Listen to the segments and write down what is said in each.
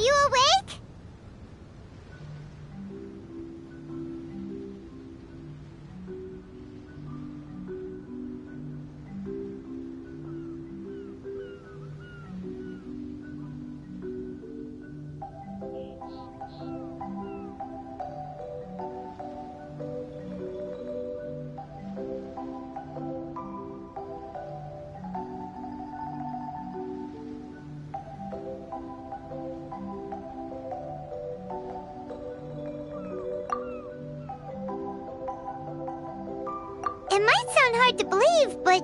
you awake? It might sound hard to believe, but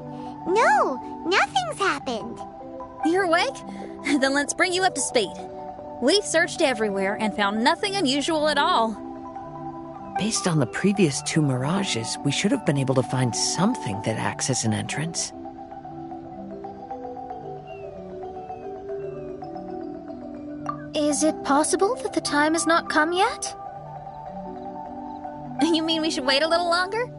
no, nothing's happened. You're awake? Then let's bring you up to speed. We've searched everywhere and found nothing unusual at all. Based on the previous 2 mirages, we should have been able to find something that acts as an entrance. Is it possible that the time has not come yet? You mean we should wait a little longer?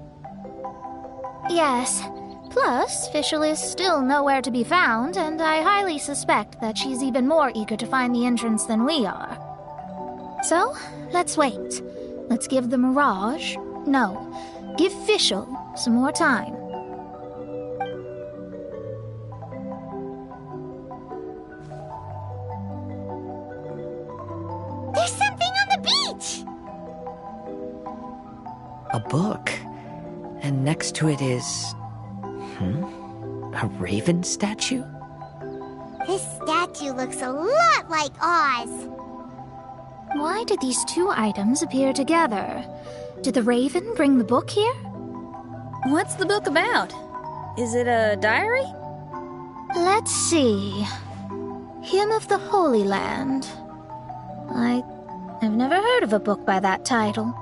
Yes. Plus, Fischl is still nowhere to be found, and I highly suspect that she's even more eager to find the entrance than we are. So, let's wait. Let's give the Mirage... No, give Fischl some more time. There's something on the beach! A book. And next to it is... a raven statue? This statue looks a lot like Oz. Why did these 2 items appear together? Did the raven bring the book here? What's the book about? Is it a diary? Let's see. Hymn of the Holy Land. I've never heard of a book by that title.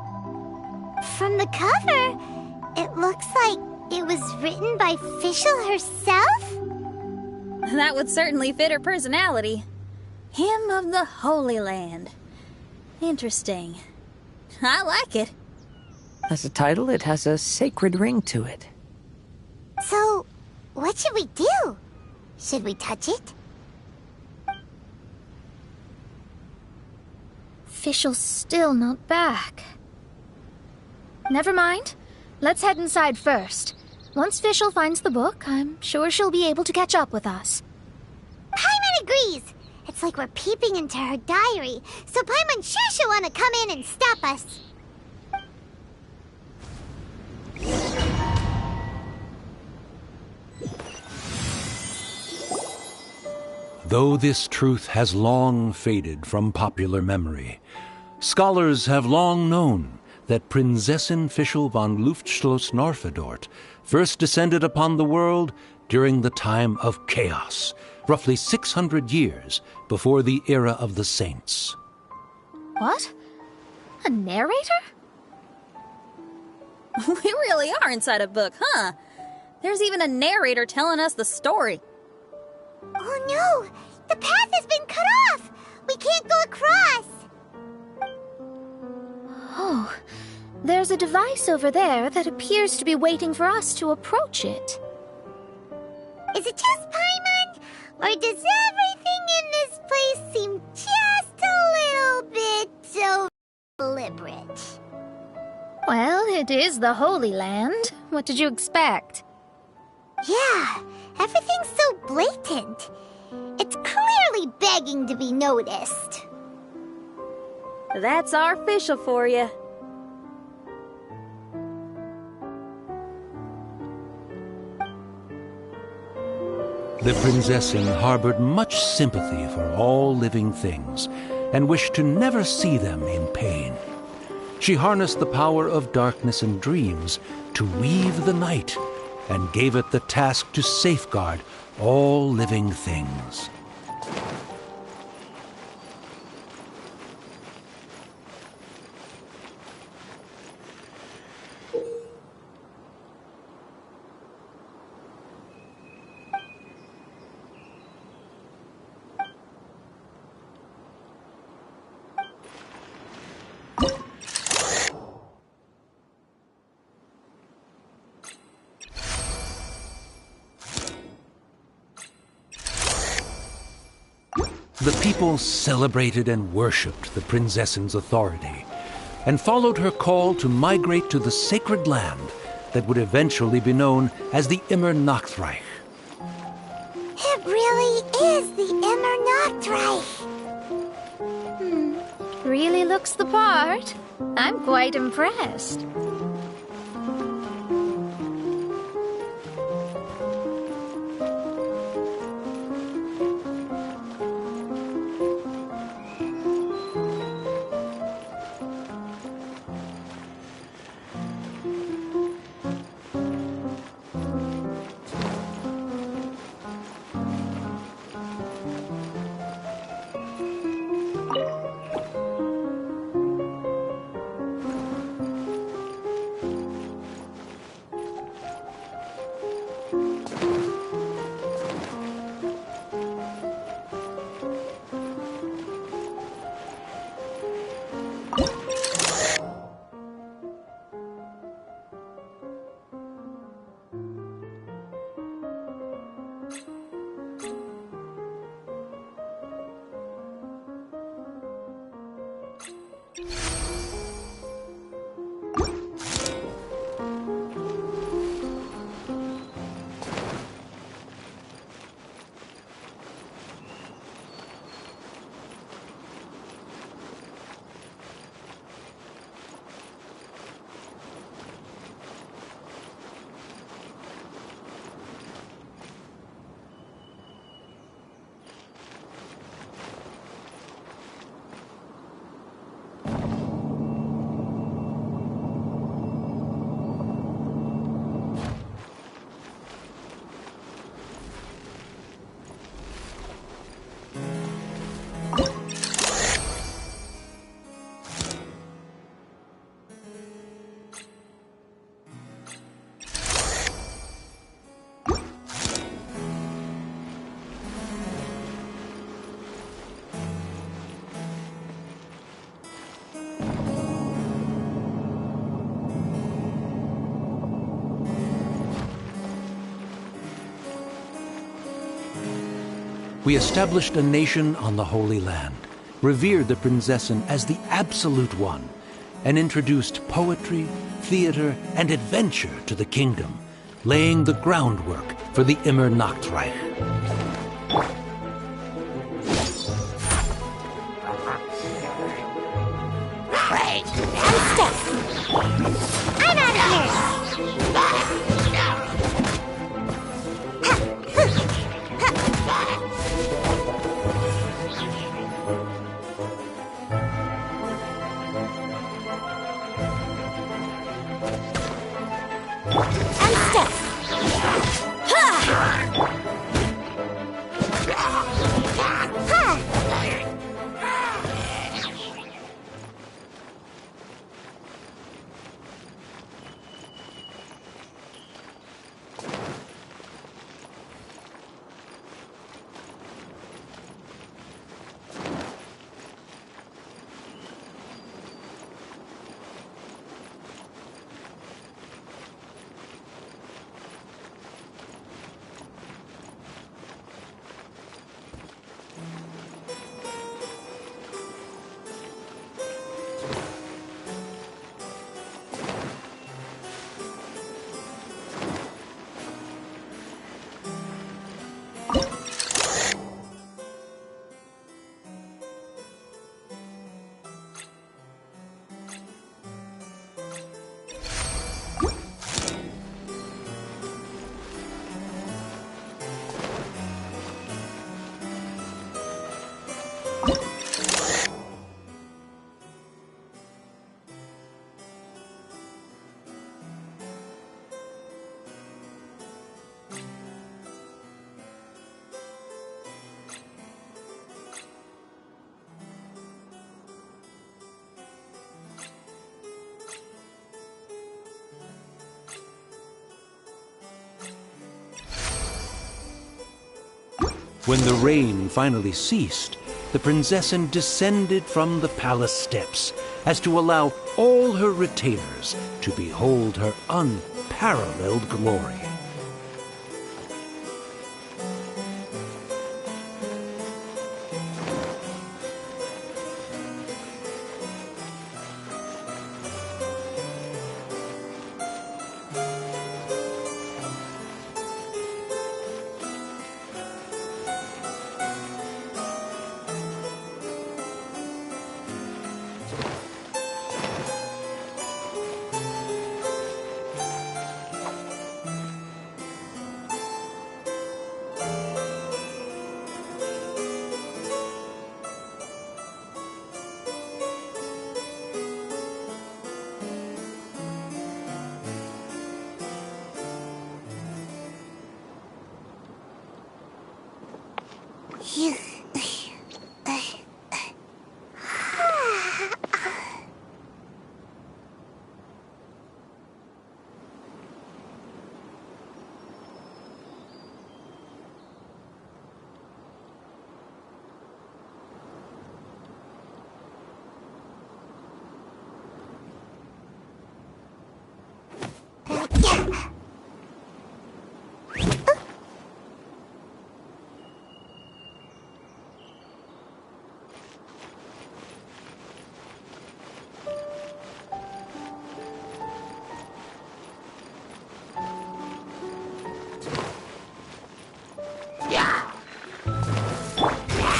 From the cover, it looks like it was written by Fischl herself? That would certainly fit her personality. Hymn of the Holy Land. Interesting. I like it. As a title, it has a sacred ring to it. So, what should we do? Should we touch it? Fischl's still not back. Never mind. Let's head inside first. Once Fischl finds the book, I'm sure she'll be able to catch up with us. Paimon agrees! It's like we're peeping into her diary, so Paimon's sure she'll want to come in and stop us. Though this truth has long faded from popular memory, scholars have long known that Prinzessin Fischl von Luftschloss Norfedort first descended upon the world during the time of chaos, roughly 600 years before the era of the saints. What? A narrator? We really are inside a book, huh? There's even a narrator telling us the story. Oh no! The path has been cut off! We can't go across! Oh, there's a device over there that appears to be waiting for us to approach it. Is it just Paimon? Or does everything in this place seem just a little bit so deliberate? Well, it is the Holy Land. What did you expect? Yeah, everything's so blatant. It's clearly begging to be noticed. That's our Fischl for you. The Prinzessin harbored much sympathy for all living things and wished to never see them in pain. She harnessed the power of darkness and dreams to weave the night and gave it the task to safeguard all living things. The people celebrated and worshipped the Prinzessin's authority, and followed her call to migrate to the sacred land that would eventually be known as the Immer Nachtreich. It really is the Immer Nachtreich. Really looks the part. I'm quite impressed. We established a nation on the Holy Land, revered the Prinzessin as the absolute one, and introduced poetry, theater, and adventure to the kingdom, laying the groundwork for the Immer Nachtreich. I'm out of here! When the rain finally ceased, the Prinzessin descended from the palace steps as to allow all her retainers to behold her unparalleled glory.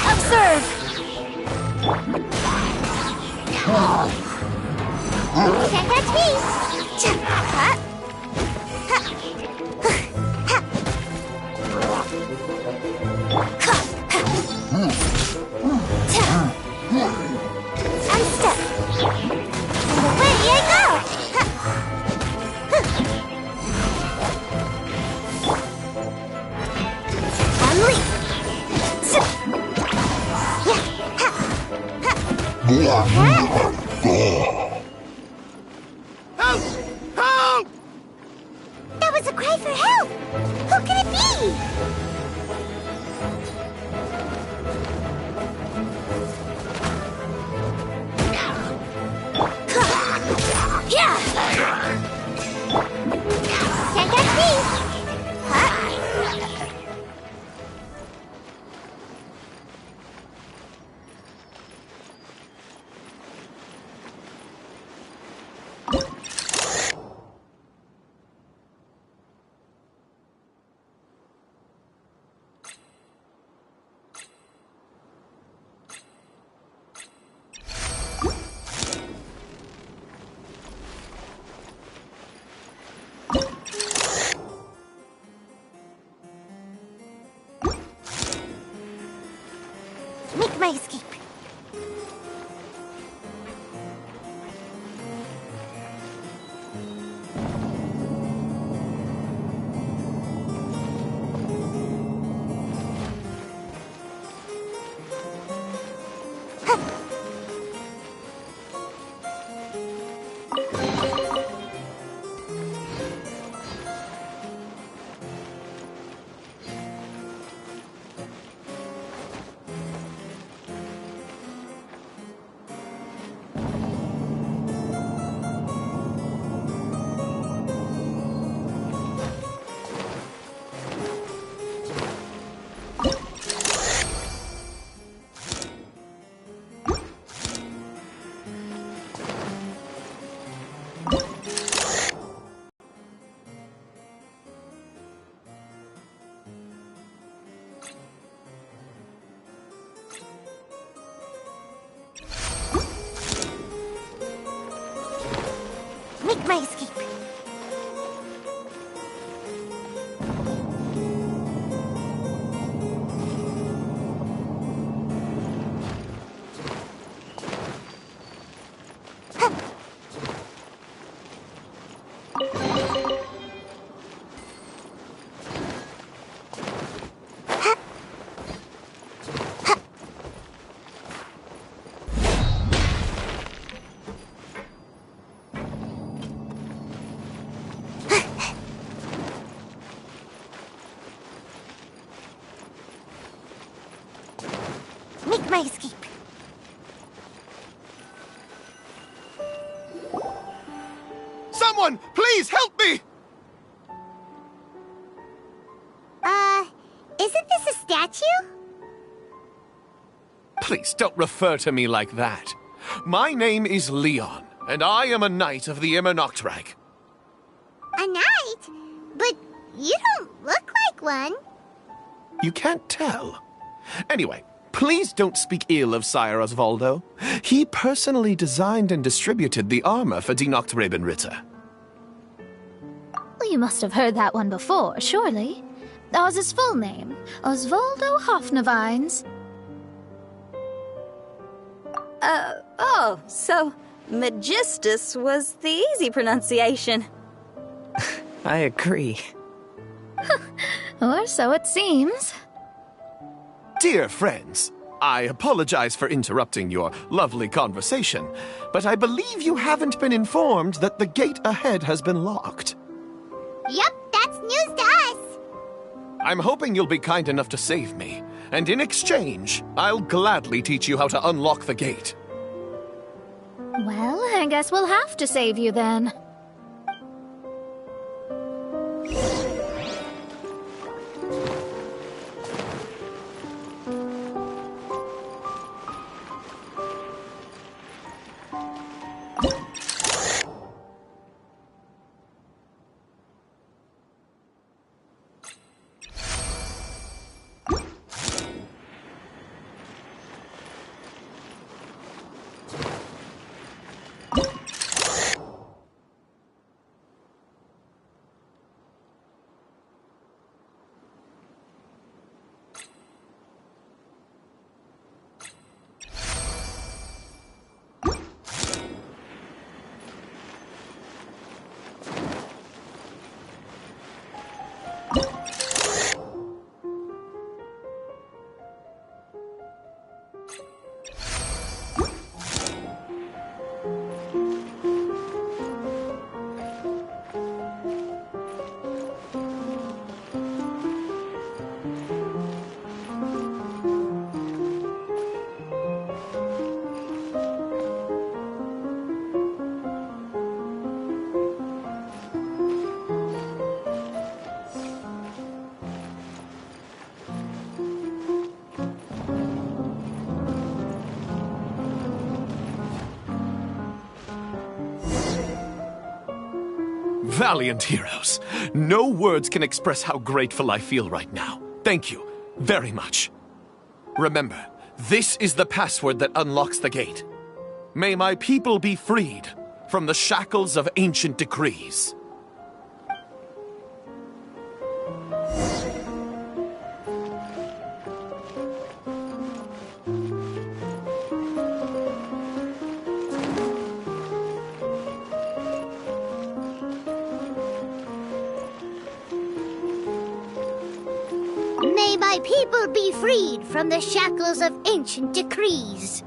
Observe! Can't catch me! I'm stuck. And away I go! I'm leap. Help! Help! That was a cry for help! Who could it be? Yeah! Can't catch me! Make my escape. Make my escape. Make my escape. Someone, please help me! Isn't this a statue? Please don't refer to me like that. My name is Leon, and I am a knight of the Immernachtreich. A knight? But you don't look like one. You can't tell. Anyway, please don't speak ill of Sire Osvaldo. He personally designed and distributed the armor for Die Nachtrebenritter. Well, you must have heard that one before, surely. That was his full name, Osvaldo Hofnavines. Oh, so Magistus was the easy pronunciation. I agree. Or so it seems. Dear friends, I apologize for interrupting your lovely conversation, but I believe you haven't been informed that the gate ahead has been locked. Yup, that's news to us. I'm hoping you'll be kind enough to save me, and in exchange, I'll gladly teach you how to unlock the gate. Well, I guess we'll have to save you then. Valiant heroes. No words can express how grateful I feel right now. Thank you very much. Remember, this is the password that unlocks the gate. May my people be freed from the shackles of ancient decrees. May my people be freed from the shackles of ancient decrees.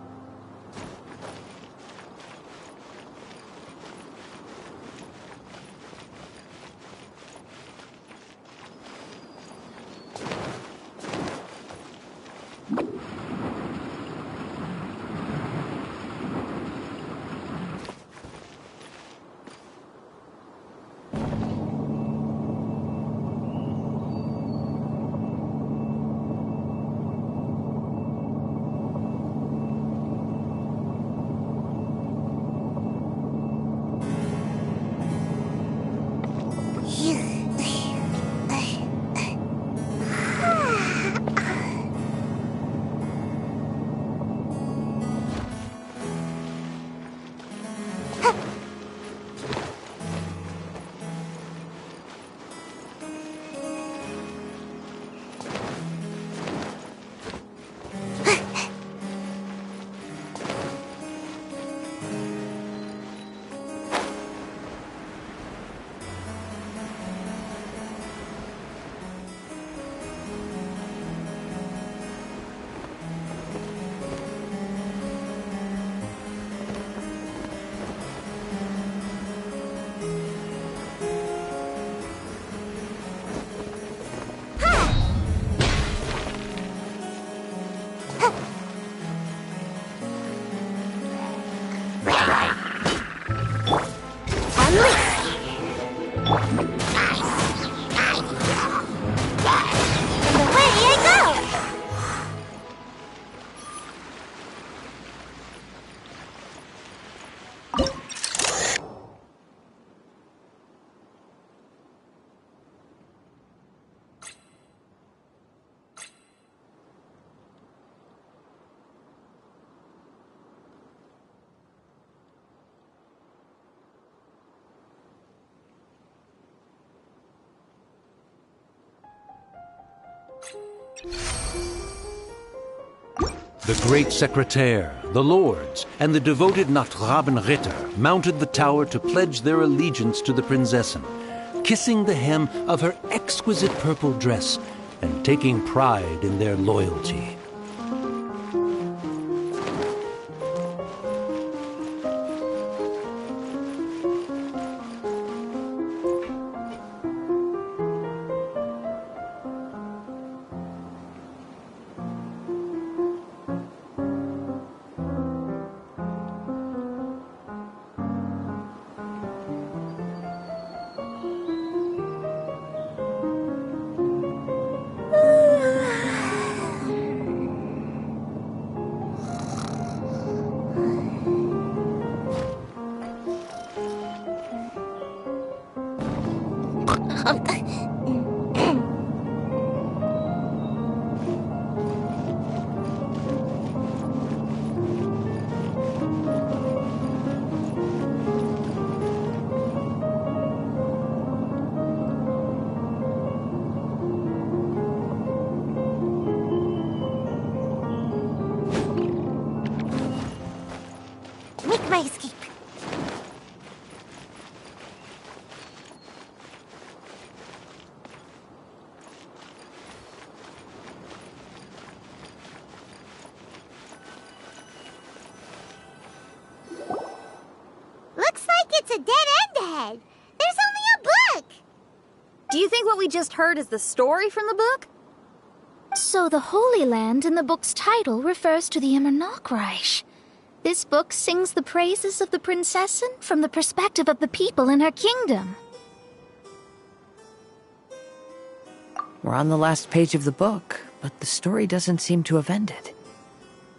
The great secretaire, the lords, and the devoted Nachtrabenritter mounted the tower to pledge their allegiance to the Prinzessin, kissing the hem of her exquisite purple dress and taking pride in their loyalty. think what we just heard is the story from the book? So the Holy Land in the book's title refers to the Immernachtreich. This book sings the praises of the Prinzessin from the perspective of the people in her kingdom. We're on the last page of the book, but the story doesn't seem to have ended.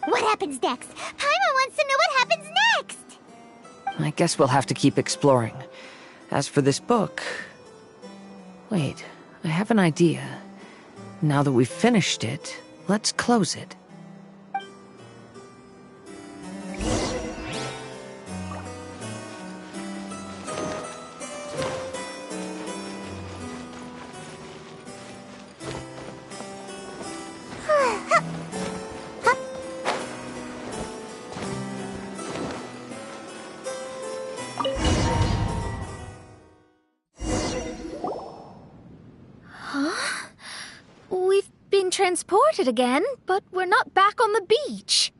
What happens next? Paimon wants to know what happens next! I guess we'll have to keep exploring. As for this book... Wait, I have an idea. Now that we've finished it, let's close it. We've been transported again, but we're not back on the beach.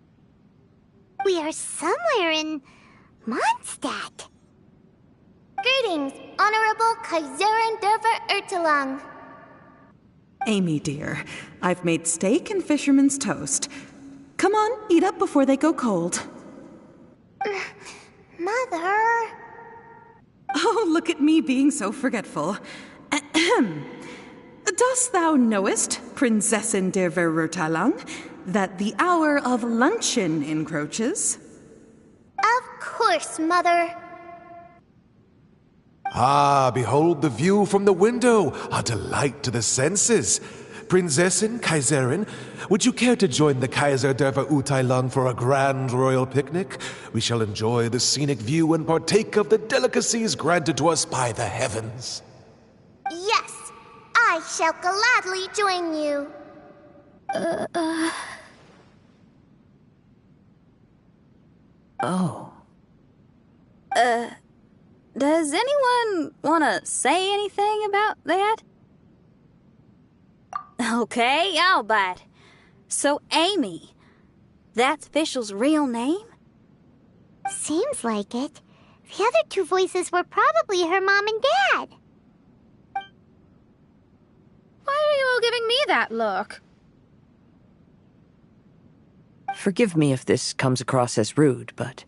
We are somewhere in Mondstadt. Greetings, Honorable Kaiserin Derver Ertelang. Amy, dear, I've made steak and fisherman's toast. Come on, eat up before they go cold. Mother... Oh, look at me being so forgetful. Ahem. Dost thou knowest, Prinzessin der Verurteilung, that the hour of luncheon encroaches? Of course, Mother. Ah, behold the view from the window, a delight to the senses. Prinzessin, Kaiserin, would you care to join the Kaiser der Verurteilung for a grand royal picnic? We shall enjoy the scenic view and partake of the delicacies granted to us by the heavens. Yes, I shall gladly join you. Oh. Does anyone want to say anything about that? Okay, I'll bite. So, Amy, that's Fischl's real name? Seems like it. The other two voices were probably her mom and dad. Why are you all giving me that look? Forgive me if this comes across as rude, but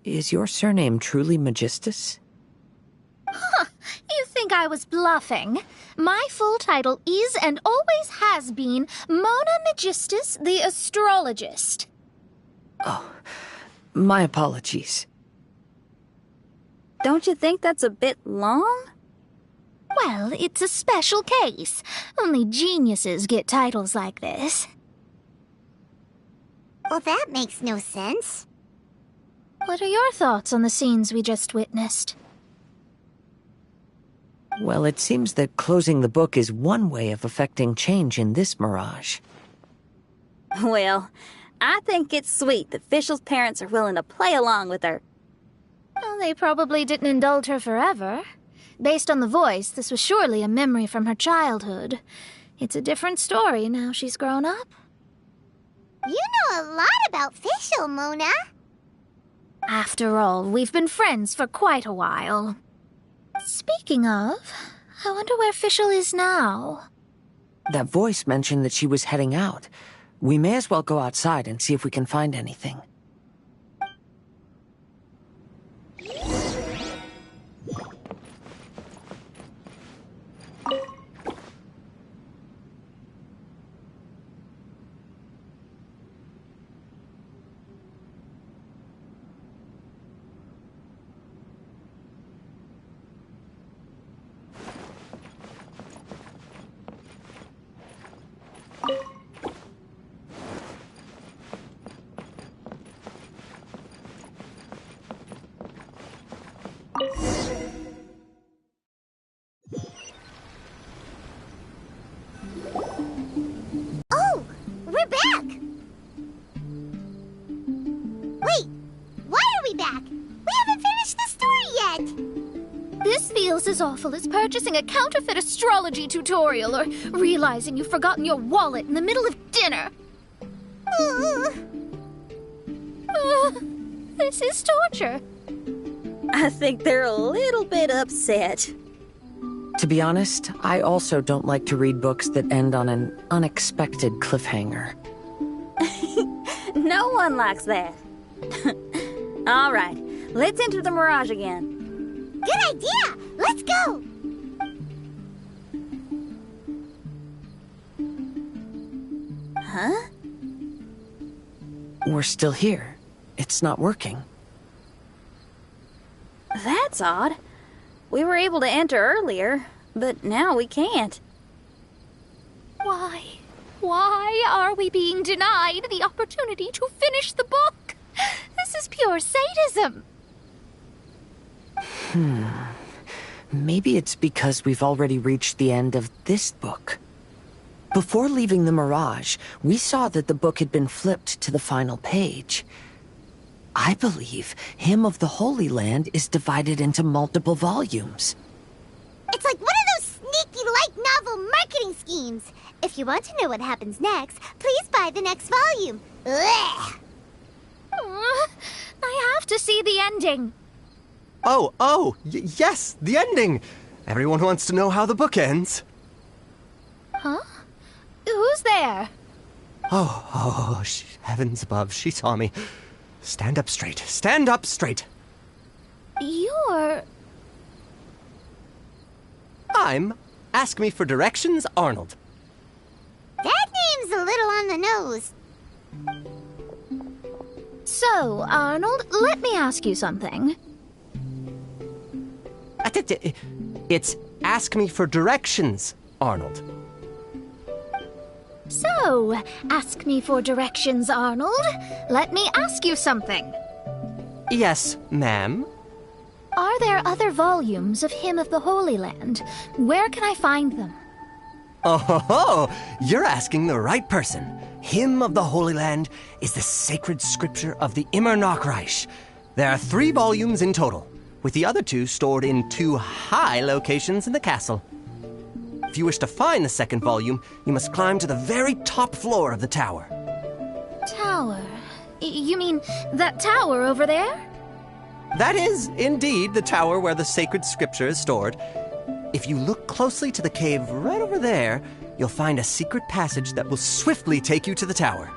is your surname truly Magistus? You think I was bluffing? My full title is and always has been Mona Magistus the Astrologist. Oh, my apologies. Don't you think that's a bit long? Well, it's a special case. Only geniuses get titles like this. Well, that makes no sense. What are your thoughts on the scenes we just witnessed? Well, it seems that closing the book is one way of effecting change in this mirage. Well, I think it's sweet that Fischl's parents are willing to play along with her. Well, they probably didn't indulge her forever. Based on the voice, this was surely a memory from her childhood. It's a different story now she's grown up. You know a lot about Fischl, Mona. After all, we've been friends for quite a while. Speaking of, I wonder where Fischl is now. That voice mentioned that she was heading out. We may as well go outside and see if we can find anything. Oh, we're back! Wait, why are we back? We haven't finished the story yet! This feels as awful as purchasing a counterfeit astrology tutorial or realizing you've forgotten your wallet in the middle of dinner. This is torture. I think they're a little bit upset. To be honest, I also don't like to read books that end on an unexpected cliffhanger. No one likes that. All right, let's enter the Mirage again. Good idea! Let's go! Huh? We're still here. It's not working. That's odd. We were able to enter earlier, but now we can't. Why? Why are we being denied the opportunity to finish the book? This is pure sadism. Maybe it's because we've already reached the end of this book. Before leaving the Mirage, we saw that the book had been flipped to the final page. I believe Hymn of the Holy Land is divided into multiple volumes. It's like one of those sneaky light novel marketing schemes. If you want to know what happens next, please buy the next volume. Ugh. I have to see the ending. Yes, the ending. Everyone wants to know how the book ends. Huh? Who's there? Heavens above, she saw me. Stand up straight. Stand up straight. You're... I'm Ask Me for Directions, Arnold. That name's a little on the nose. So, Arnold, let me ask you something. It's Ask Me for Directions, Arnold. So, ask me for directions, Arnold. Let me ask you something. Yes, ma'am. Are there other volumes of Hymn of the Holy Land? Where can I find them? Oh, you're asking the right person. Hymn of the Holy Land is the sacred scripture of the Immer Nachreich. There are 3 volumes in total, with the other 2 stored in 2 high locations in the castle. If you wish to find the second volume, you must climb to the very top floor of the tower. Tower? You mean that tower over there? That is, indeed, the tower where the sacred scripture is stored. If you look closely to the cave right over there, you'll find a secret passage that will swiftly take you to the tower.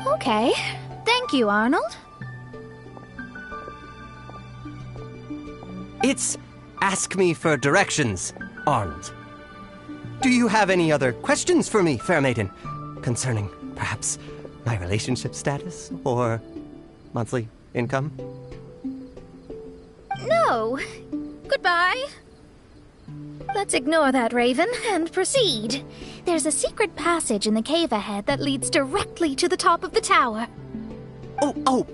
Okay. Thank you, Arnold. It's Ask Me for Directions, Arnold. Do you have any other questions for me, fair maiden? Concerning, perhaps, my relationship status or monthly income? No. Goodbye. Let's ignore that, Raven, and proceed. There's a secret passage in the cave ahead that leads directly to the top of the tower.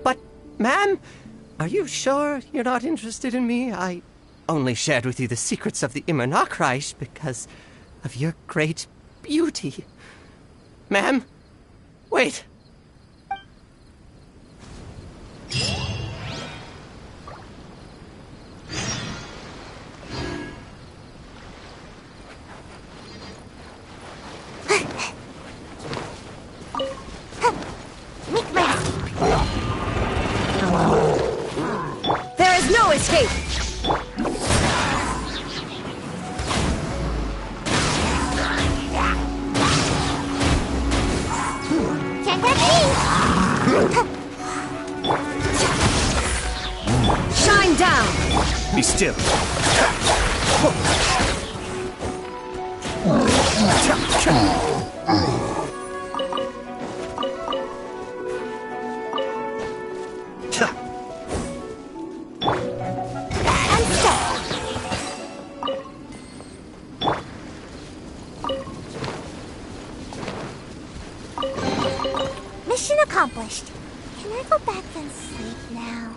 But, ma'am, are you sure you're not interested in me? I only shared with you the secrets of the Immer Nachreich because of your great beauty. Ma'am, wait. There is no escape! Can't have me! Shine down! Be still. Mission accomplished. Can I go back and sleep now?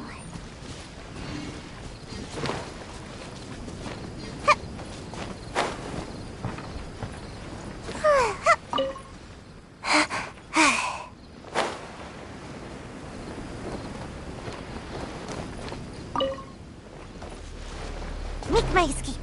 Make my escape.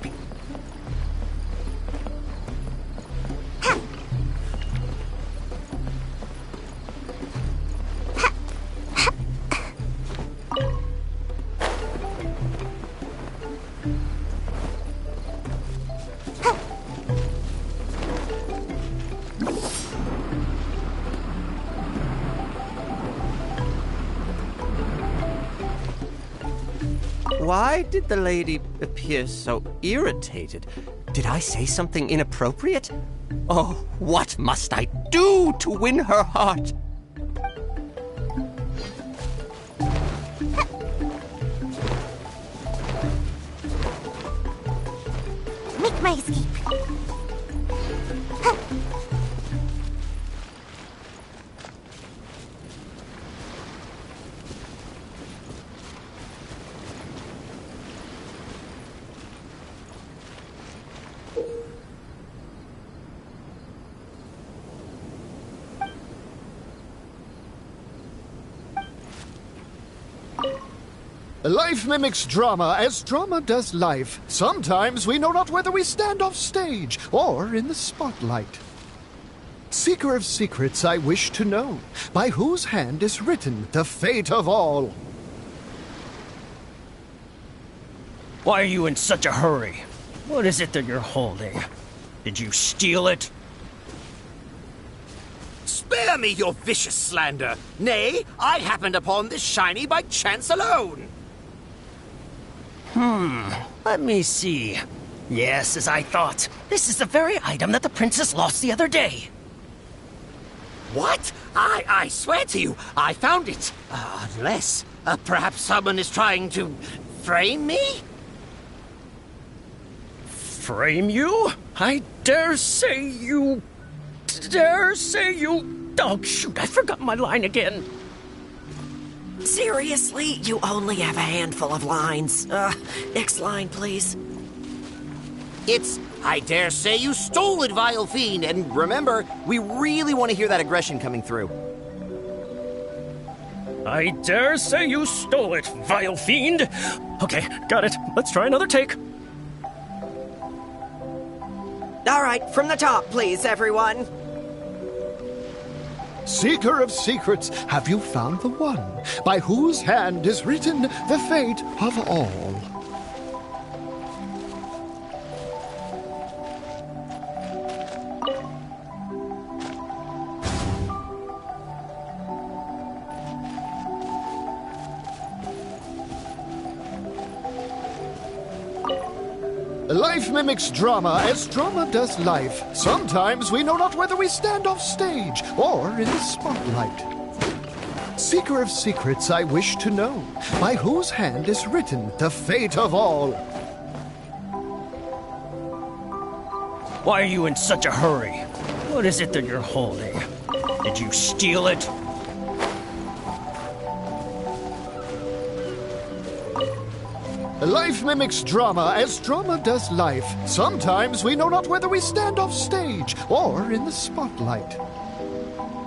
Why did the lady appear so irritated? Did I say something inappropriate? Oh, what must I do to win her heart? Make my escape. Life mimics drama as drama does life. Sometimes we know not whether we stand off stage or in the spotlight. Seeker of secrets, I wish to know, by whose hand is written the fate of all? Why are you in such a hurry? What is it that you're holding? Did you steal it? Spare me your vicious slander. Nay, I happened upon this shiny by chance alone. Let me see. Yes, as I thought. This is the very item that the princess lost the other day. What? I swear to you, I found it. Unless, perhaps someone is trying to frame me? Frame you? I dare say you... Oh, shoot, I forgot my line again. Seriously? You only have a handful of lines. Next line, please. It's, I dare say you stole it, vile fiend. And remember, we really want to hear that aggression coming through. I dare say you stole it, vile fiend. Okay, got it. Let's try another take. All right, from the top, please, everyone. Seeker of secrets, have you found the one by whose hand is written the fate of all? Life mimics drama as drama does life. Sometimes we know not whether we stand off stage or in the spotlight. Seeker of secrets, I wish to know, by whose hand is written the fate of all? Why are you in such a hurry? What is it that you're holding? Did you steal it? Life mimics drama as drama does life. Sometimes we know not whether we stand off stage or in the spotlight.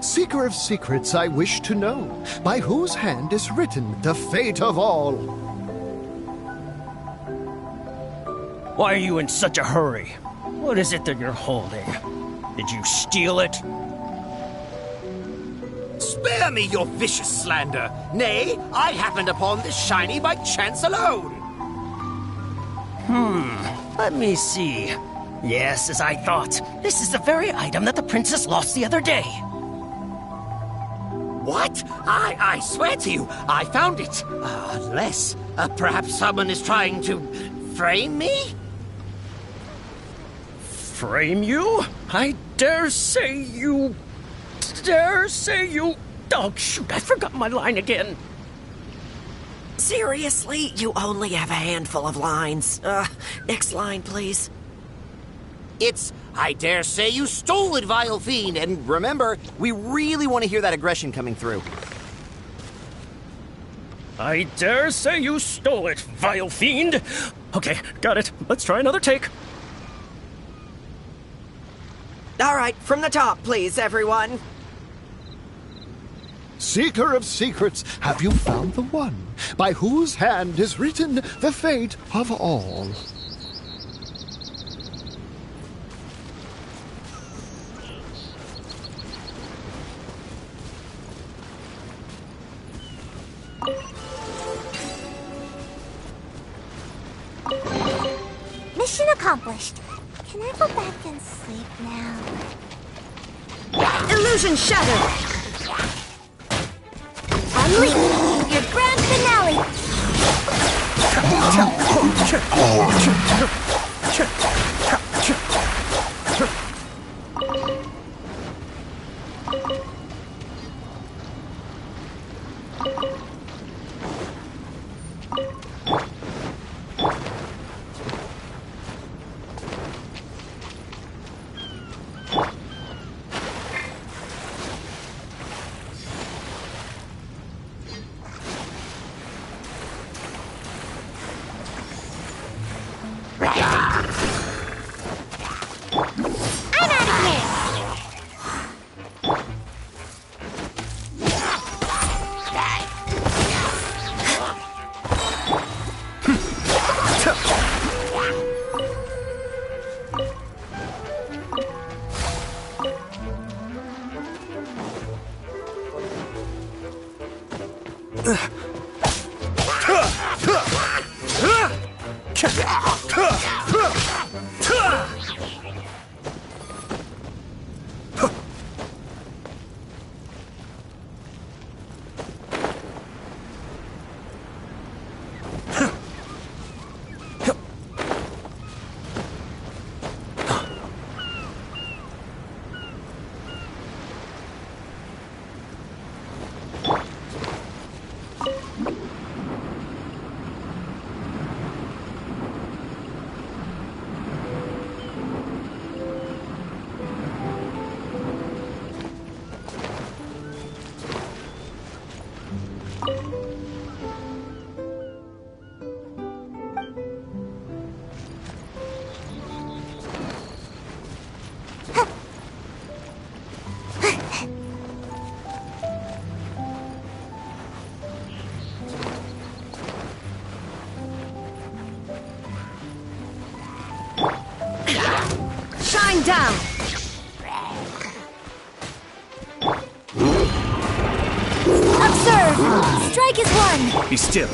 Seeker of secrets, I wish to know, by whose hand is written the fate of all? Why are you in such a hurry? What is it that you're holding? Did you steal it? Spare me your vicious slander. Nay, I happened upon this shiny by chance alone. Let me see. Yes, as I thought. This is the very item that the princess lost the other day. What? I swear to you, I found it. Unless, perhaps someone is trying to frame me? Frame you? I dare say you... Oh, shoot, I forgot my line again. Seriously? You only have a handful of lines. Next line, please. It's, I dare say you stole it, vile fiend. And remember, we really want to hear that aggression coming through. I dare say you stole it, vile fiend. Okay, got it. Let's try another take. All right, from the top, please, everyone. Seeker of secrets, have you found the one by whose hand is written the fate of all? Mission accomplished. Can I go back and sleep now? Illusion shattered! Unleash your grand finale! Shine down! Observe! Strike is one! Be still.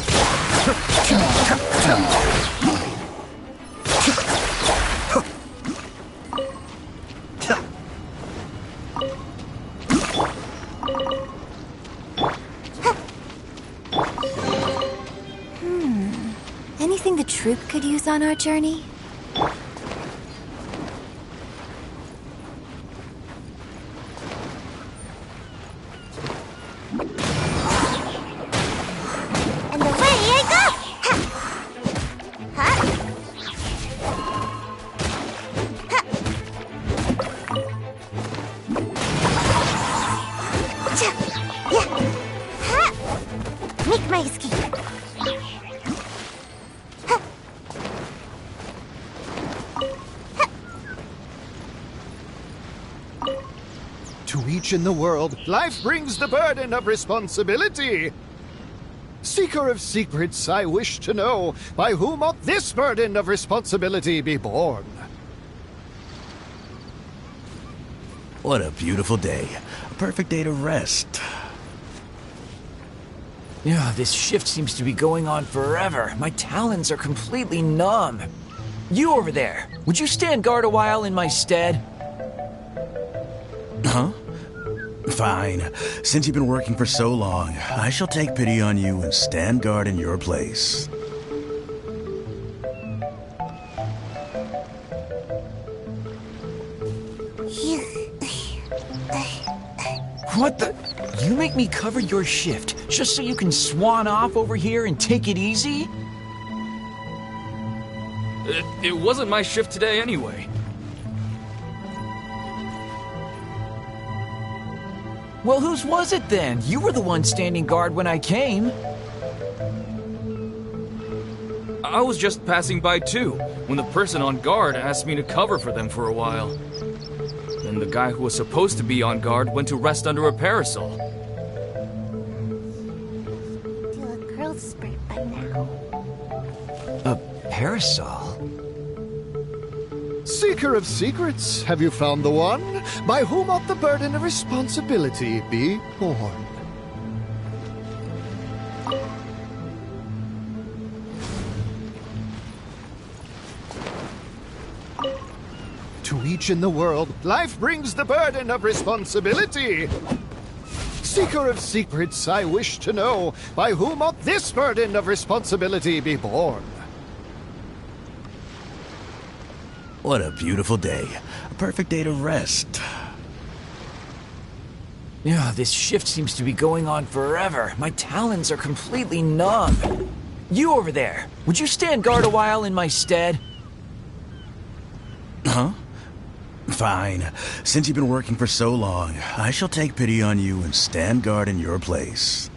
Anything the troop could use on our journey? And away I go! Ha! Ha! Ha! Cha! Yeah! Ha! Make my escape! To each in the world, life brings the burden of responsibility. Seeker of secrets, I wish to know, by whom ought this burden of responsibility be borne? What a beautiful day. A perfect day to rest. Yeah, this shift seems to be going on forever. My talons are completely numb. You over there, would you stand guard a while in my stead? Huh? Fine. Since you've been working for so long, I shall take pity on you and stand guard in your place. What the? You make me cover your shift just so you can swan off over here and take it easy? It wasn't my shift today anyway. Well, whose was it then? You were the one standing guard when I came. I was just passing by too, when the person on guard asked me to cover for them for a while. Then the guy who was supposed to be on guard went to rest under a parasol. Do a growth spurt by now. A parasol? Seeker of secrets, have you found the one? By whom ought the burden of responsibility be borne? To each in the world, life brings the burden of responsibility. Seeker of secrets, I wish to know, by whom ought this burden of responsibility be borne? What a beautiful day. A perfect day to rest. Yeah, this shift seems to be going on forever. My talons are completely numb. You over there, would you stand guard a while in my stead? Huh? Fine. Since you've been working for so long, I shall take pity on you and stand guard in your place.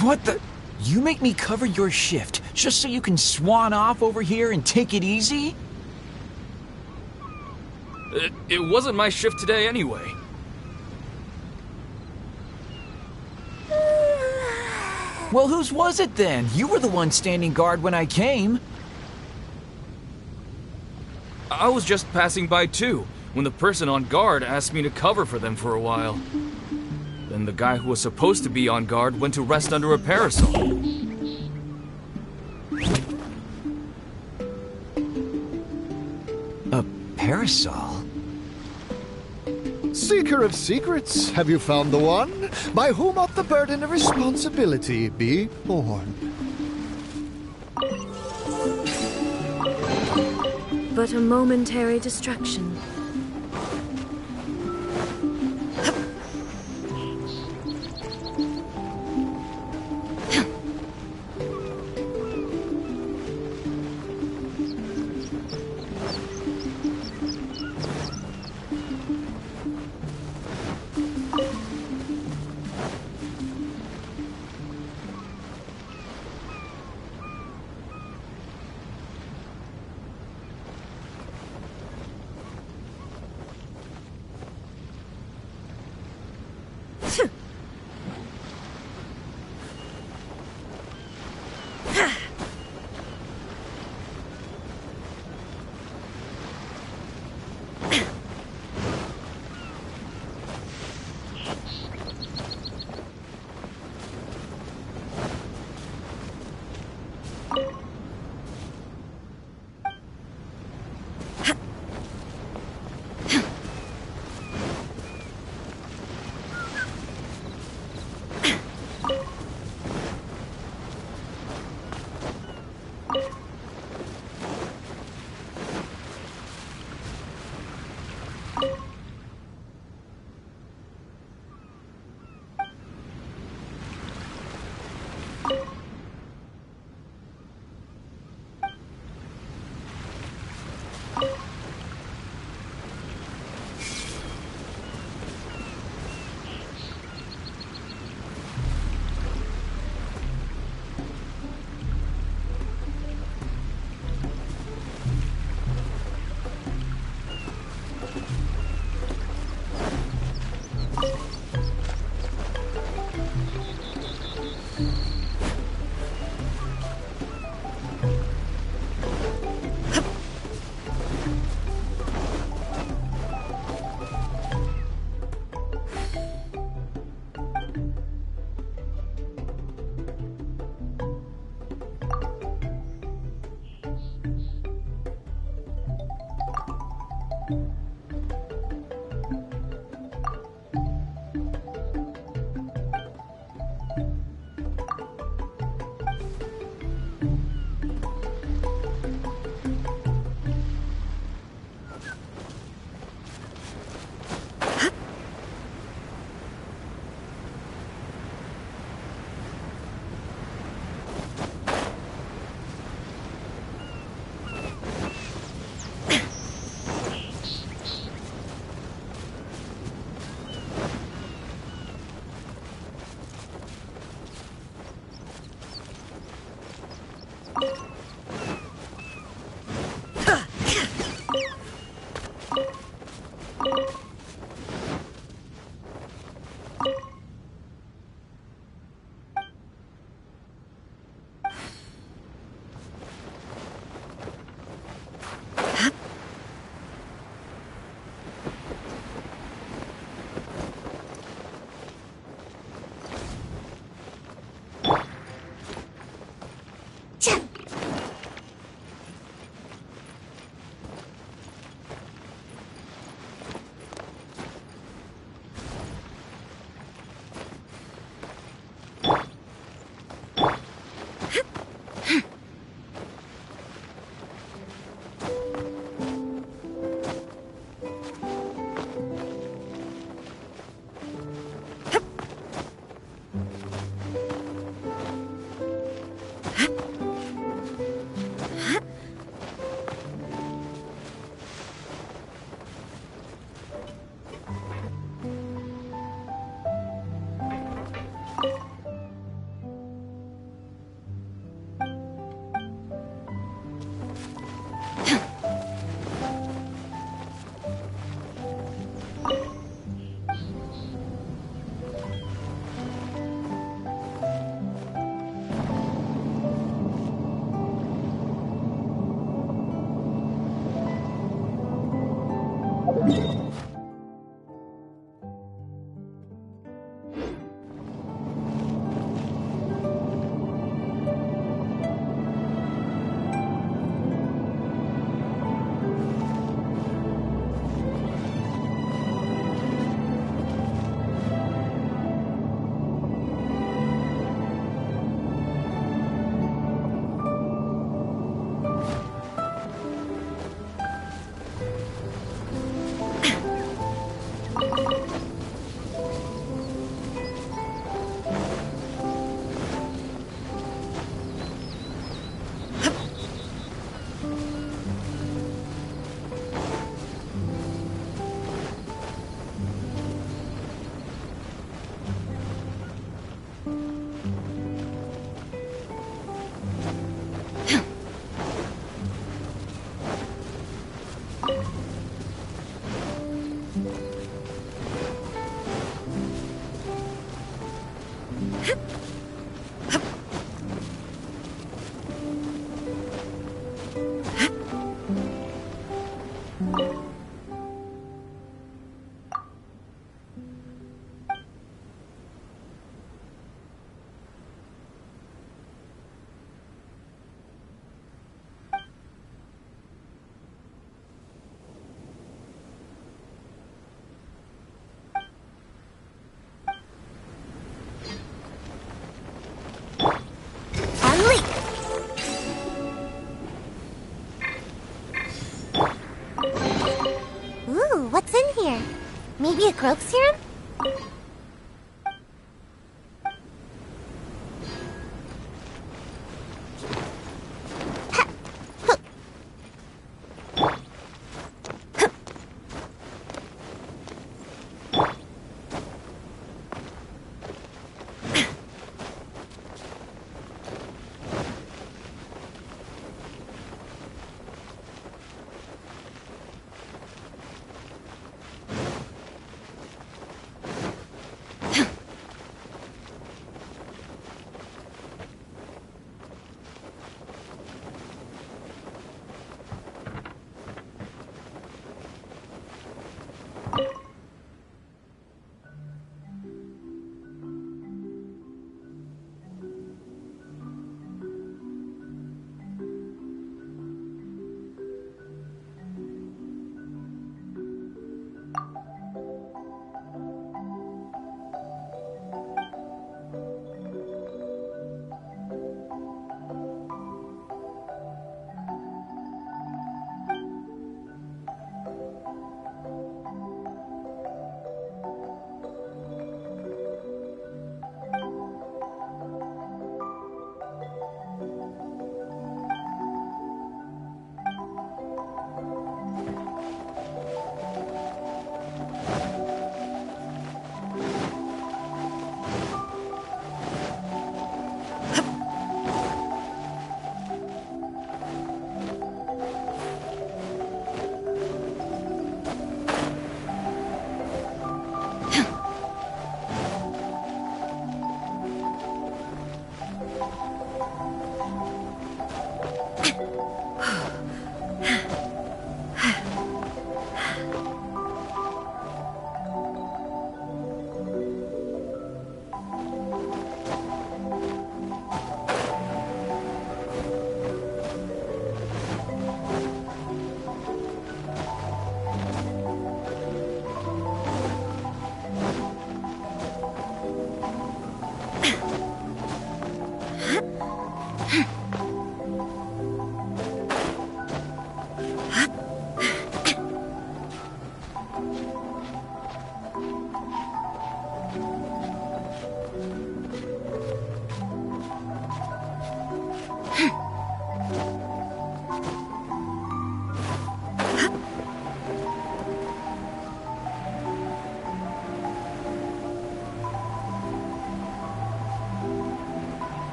What the? You make me cover your shift just so you can swan off over here and take it easy? It wasn't my shift today anyway. Well, whose was it then? You were the one standing guard when I came. I was just passing by too, when the person on guard asked me to cover for them for a while. Then the guy who was supposed to be on guard went to rest under a parasol. A parasol? Seeker of secrets, have you found the one? By whom ought the burden of responsibility be borne? But a momentary distraction. Maybe a growth serum?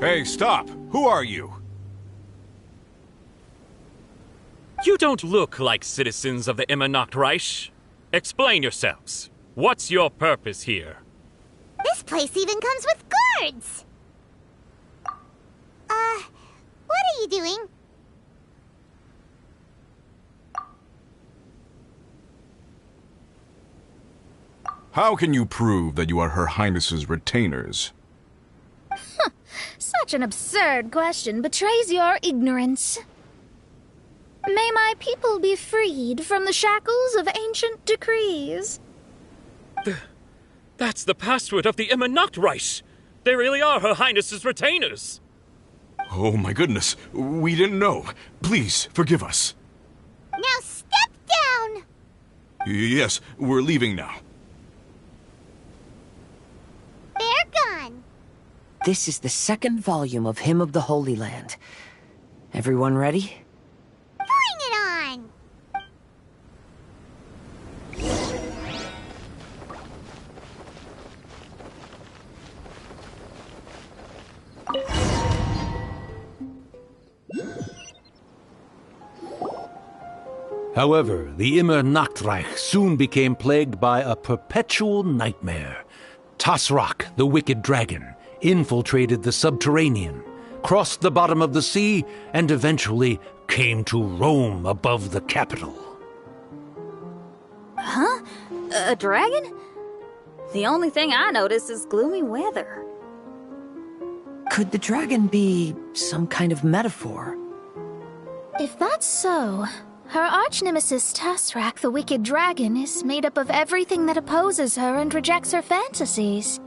Hey, stop! Who are you? You don't look like citizens of the Immernachtreich. Explain yourselves. What's your purpose here? This place even comes with guards! What are you doing? How can you prove that you are Her Highness's retainers? Such an absurd question betrays your ignorance. May my people be freed from the shackles of ancient decrees. That's the password of the Immernachtreich! They really are Her Highness's retainers! Oh my goodness, we didn't know. Please, forgive us. Now step down! Yes, we're leaving now. They're gone. This is the second volume of Hymn of the Holy Land. Everyone ready? Bring it on! However, the Immernachtreich soon became plagued by a perpetual nightmare. Tasrak, the wicked dragon, infiltrated the subterranean, crossed the bottom of the sea, and eventually came to roam above the capital. Huh? A dragon? The only thing I notice is gloomy weather. Could the dragon be some kind of metaphor? If that's so, her arch-nemesis Tasrak, the wicked dragon, is made up of everything that opposes her and rejects her fantasies.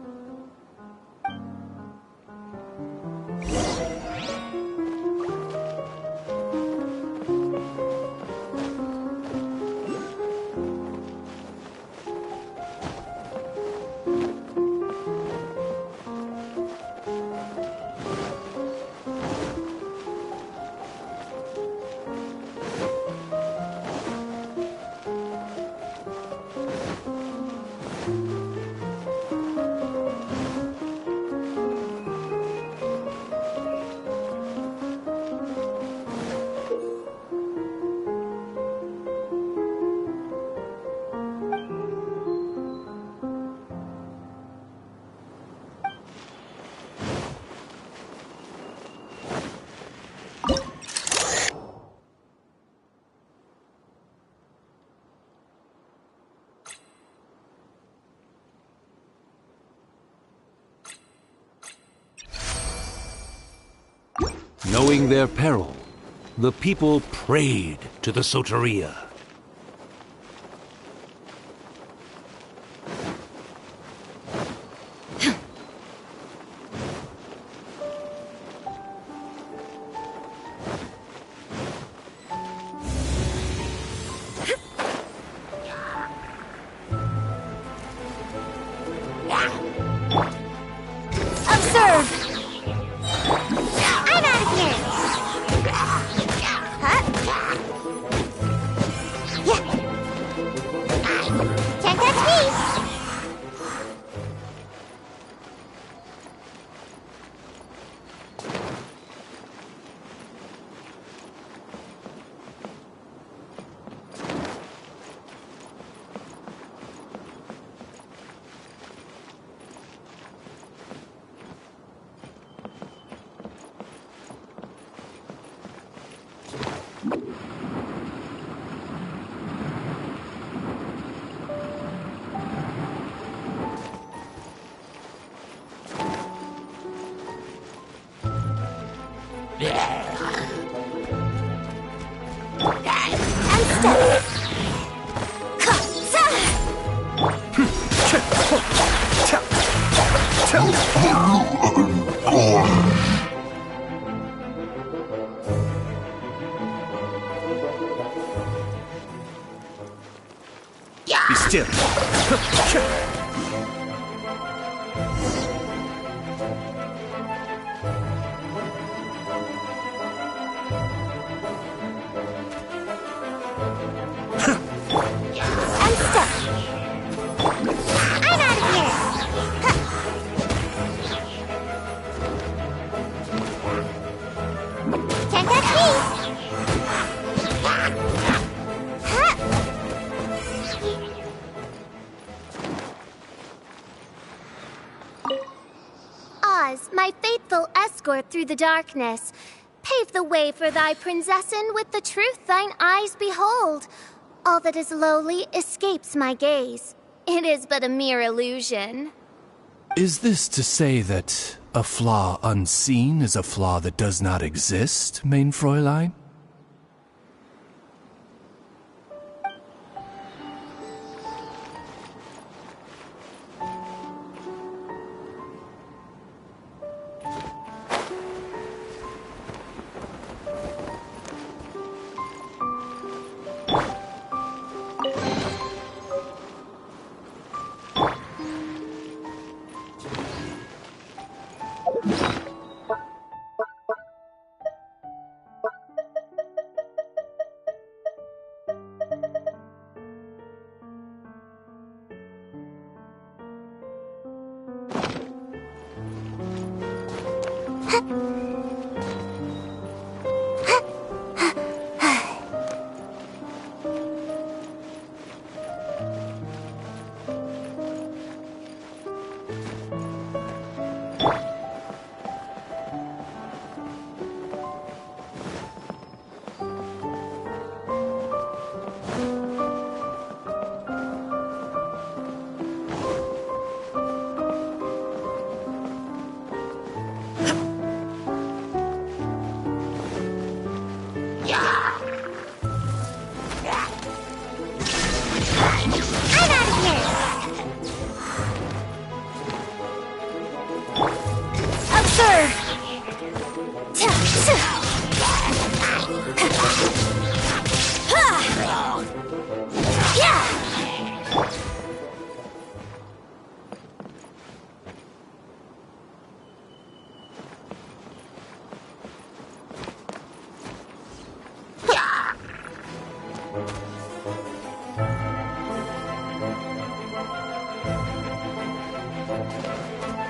Knowing their peril, the people prayed to the Soteria. Observe! I'm out of here! Huh? Yeah. Can't touch me! Be still. I'm stuck! I'm out of here! Can't touch me! Oz, my faithful escort through the darkness, pave the way for thy princessen with the truth thine eyes behold. All that is lowly escapes my gaze. It is but a mere illusion. Is this to say that a flaw unseen is a flaw that does not exist, mein Fräulein?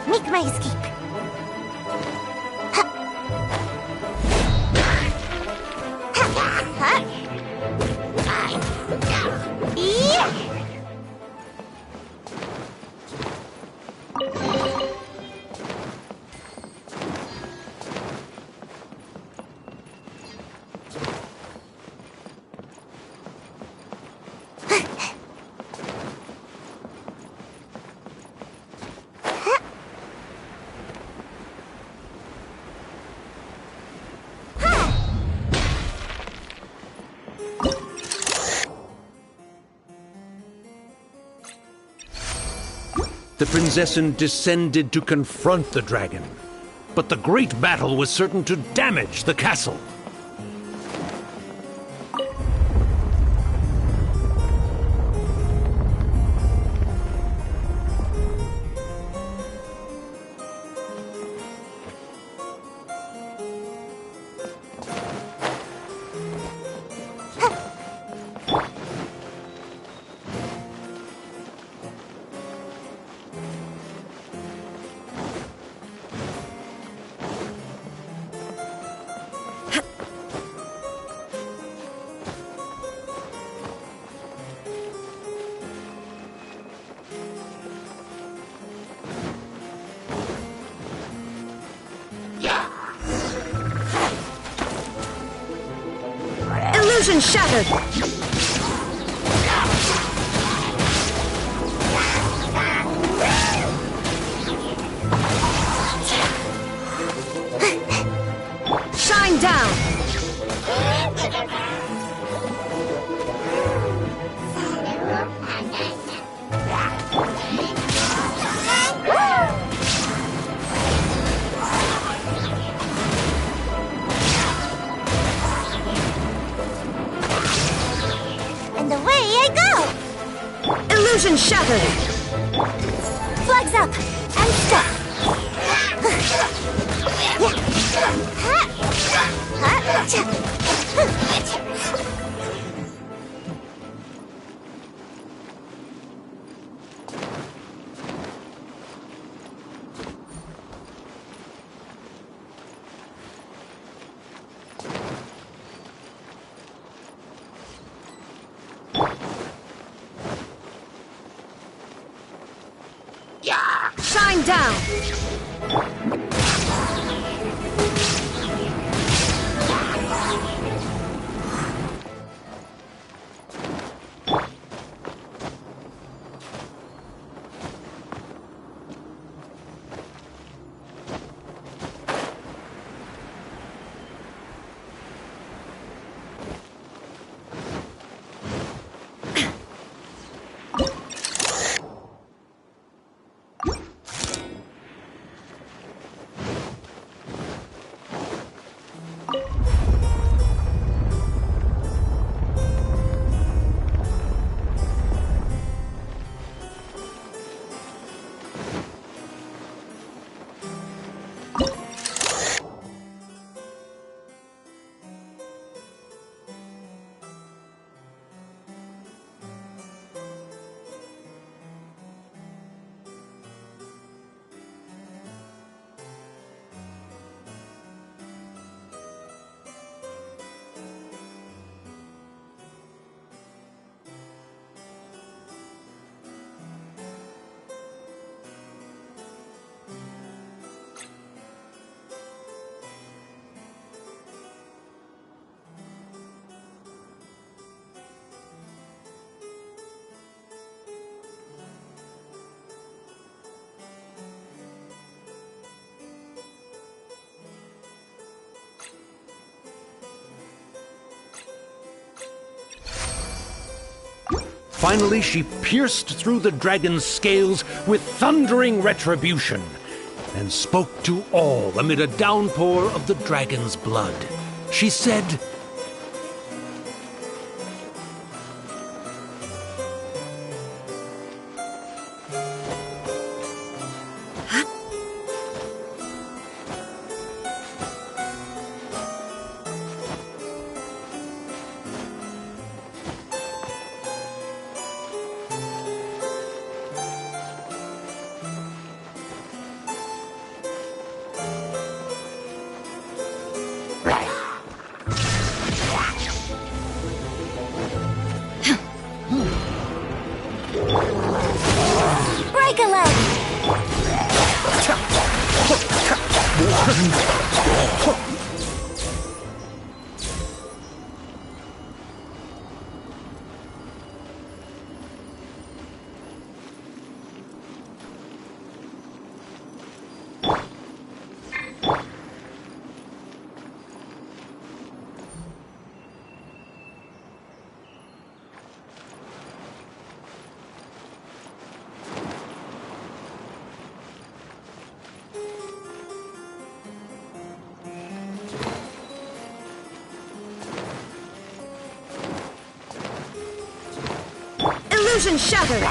Make my escape. the Prinzessin descended to confront the dragon. But the great battle was certain to damage the castle. Illusion shattered! Shine down! And away I go! Illusion shattered! Flags up! And stop! Shine down! Finally, she pierced through the dragon's scales with thundering retribution and spoke to all amid a downpour of the dragon's blood. She said, Break a leg! Illusion shattered!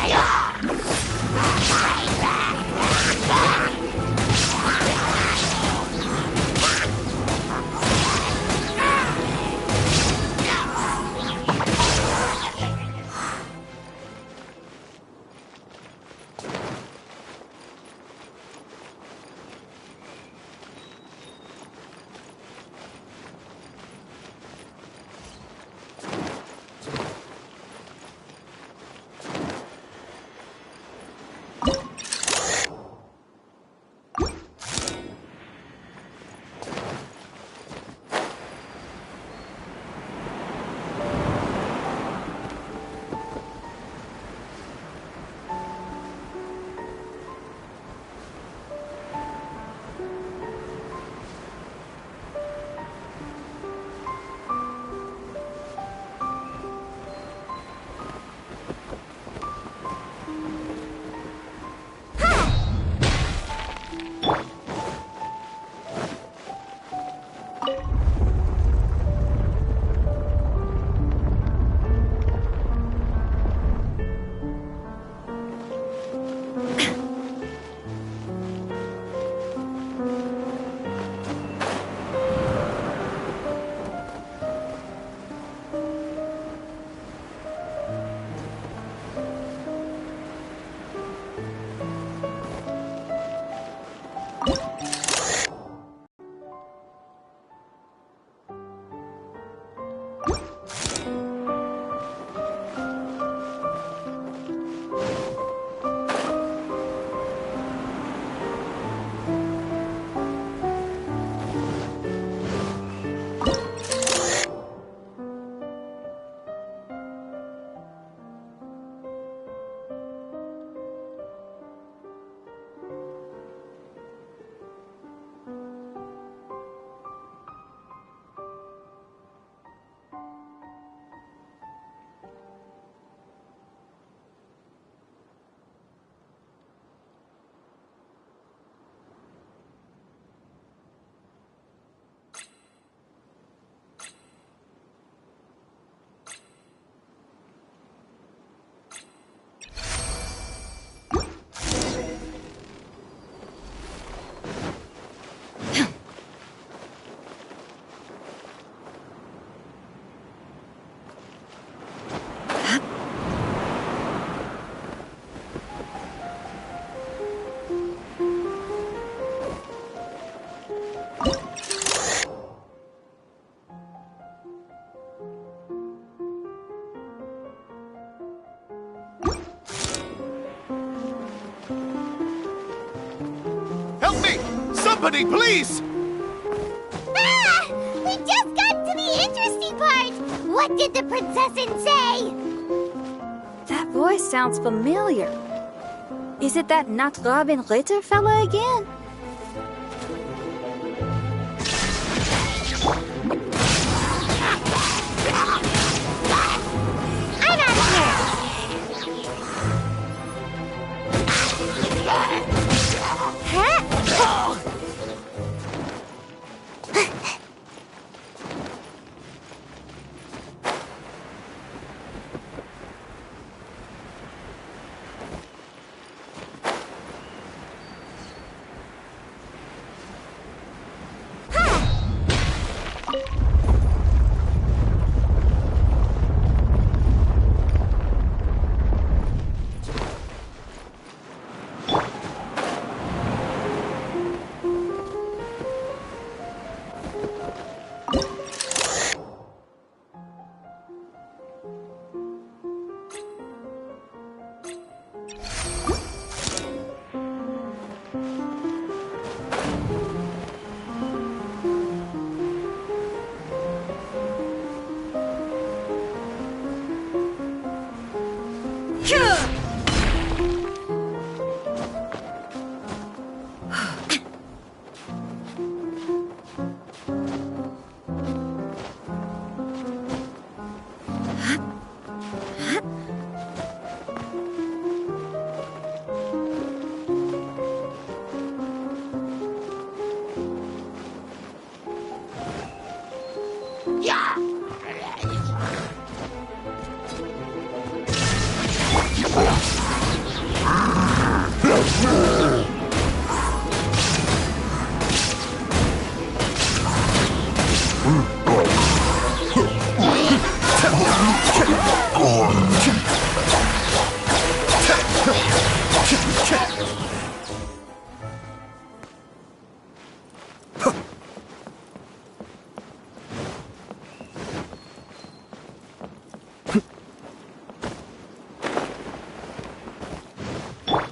Help me! Somebody, please! Ah! We just got to the interesting part! What did the princessin say? That voice sounds familiar. Is it that Not Robin Ritter fella again? I'm out of here! Huh?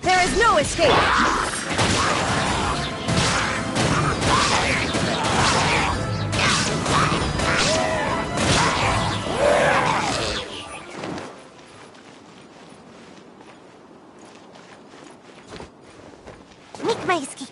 There is no escape! Make my escape.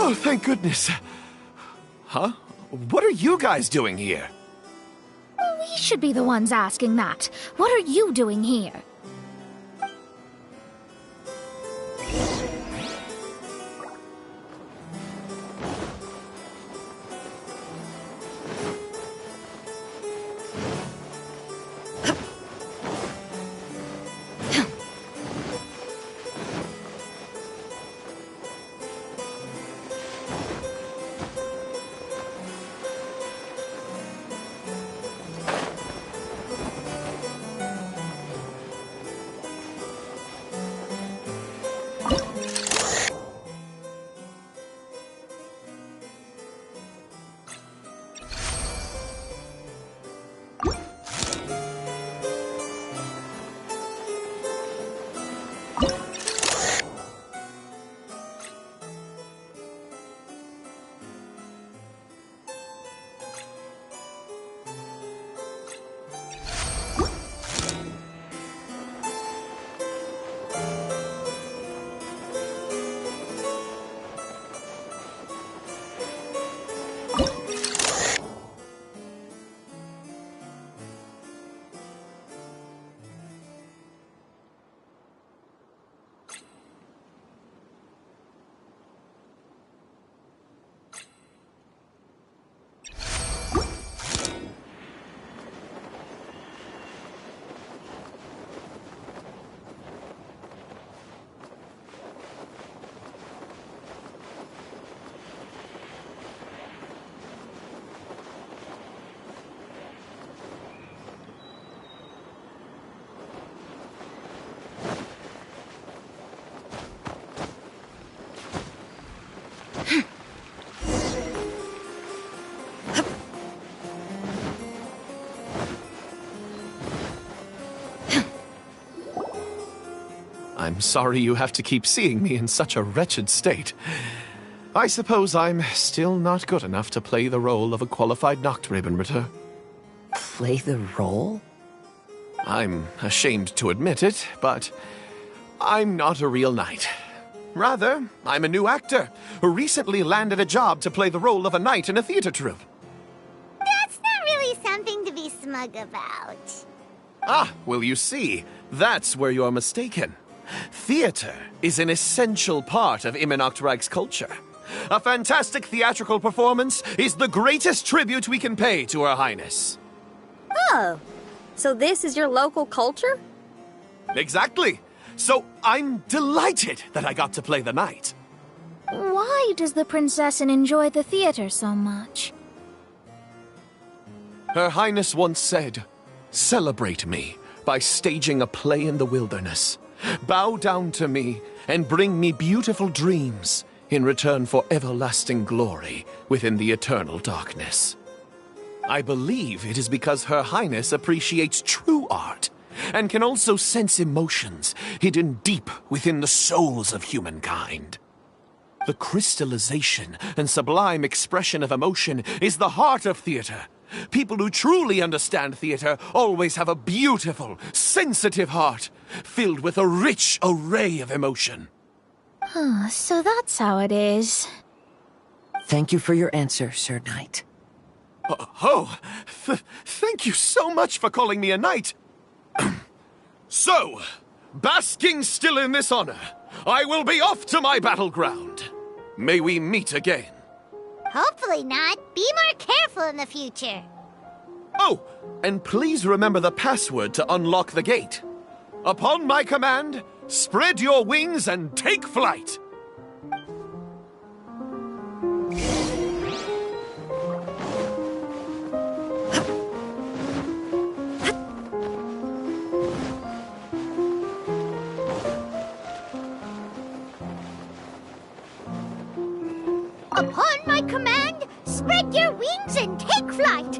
Oh, thank goodness. Huh? What are you guys doing here? We should be the ones asking that. What are you doing here? I'm sorry you have to keep seeing me in such a wretched state. I suppose I'm still not good enough to play the role of a qualified Nachtrebenritter. Play the role? I'm ashamed to admit it, but I'm not a real knight. Rather, I'm a new actor who recently landed a job to play the role of a knight in a theater troupe. That's not really something to be smug about. Ah, well, you see, that's where you're mistaken. Theater is an essential part of Immernachtreich's culture. A fantastic theatrical performance is the greatest tribute we can pay to Her Highness. Oh, so this is your local culture? Exactly. So I'm delighted that I got to play the knight. Why does the Prinzessin enjoy the theater so much? Her Highness once said, "Celebrate me by staging a play in the wilderness. Bow down to me and bring me beautiful dreams in return for everlasting glory within the eternal darkness." I believe it is because Her Highness appreciates true art and can also sense emotions hidden deep within the souls of humankind. The crystallization and sublime expression of emotion is the heart of theater. People who truly understand theater always have a beautiful, sensitive heart, filled with a rich array of emotion. So that's how it is. Thank you for your answer, Sir Knight. Thank you so much for calling me a knight. So, basking still in this honor, I will be off to my battleground. May we meet again. Hopefully not. Be more careful in the future. Oh, and please remember the password to unlock the gate. Upon my command, spread your wings and take flight. Upon my command, spread your wings and take flight.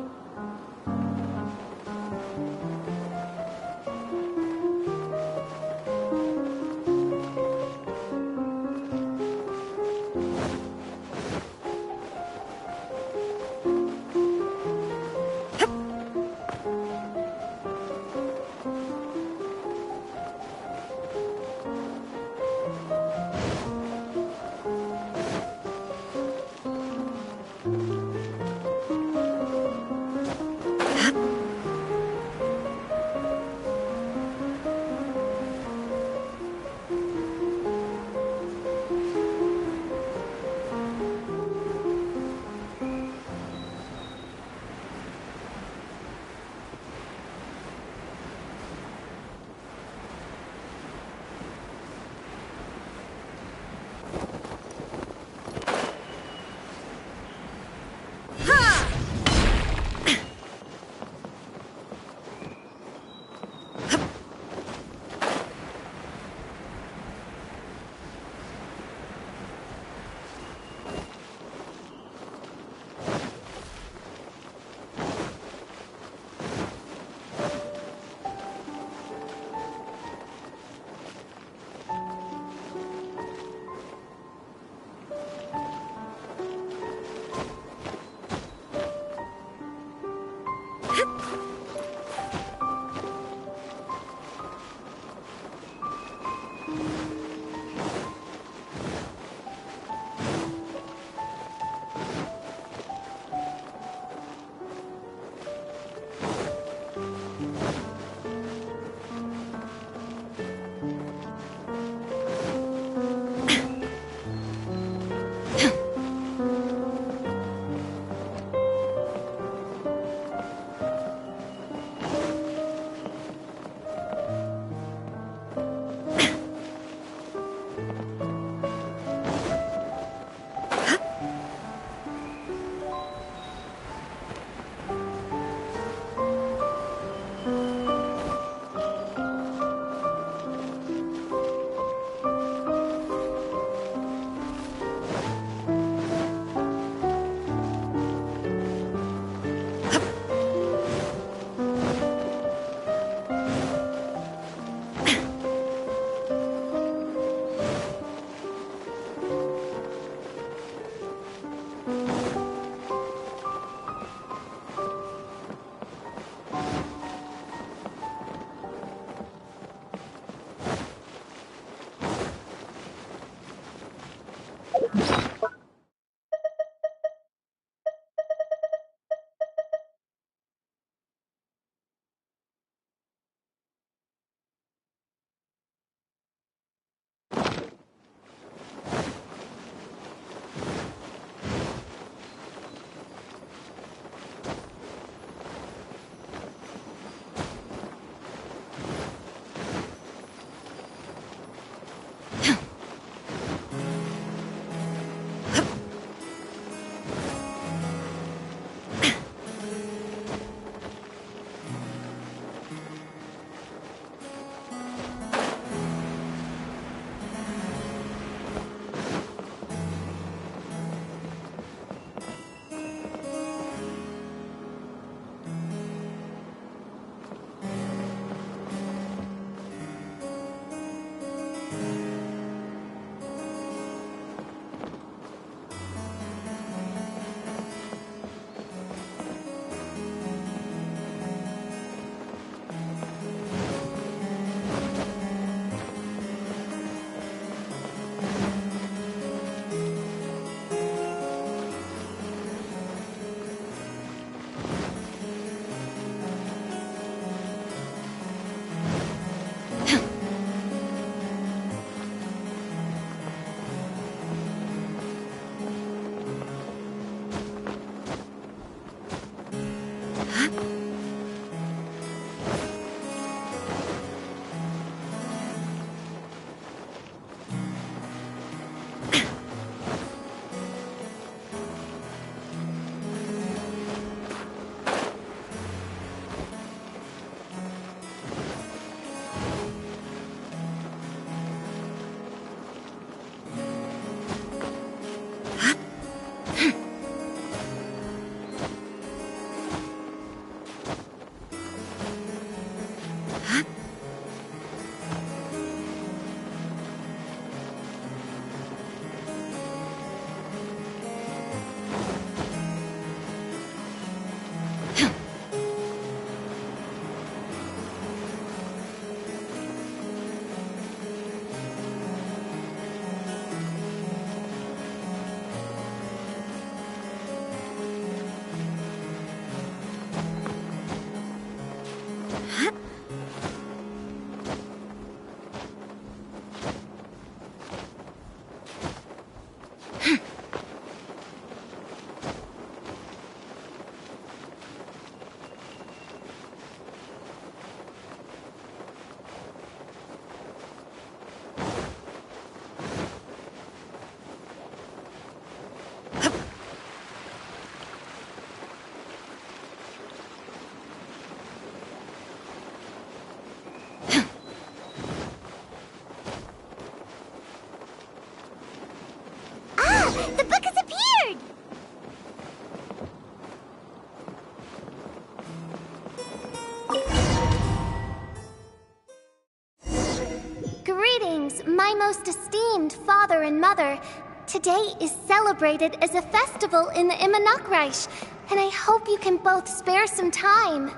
Greetings, my most esteemed father and mother. Today is celebrated as a festival in the Immernachtreich, and I hope you can both spare some time.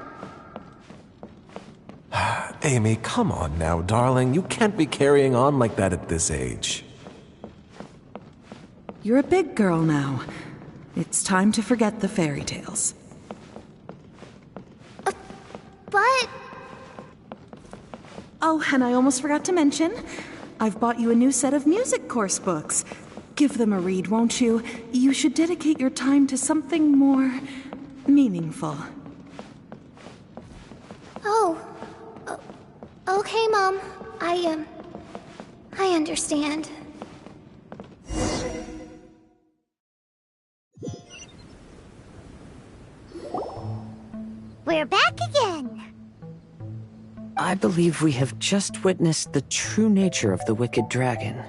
Amy, come on now, darling. You can't be carrying on like that at this age. You're a big girl now. It's time to forget the fairy tales. But... Oh, and I almost forgot to mention, I've bought you a new set of music course books. Give them a read, won't you? You should dedicate your time to something more meaningful. Oh. Okay, Mom. I understand. We're back again. I believe we have just witnessed the true nature of the wicked dragon.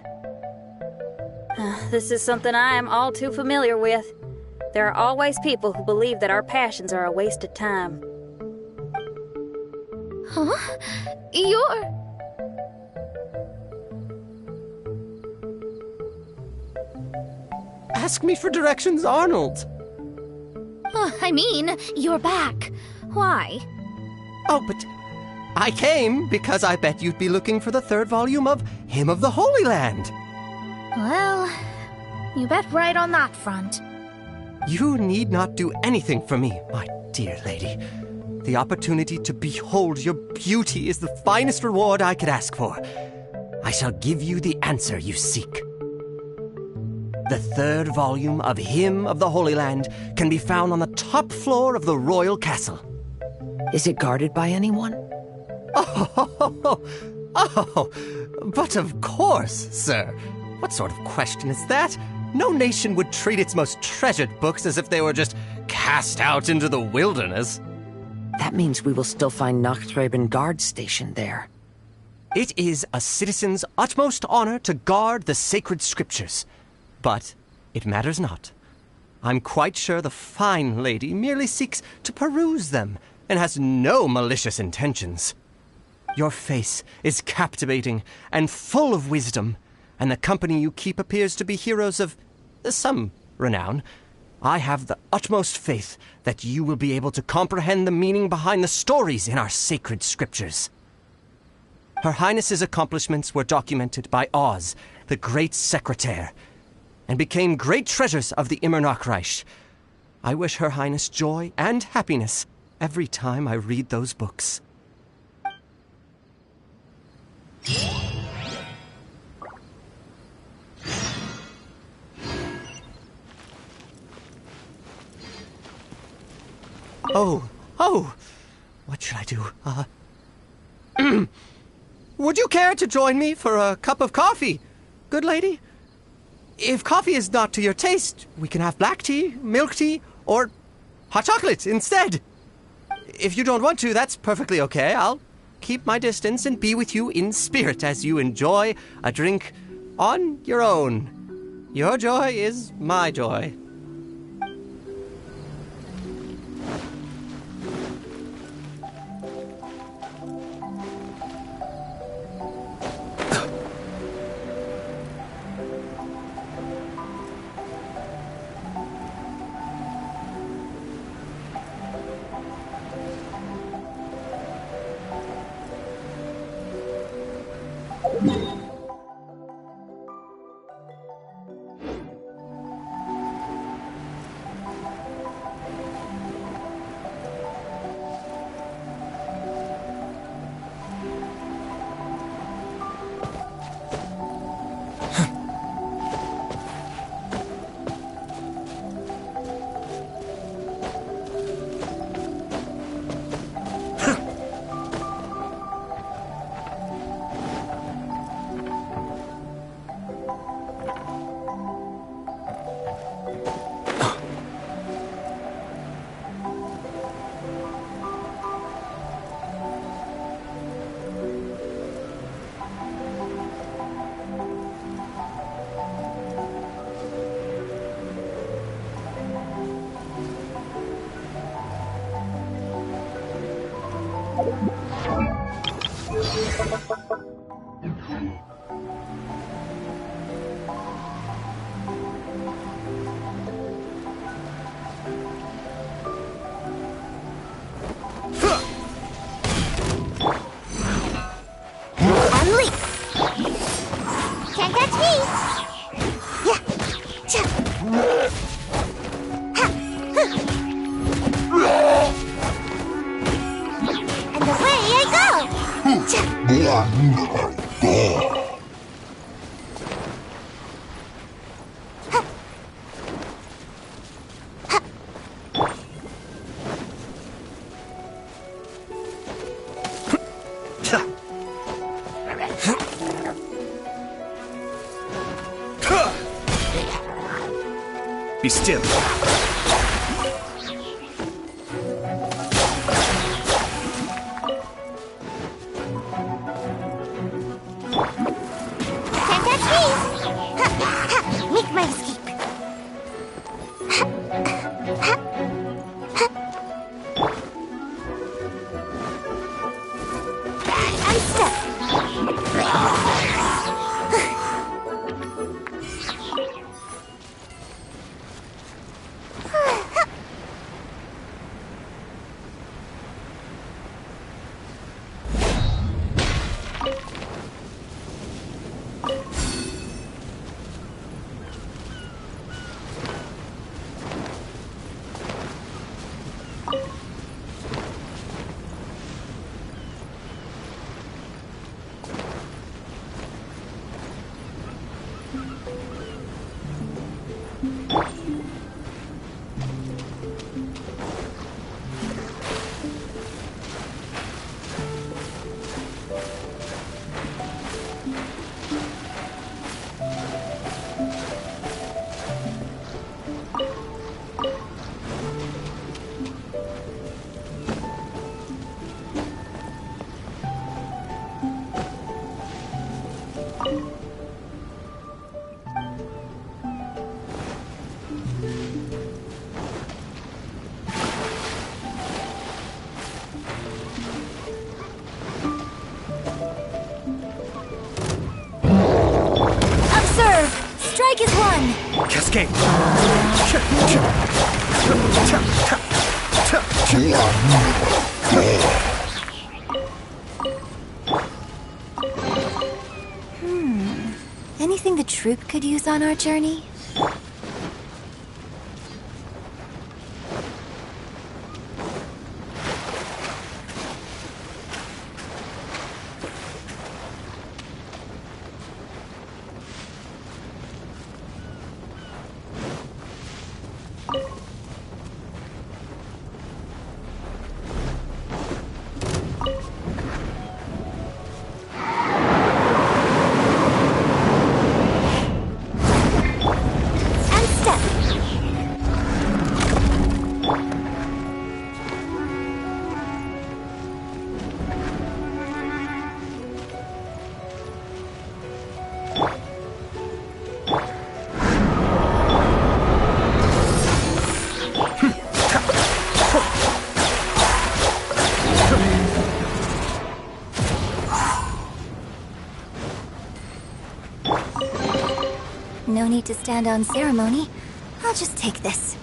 This is something I am all too familiar with. There are always people who believe that our passions are a waste of time. Huh? You're... Ask me for directions, Arnold. I mean, you're back. Why? Oh, but I came because I bet you'd be looking for the third volume of Hymn of the Holy Land. Well, you bet right on that front. You need not do anything for me, my dear lady. The opportunity to behold your beauty is the finest reward I could ask for. I shall give you the answer you seek. The third volume of Hymn of the Holy Land can be found on the top floor of the royal castle. Is it guarded by anyone? But of course, sir. What sort of question is that? No nation would treat its most treasured books as if they were just cast out into the wilderness. That means we will still find Nachtreiben Guard stationed there. It is a citizen's utmost honor to guard the sacred scriptures. But it matters not. I'm quite sure the fine lady merely seeks to peruse them and has no malicious intentions. Your face is captivating and full of wisdom, and the company you keep appears to be heroes of some renown. I have the utmost faith that you will be able to comprehend the meaning behind the stories in our sacred scriptures. Her Highness's accomplishments were documented by Oz, the great secretaire, and became great treasures of the Immernachtreich. I wish Her Highness joy and happiness every time I read those books. Oh, what should I do? Would you care to join me for a cup of coffee, good lady? If coffee is not to your taste, we can have black tea, milk tea, or hot chocolate instead. If you don't want to, that's perfectly okay. I'll keep my distance and be with you in spirit as you enjoy a drink on your own. Your joy is my joy. Unleash! Can't catch me! Yeah! Cha! Ha! Huh. And away I go! Cha! Be still. Can't catch me! Ha! Ha! Make my escape! Ha! Ha! Ha! I'm stuck! Strike is one! Cascade! Anything the troop could use on our journey? No need to stand on ceremony. I'll just take this.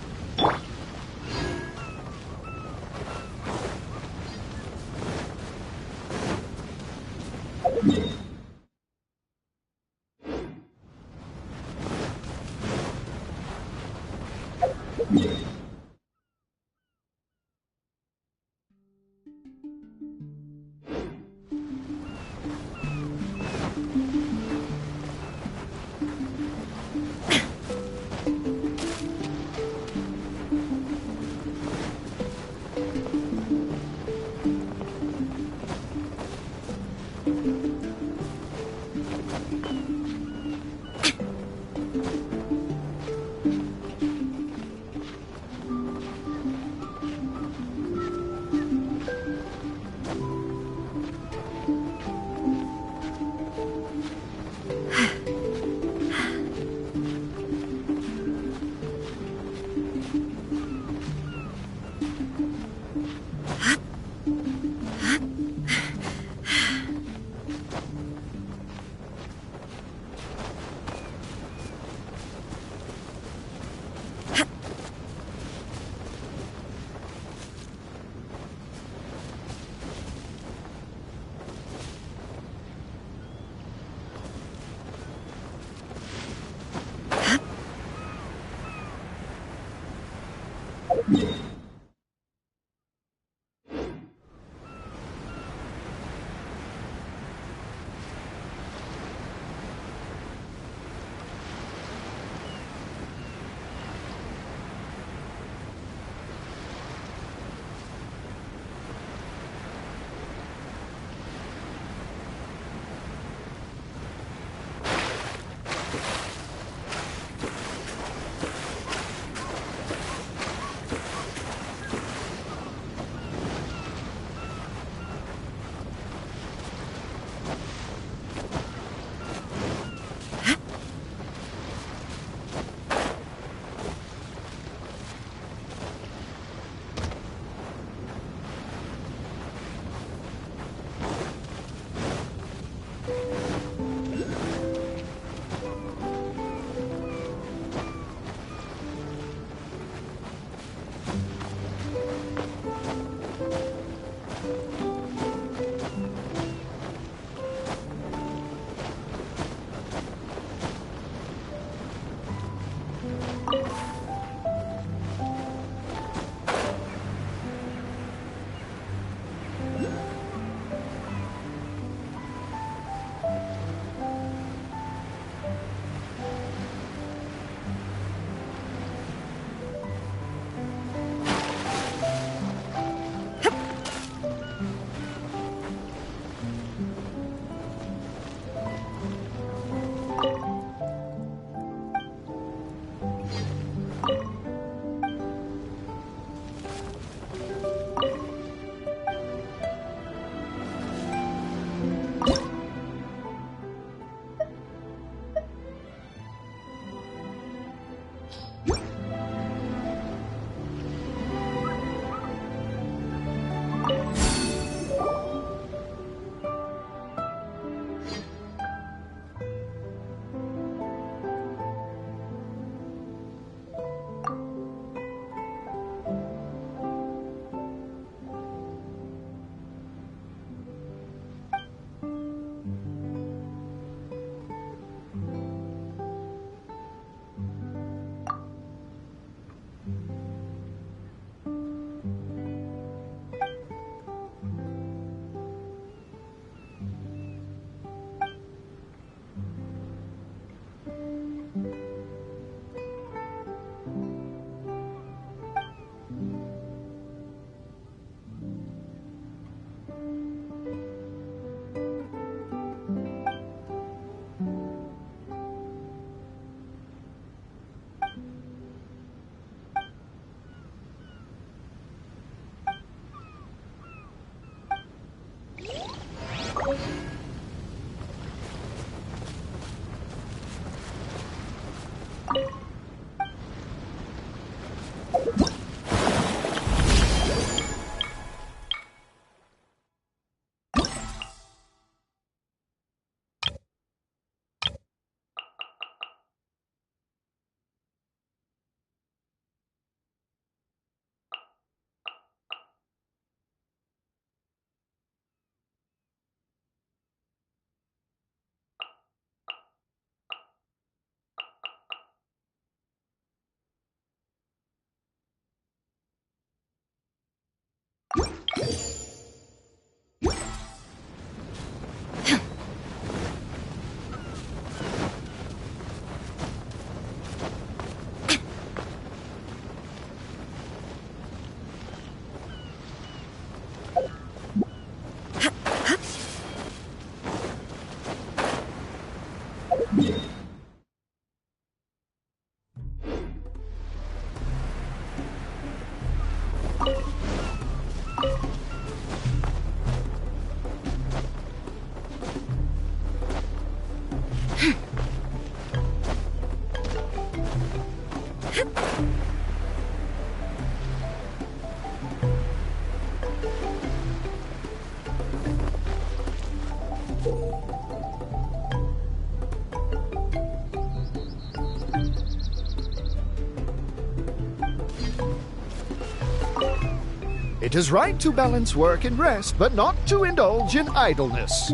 It is right to balance work and rest, but not to indulge in idleness.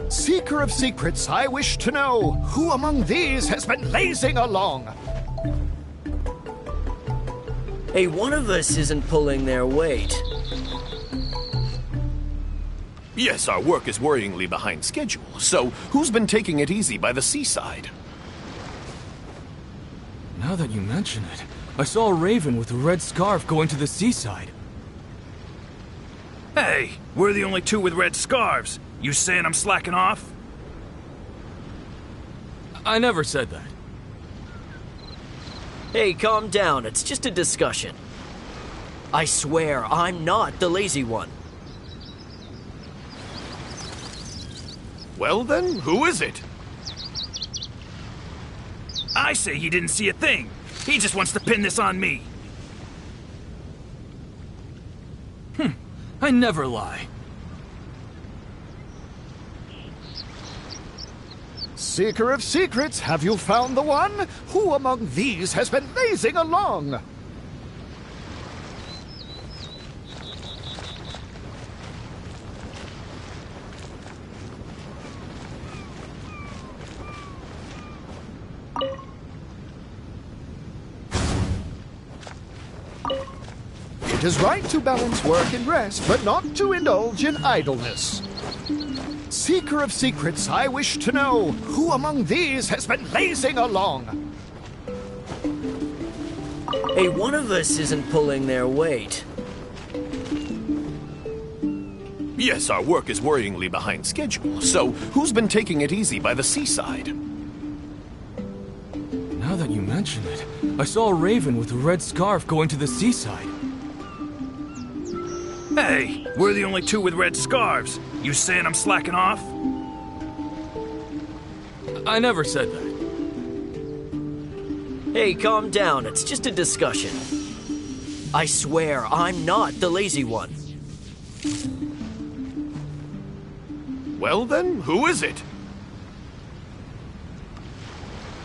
Seeker of secrets, I wish to know who among these has been lazing along. Hey, one of us isn't pulling their weight. Yes, our work is worryingly behind schedule, so who's been taking it easy by the seaside? Now that you mention it, I saw a raven with a red scarf going to the seaside. Hey, we're the only two with red scarves. You saying I'm slacking off? I never said that. Hey, calm down. It's just a discussion. I swear, I'm not the lazy one. Well then, who is it? I say he didn't see a thing. He just wants to pin this on me. I never lie. Seeker of secrets, have you found the one? Who among these has been lazing along? It is right to balance work and rest, but not to indulge in idleness. Seeker of secrets, I wish to know who among these has been lazing along. Hey, one of us isn't pulling their weight. Yes, our work is worryingly behind schedule, so who's been taking it easy by the seaside? Now that you mention it, I saw a raven with a red scarf going to the seaside. Hey, we're the only two with red scarves. You saying I'm slacking off? I never said that. Hey, calm down. It's just a discussion. I swear, I'm not the lazy one. Well then, who is it?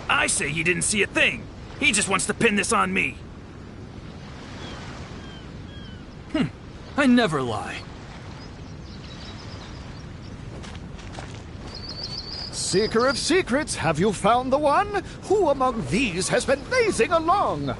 I say he didn't see a thing. He just wants to pin this on me. I never lie. Seeker of secrets, have you found the one? Who among these has been lazing along?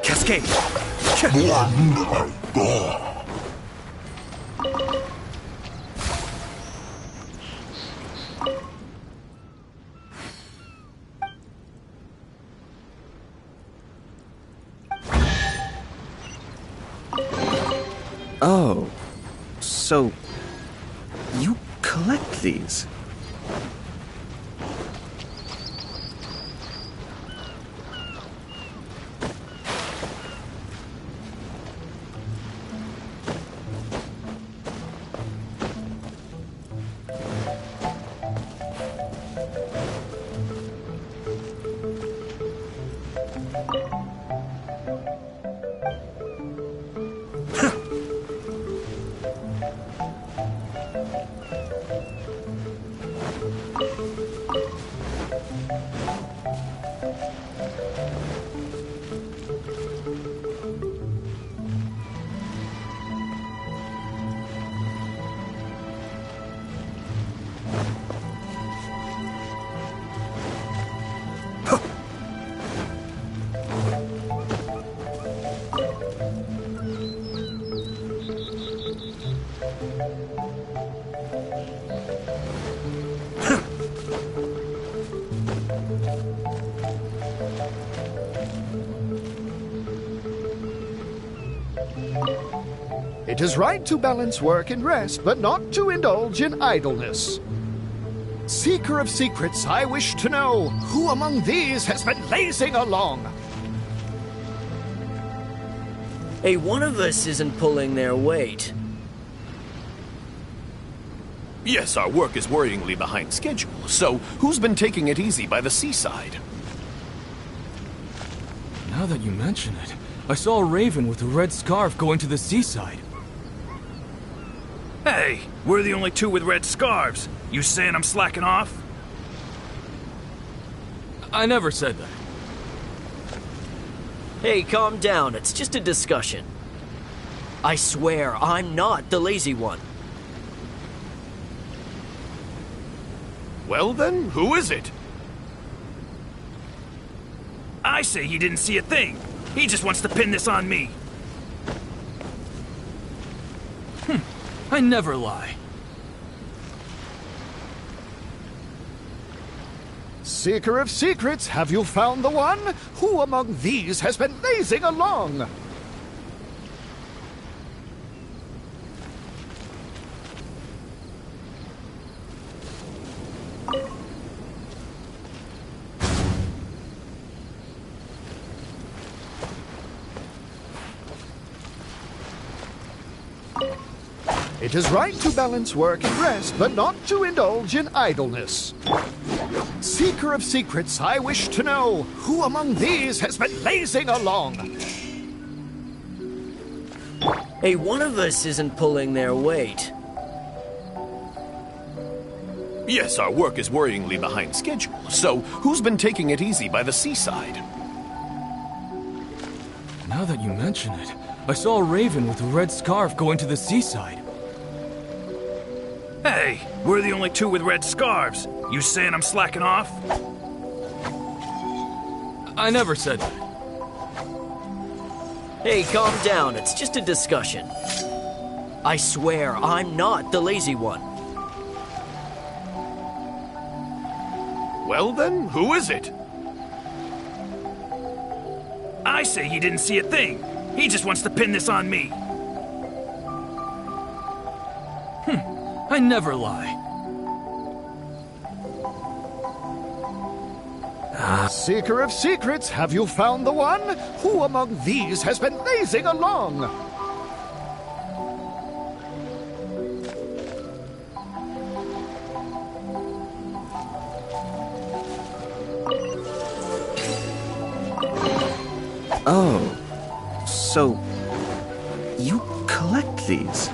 Cascade! Oh, so you collect these? It is right to balance work and rest, but not to indulge in idleness. Seeker of secrets, I wish to know who among these has been lazing along. One of us isn't pulling their weight. Yes, our work is worryingly behind schedule, so who's been taking it easy by the seaside? Now that you mention it, I saw a raven with a red scarf going to the seaside. Hey, we're the only two with red scarves. You saying I'm slacking off? I never said that. Hey, calm down. It's just a discussion. I swear, I'm not the lazy one. Well then, who is it? I say he didn't see a thing. He just wants to pin this on me. I never lie. Seeker of secrets, have you found the one? Who among these has been lazing along? It is right to balance work and rest, but not to indulge in idleness. Seeker of secrets, I wish to know who among these has been lazing along. One of us isn't pulling their weight. Yes, our work is worryingly behind schedule, so who's been taking it easy by the seaside? Now that you mention it, I saw a raven with a red scarf going to the seaside. Hey, we're the only two with red scarves. You saying I'm slacking off? I never said that. Hey, calm down. It's just a discussion. I swear, I'm not the lazy one. Well then, who is it? I say he didn't see a thing. He just wants to pin this on me. I never lie. Seeker of secrets, have you found the one? Who among these has been lazing along? Oh, so you collect these?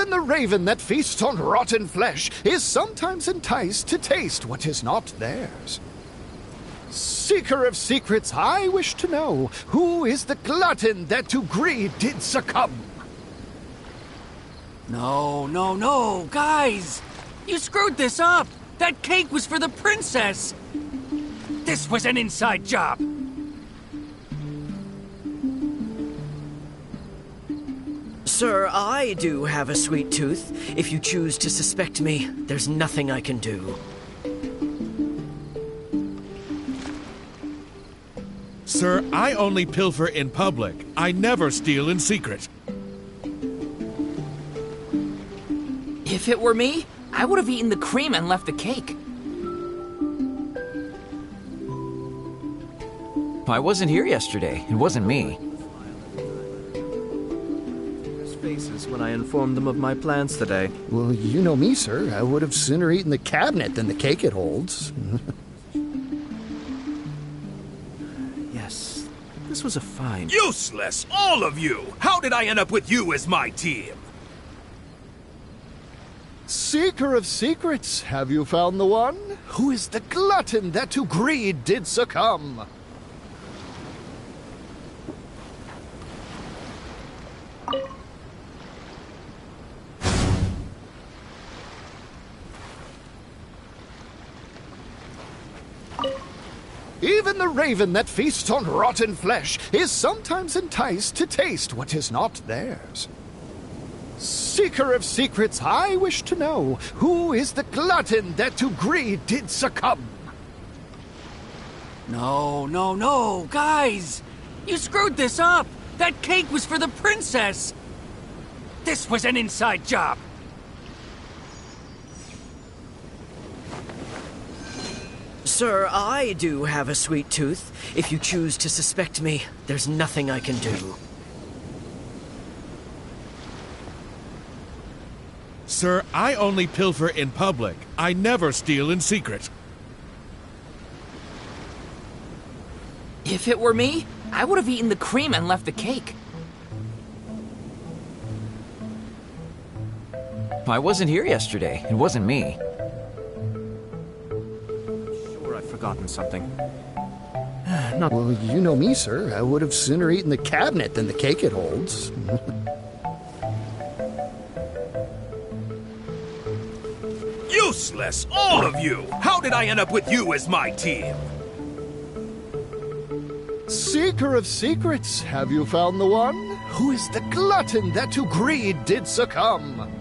Even the raven that feasts on rotten flesh is sometimes enticed to taste what is not theirs. Seeker of secrets, I wish to know, who is the glutton that to greed did succumb? No, guys! You screwed this up! That cake was for the princess! This was an inside job! Sir, I do have a sweet tooth. If you choose to suspect me, there's nothing I can do. Sir, I only pilfer in public. I never steal in secret. If it were me, I would have eaten the cream and left the cake. I wasn't here yesterday. It wasn't me. Faces when I informed them of my plans today. Well, you know me, sir. I would have sooner eaten the cabinet than the cake it holds. Yes, this was a fine... Useless, all of you! How did I end up with you as my team? Seeker of secrets, have you found the one? Who is the glutton that to greed did succumb? Even the raven that feasts on rotten flesh is sometimes enticed to taste what is not theirs. Seeker of secrets, I wish to know, who is the glutton that to greed did succumb? No, guys! You screwed this up! That cake was for the princess! This was an inside job! Sir, I do have a sweet tooth. If you choose to suspect me, there's nothing I can do. Sir, I only pilfer in public. I never steal in secret. If it were me, I would have eaten the cream and left the cake. I wasn't here yesterday. It wasn't me. Forgotten something. Well, you know me, sir. I would have sooner eaten the cabinet than the cake it holds. Useless, all of you! How did I end up with you as my team? Seeker of secrets, have you found the one? Who is the glutton that to greed did succumb?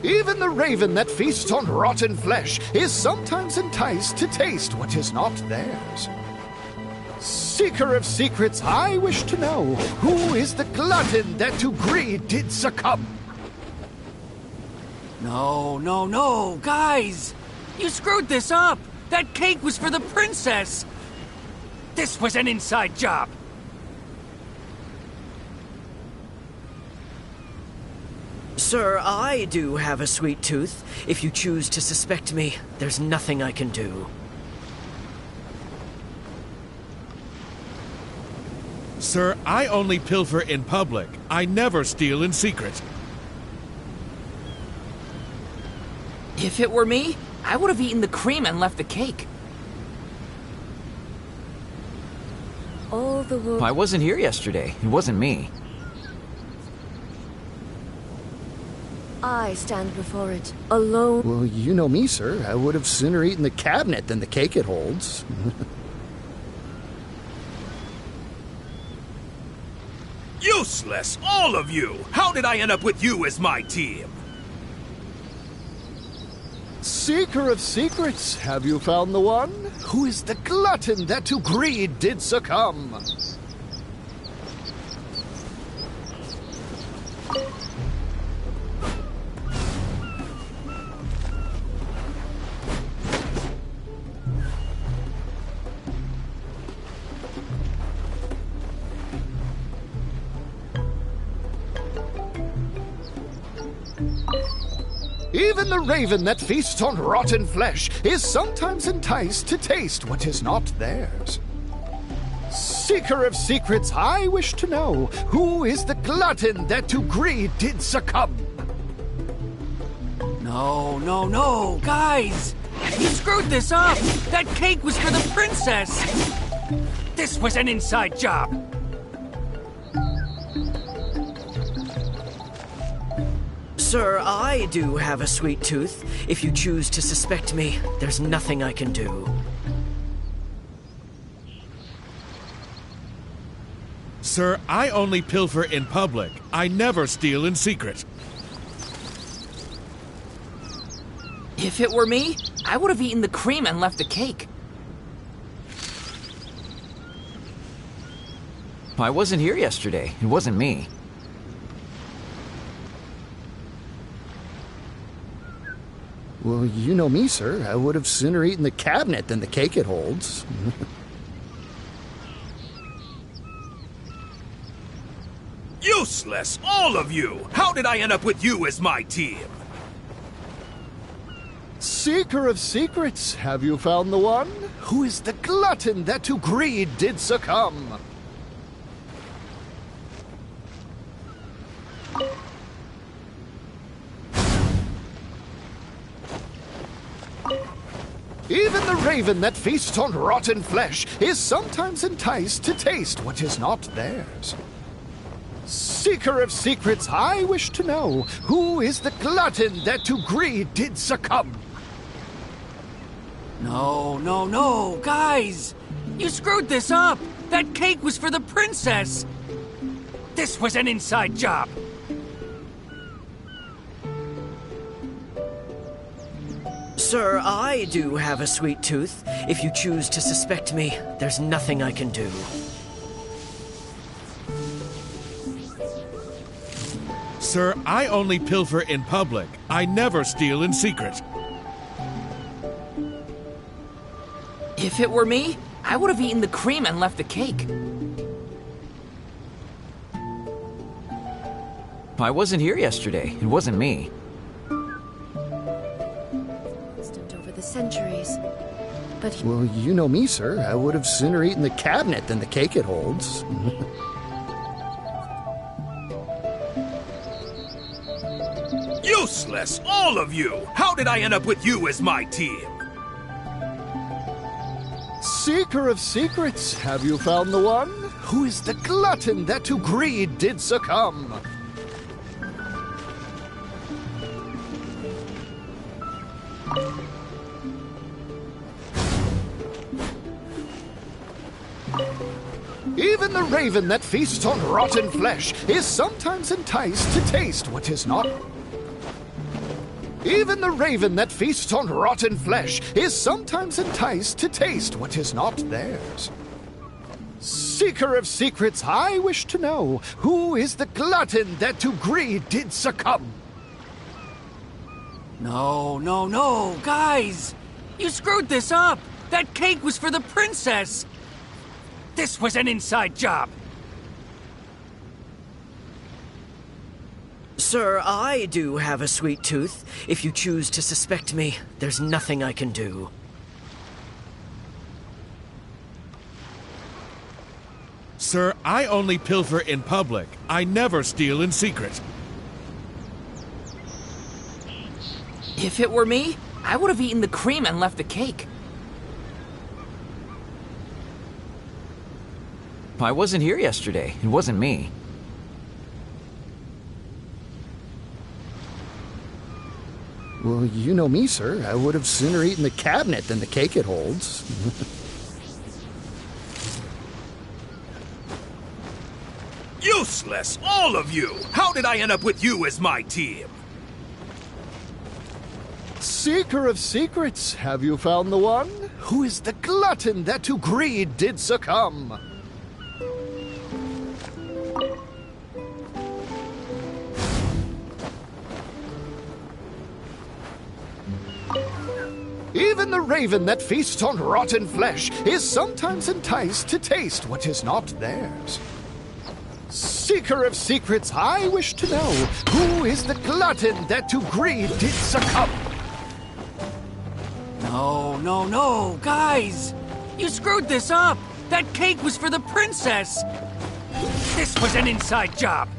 Even the raven that feasts on rotten flesh is sometimes enticed to taste what is not theirs. Seeker of secrets, I wish to know, who is the glutton that to greed did succumb? No, guys! You screwed this up! That cake was for the princess! This was an inside job! Sir, I do have a sweet tooth. If you choose to suspect me, there's nothing I can do. Sir, I only pilfer in public. I never steal in secret. If it were me, I would have eaten the cream and left the cake. I wasn't here yesterday. It wasn't me. I stand before it, alone. Well, you know me, sir. I would have sooner eaten the cabinet than the cake it holds. Useless, all of you! How did I end up with you as my team? Seeker of secrets, have you found the one? Who is the glutton that to greed did succumb? Even the raven that feasts on rotten flesh is sometimes enticed to taste what is not theirs. Seeker of secrets, I wish to know, who is the glutton that to greed did succumb? No, no, no, guys! You screwed this up! That cake was for the princess! This was an inside job! Sir, I do have a sweet tooth. If you choose to suspect me, there's nothing I can do. Sir, I only pilfer in public. I never steal in secret. If it were me, I would have eaten the cream and left the cake. I wasn't here yesterday. It wasn't me. Well, you know me, sir. I would have sooner eaten the cabinet than the cake it holds. Useless, all of you! How did I end up with you as my team? Seeker of secrets, have you found the one? Who is the glutton that to greed did succumb? Even the raven that feasts on rotten flesh is sometimes enticed to taste what is not theirs. Seeker of secrets, I wish to know, who is the glutton that to greed did succumb? No, no, no, guys! You screwed this up! That cake was for the princess! This was an inside job! Sir, I do have a sweet tooth. If you choose to suspect me, there's nothing I can do. Sir, I only pilfer in public. I never steal in secret. If it were me, I would have eaten the cream and left the cake. I wasn't here yesterday. It wasn't me. Over the centuries. But Well, you know me, sir. I would have sooner eaten the cabinet than the cake it holds. Useless, all of you! How did I end up with you as my team? Seeker of secrets, have you found the one? Who is the glutton that to greed did succumb? Even the raven that feasts on rotten flesh is sometimes enticed to taste what is not. Even the raven that feasts on rotten flesh is sometimes enticed to taste what is not theirs. Seeker of secrets, I wish to know, who is the glutton that to greed did succumb? No, no, no, guys! You screwed this up! That cake was for the princess! This was an inside job! Sir, I do have a sweet tooth. If you choose to suspect me, there's nothing I can do. Sir, I only pilfer in public. I never steal in secret. If it were me, I would have eaten the cream and left the cake. I wasn't here yesterday. It wasn't me. Well, you know me, sir. I would have sooner eaten the cabinet than the cake it holds. Useless, all of you! How did I end up with you as my team? Seeker of secrets, have you found the one? Who is the glutton that to greed did succumb? Even the raven that feasts on rotten flesh is sometimes enticed to taste what is not theirs. Seeker of secrets, I wish to know, who is the glutton that to greed did succumb? No, guys! You screwed this up! That cake was for the princess! This was an inside job!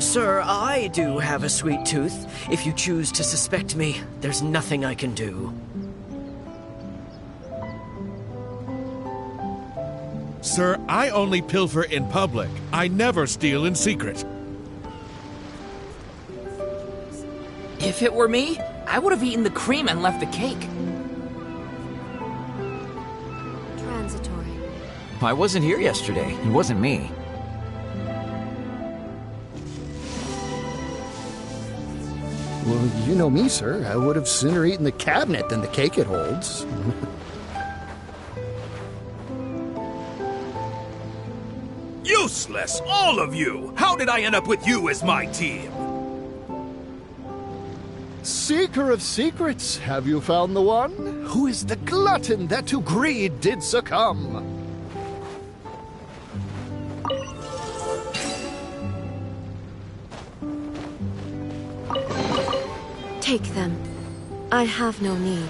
Sir, I do have a sweet tooth. If you choose to suspect me, there's nothing I can do. Sir, I only pilfer in public. I never steal in secret. If it were me, I would have eaten the cream and left the cake. Transitory. I wasn't here yesterday. It wasn't me. Well, you know me, sir. I would have sooner eaten the cabinet than the cake it holds. Useless, all of you! How did I end up with you as my team? Seeker of secrets, have you found the one? Who is the glutton that to greed did succumb? Take them. I have no need.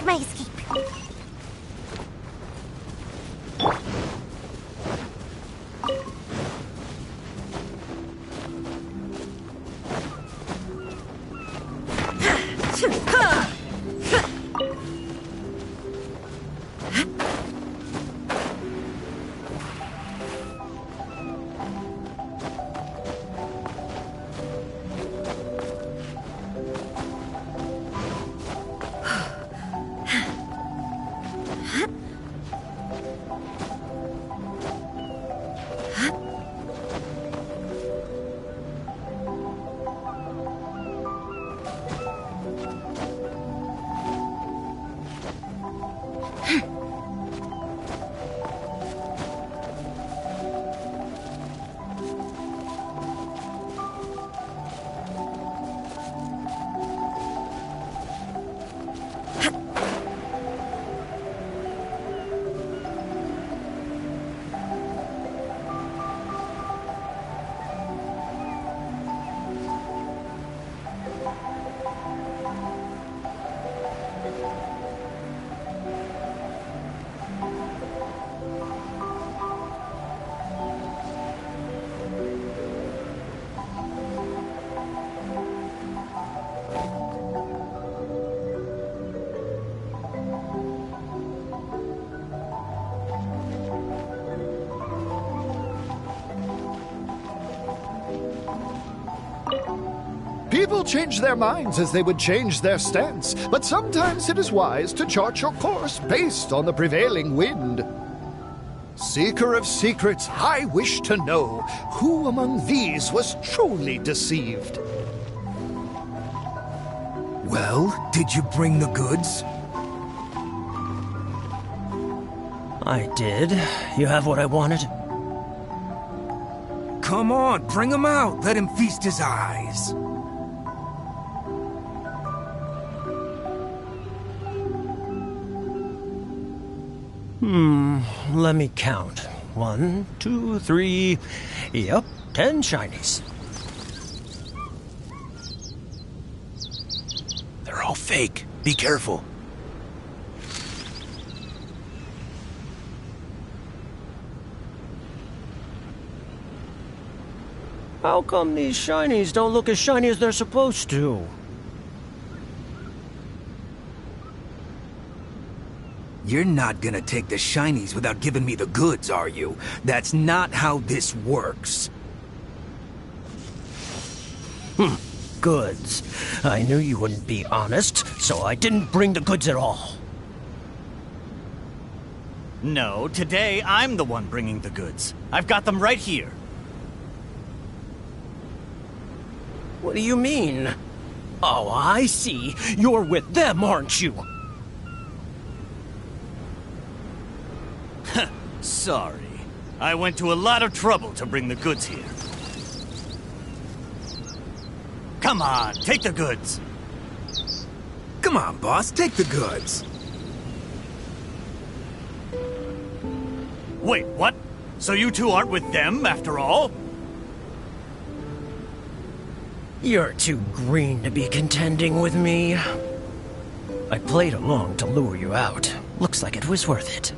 My escape. People change their minds as they would change their stance, but sometimes it is wise to chart your course based on the prevailing wind. Seeker of secrets, I wish to know who among these was truly deceived. Well, did you bring the goods? I did. You have what I wanted? Come on, bring him out. Let him feast his eyes. Let me count. 1, 2, 3... Yep, 10 shinies. They're all fake. Be careful. How come these shinies don't look as shiny as they're supposed to? You're not gonna take the shinies without giving me the goods, are you? That's not how this works. Goods. I knew you wouldn't be honest, so I didn't bring the goods at all. No, today I'm the one bringing the goods. I've got them right here. What do you mean? Oh, I see. You're with them, aren't you? Sorry. I went to a lot of trouble to bring the goods here. Come on, take the goods. Come on, boss, take the goods. Wait, what? So you two aren't with them, after all? You're too green to be contending with me. I played along to lure you out. Looks like it was worth it.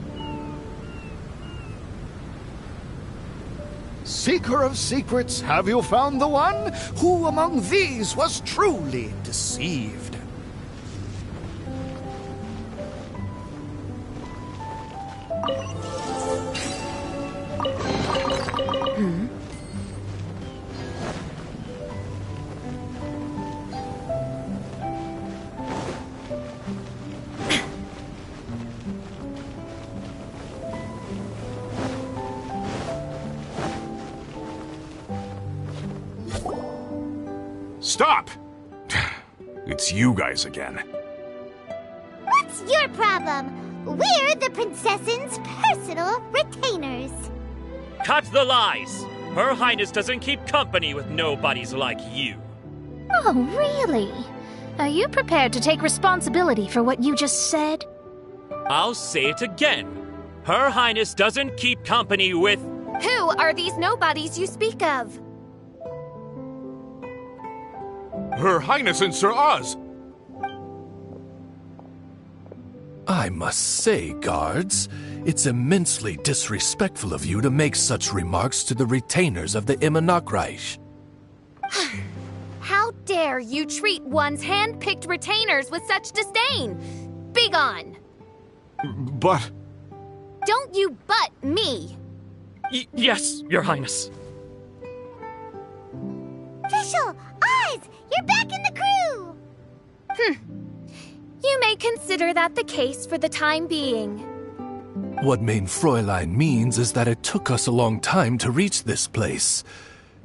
Seeker of secrets, have you found the one? Who among these was truly deceived? Stop! It's you guys again. What's your problem? We're the princess's personal retainers. Cut the lies! Her Highness doesn't keep company with nobodies like you. Oh, really? Are you prepared to take responsibility for what you just said? I'll say it again. Her Highness doesn't keep company with... Who are these nobodies you speak of? Her Highness and Sir Oz! I must say, guards, it's immensely disrespectful of you to make such remarks to the retainers of the Immernachtreich. How dare you treat one's hand-picked retainers with such disdain? Begone! But... Don't you butt me! Yes, Your Highness. Fischl! Oz! You're back in the crew! You may consider that the case for the time being. What mein Fräulein means is that it took us a long time to reach this place.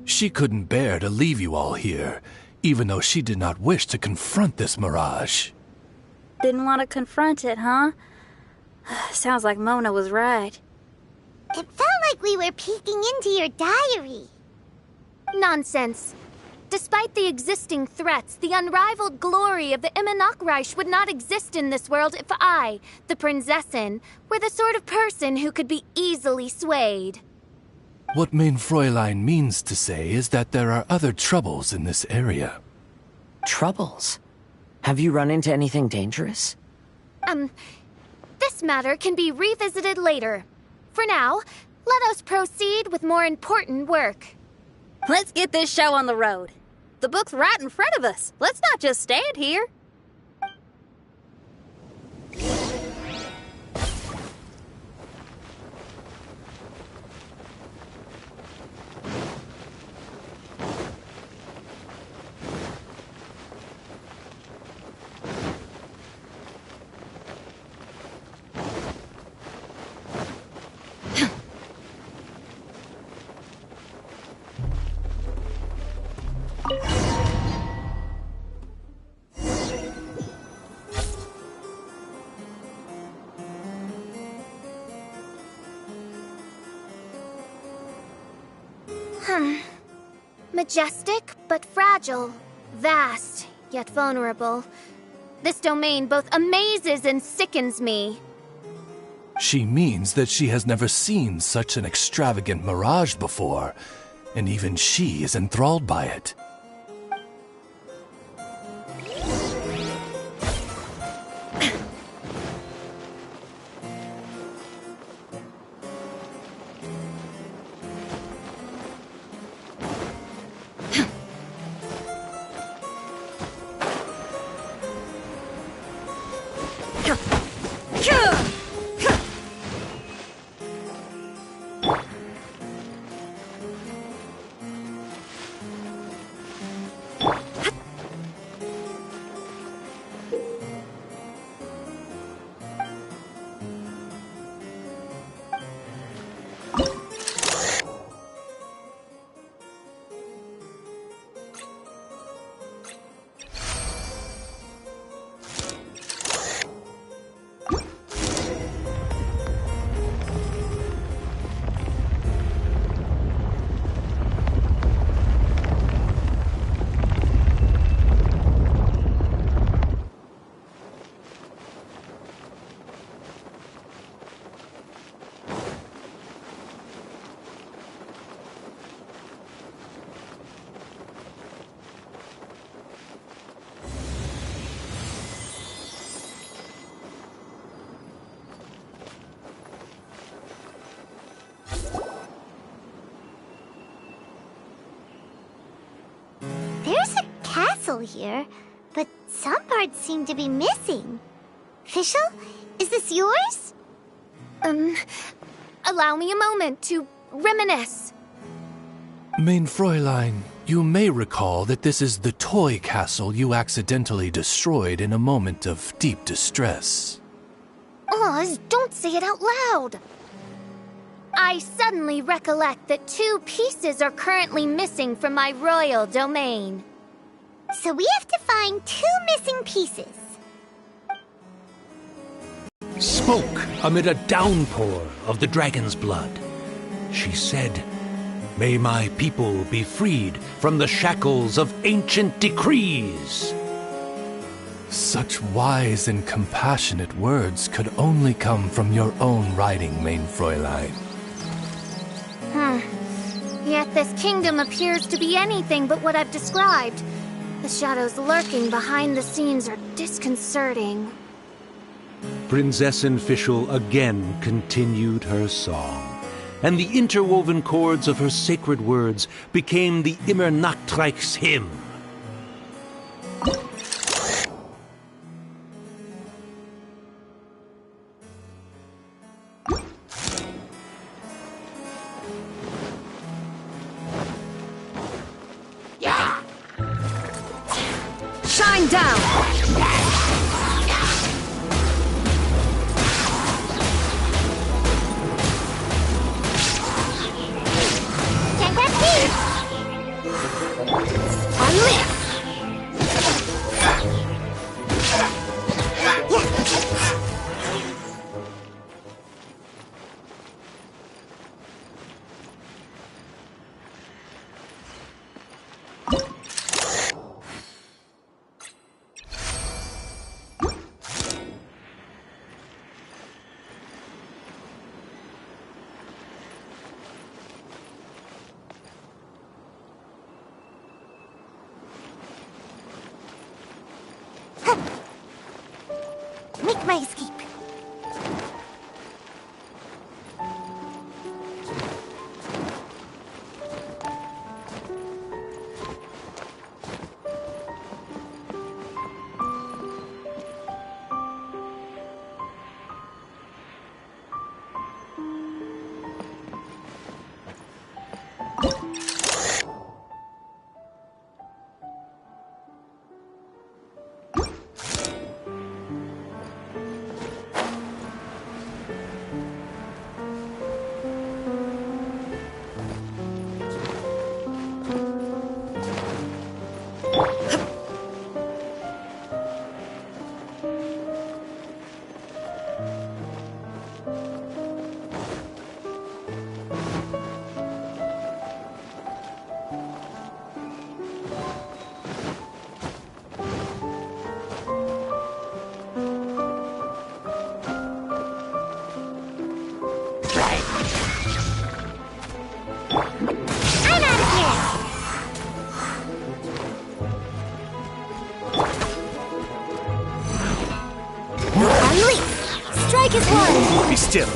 She couldn't bear to leave you all here, even though she did not wish to confront this mirage. Didn't want to confront it, huh? Sounds like Mona was right. It felt like we were peeking into your diary. Nonsense. Despite the existing threats, the unrivaled glory of the Immernachtreich would not exist in this world if I, the Prinzessin, were the sort of person who could be easily swayed. What mein Fräulein means to say is that there are other troubles in this area. Troubles? Have you run into anything dangerous? This matter can be revisited later. For now, let us proceed with more important work. Let's get this show on the road. The book's right in front of us. Let's not just stand here. Majestic, but fragile. Vast, yet vulnerable. This domain both amazes and sickens me. She means that she has never seen such an extravagant mirage before, and even she is enthralled by it. There's a castle here, but some parts seem to be missing. Fischl, is this yours? Allow me a moment to reminisce. Mein Fräulein, you may recall that this is the toy castle you accidentally destroyed in a moment of deep distress. Oz, don't say it out loud. I suddenly recollect that 2 pieces are currently missing from my royal domain. So we have to find 2 missing pieces. Spoke amid a downpour of the dragon's blood. She said, "May my people be freed from the shackles of ancient decrees." Such wise and compassionate words could only come from your own writing, Mein Fräulein. Yet this kingdom appears to be anything but what I've described. The shadows lurking behind the scenes are disconcerting. Prinzessin Fischl again continued her song, and the interwoven chords of her sacred words became the Immer Nachtreich's hymn. Shine down! Make my escape. strike is one! Be still.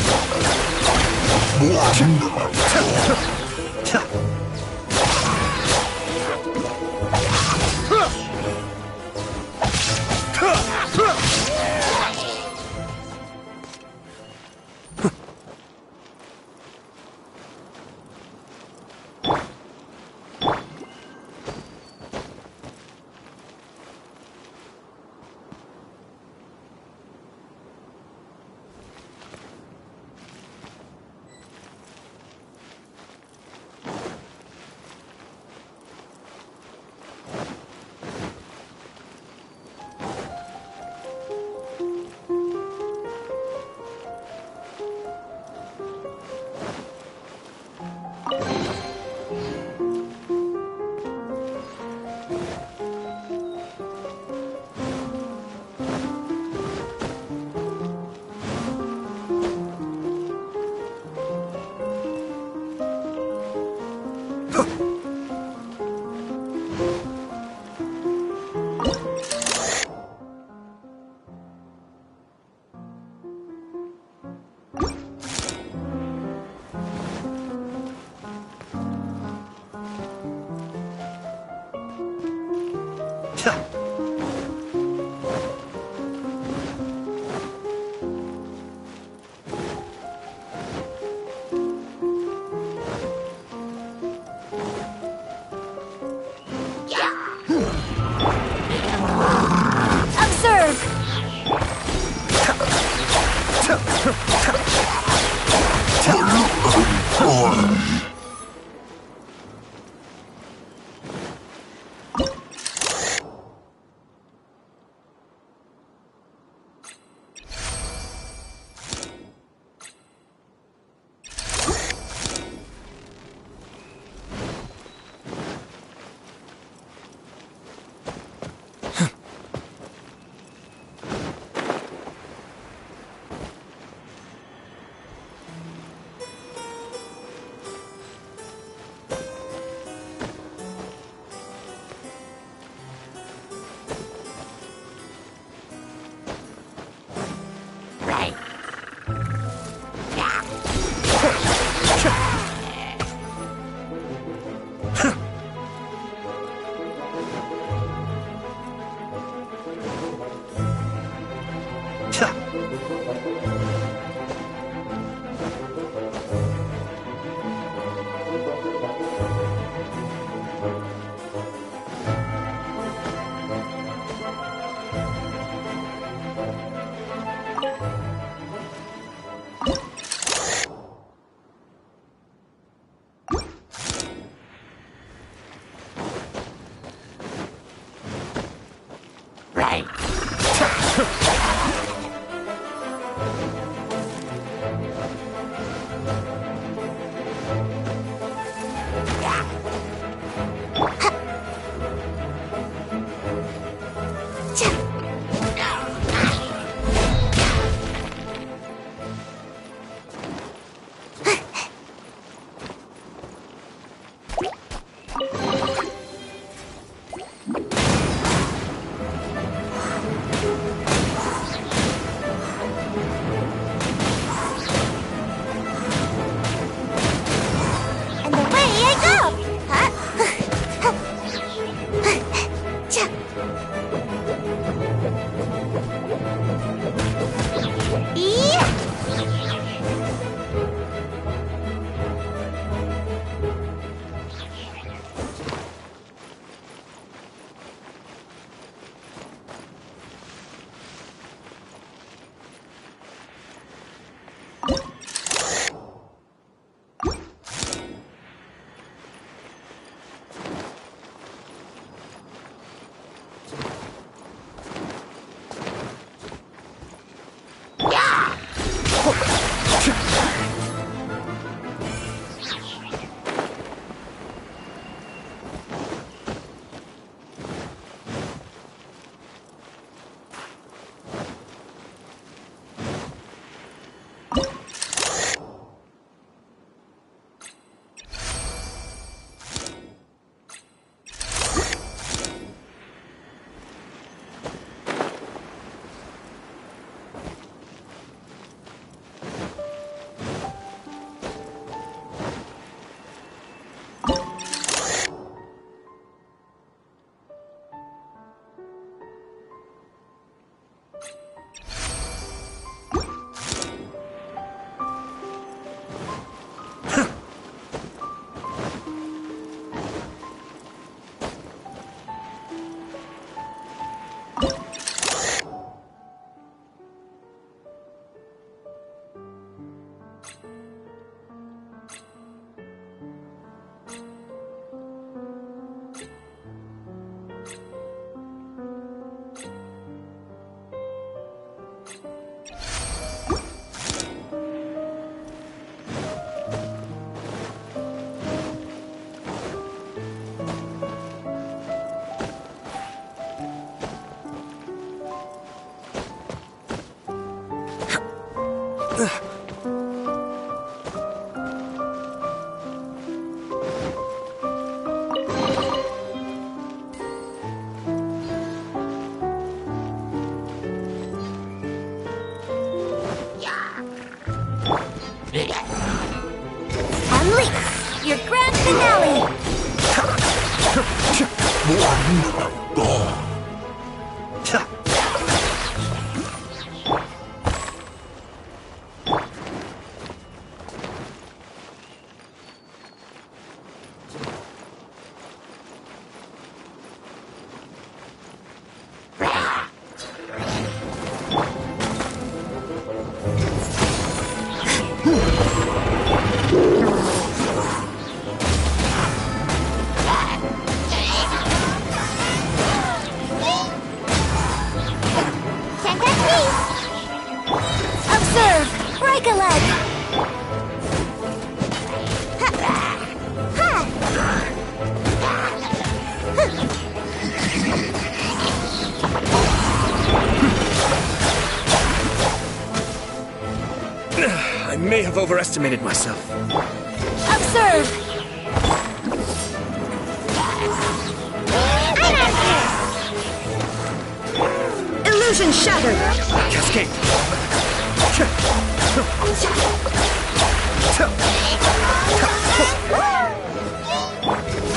Unleash your grand finale! Can't catch me! Observe! Break a leg! I may have overestimated myself. Observe! Illusion shattered! Cascade!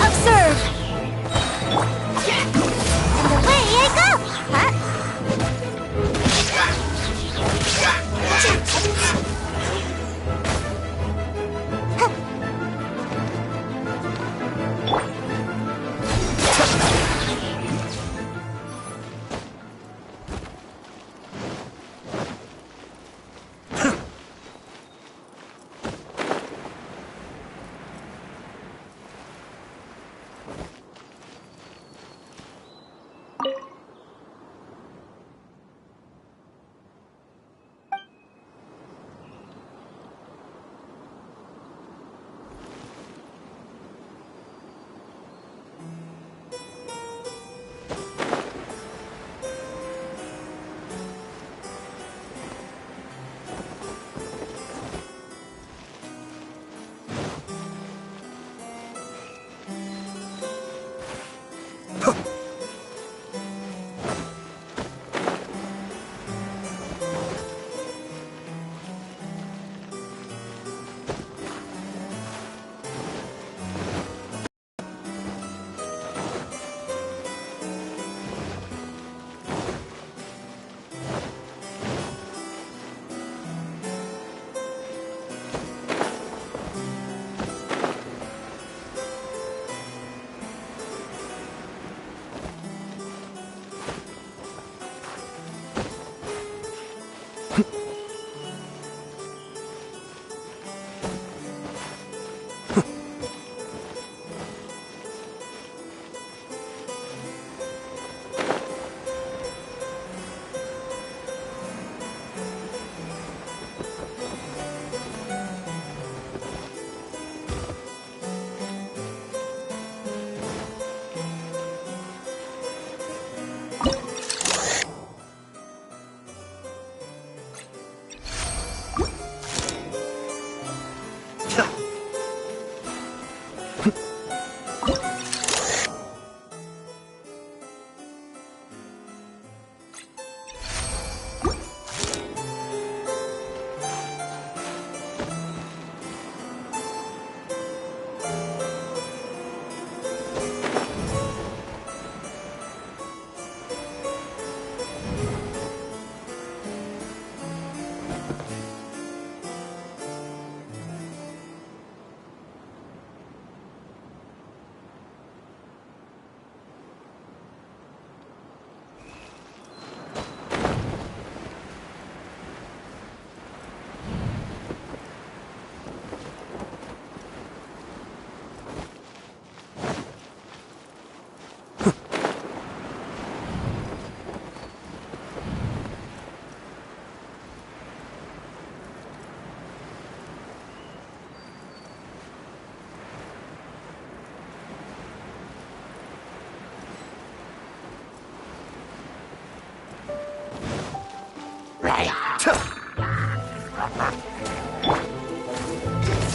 Observe! And away I go!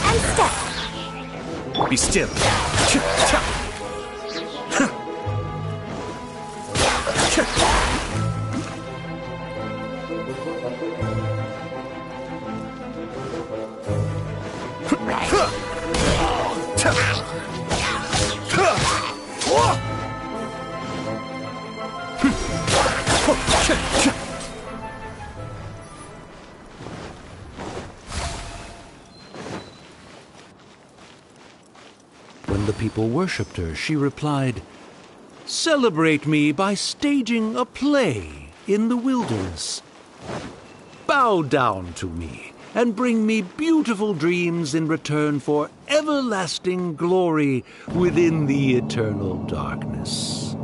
And step. Be still. When the people worshipped her, she replied, "Celebrate me by staging a play in the wilderness. Bow down to me and bring me beautiful dreams in return for everlasting glory within the eternal darkness."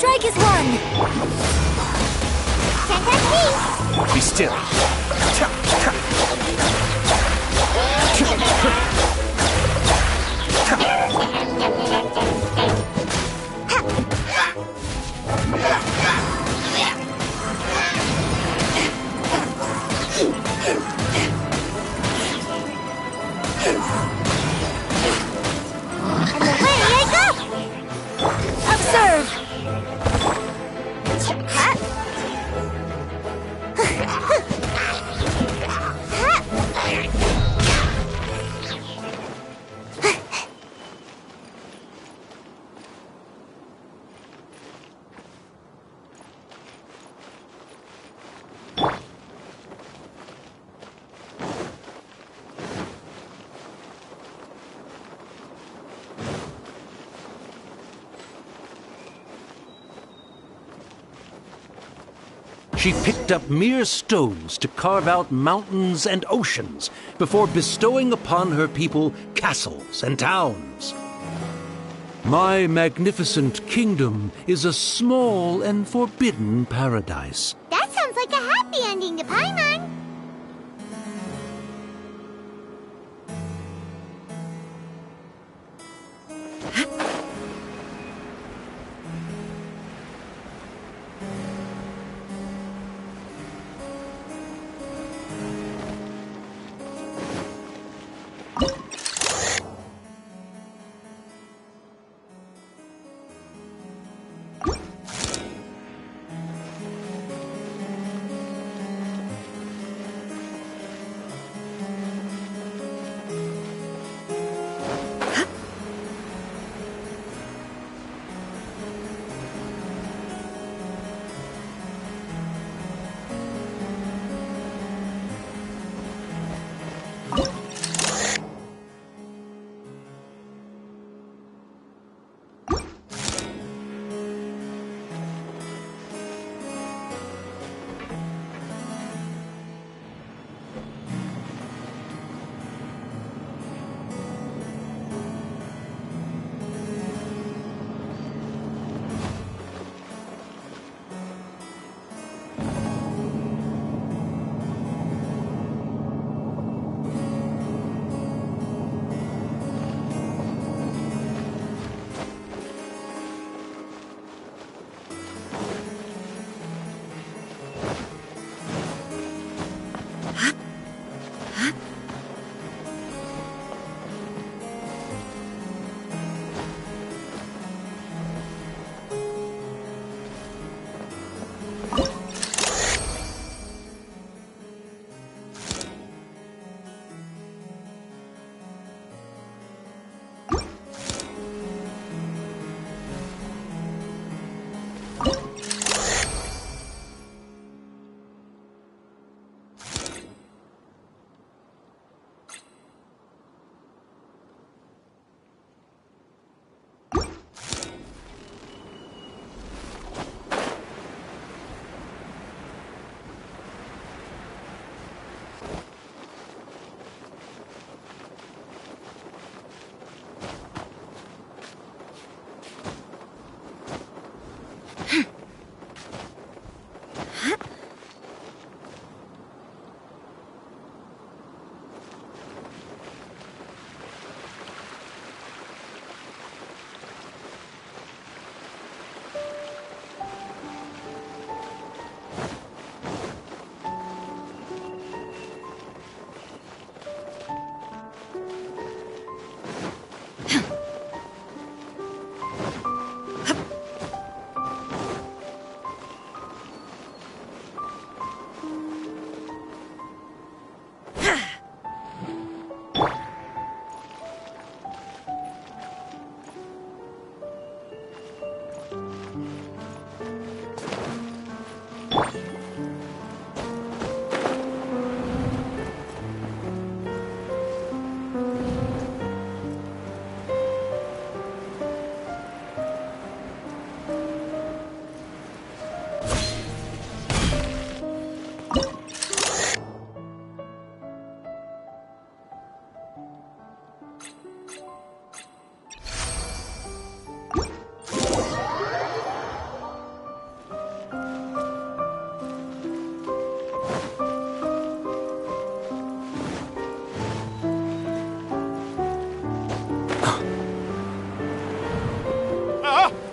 Strike is one. Can't catch me. Be still. And away I go. Observe. She picked up mere stones to carve out mountains and oceans before bestowing upon her people castles and towns. My magnificent kingdom is a small and forbidden paradise. That sounds like a happy ending to Paimon.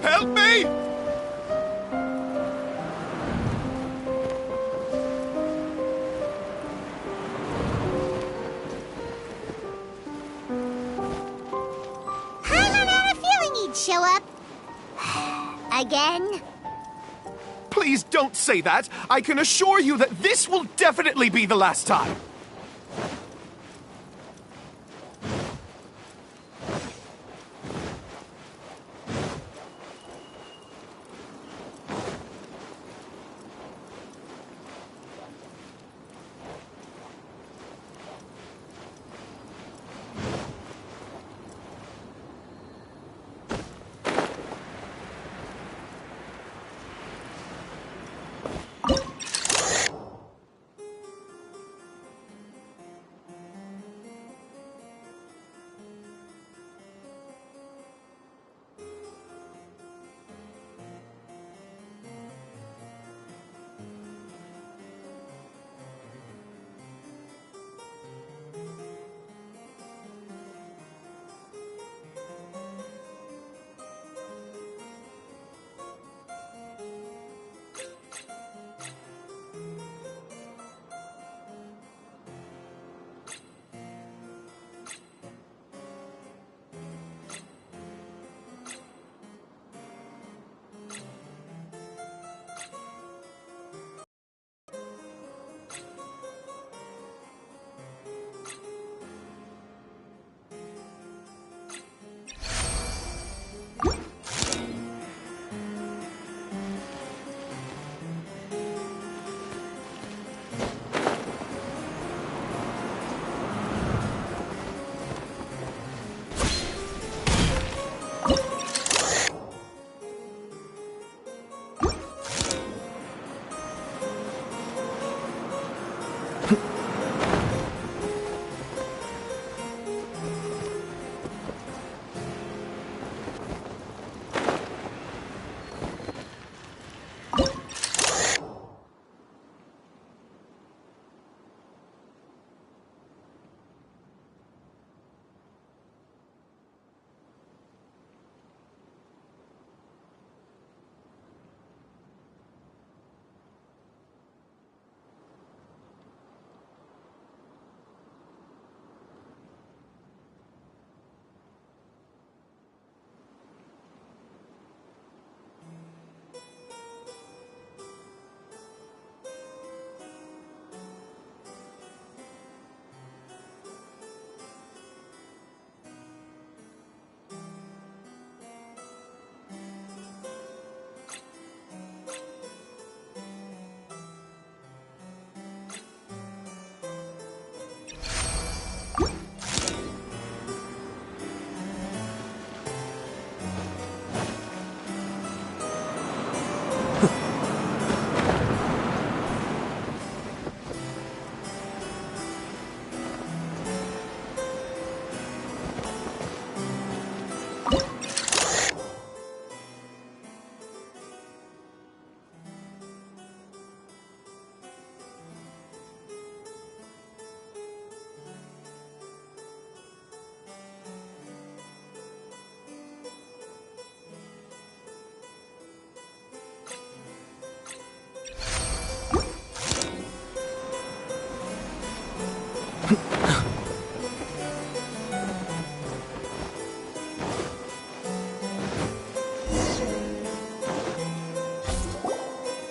Help me! Paimon had a feeling he'd show up. Again? Please don't say that. I can assure you that this will definitely be the last time.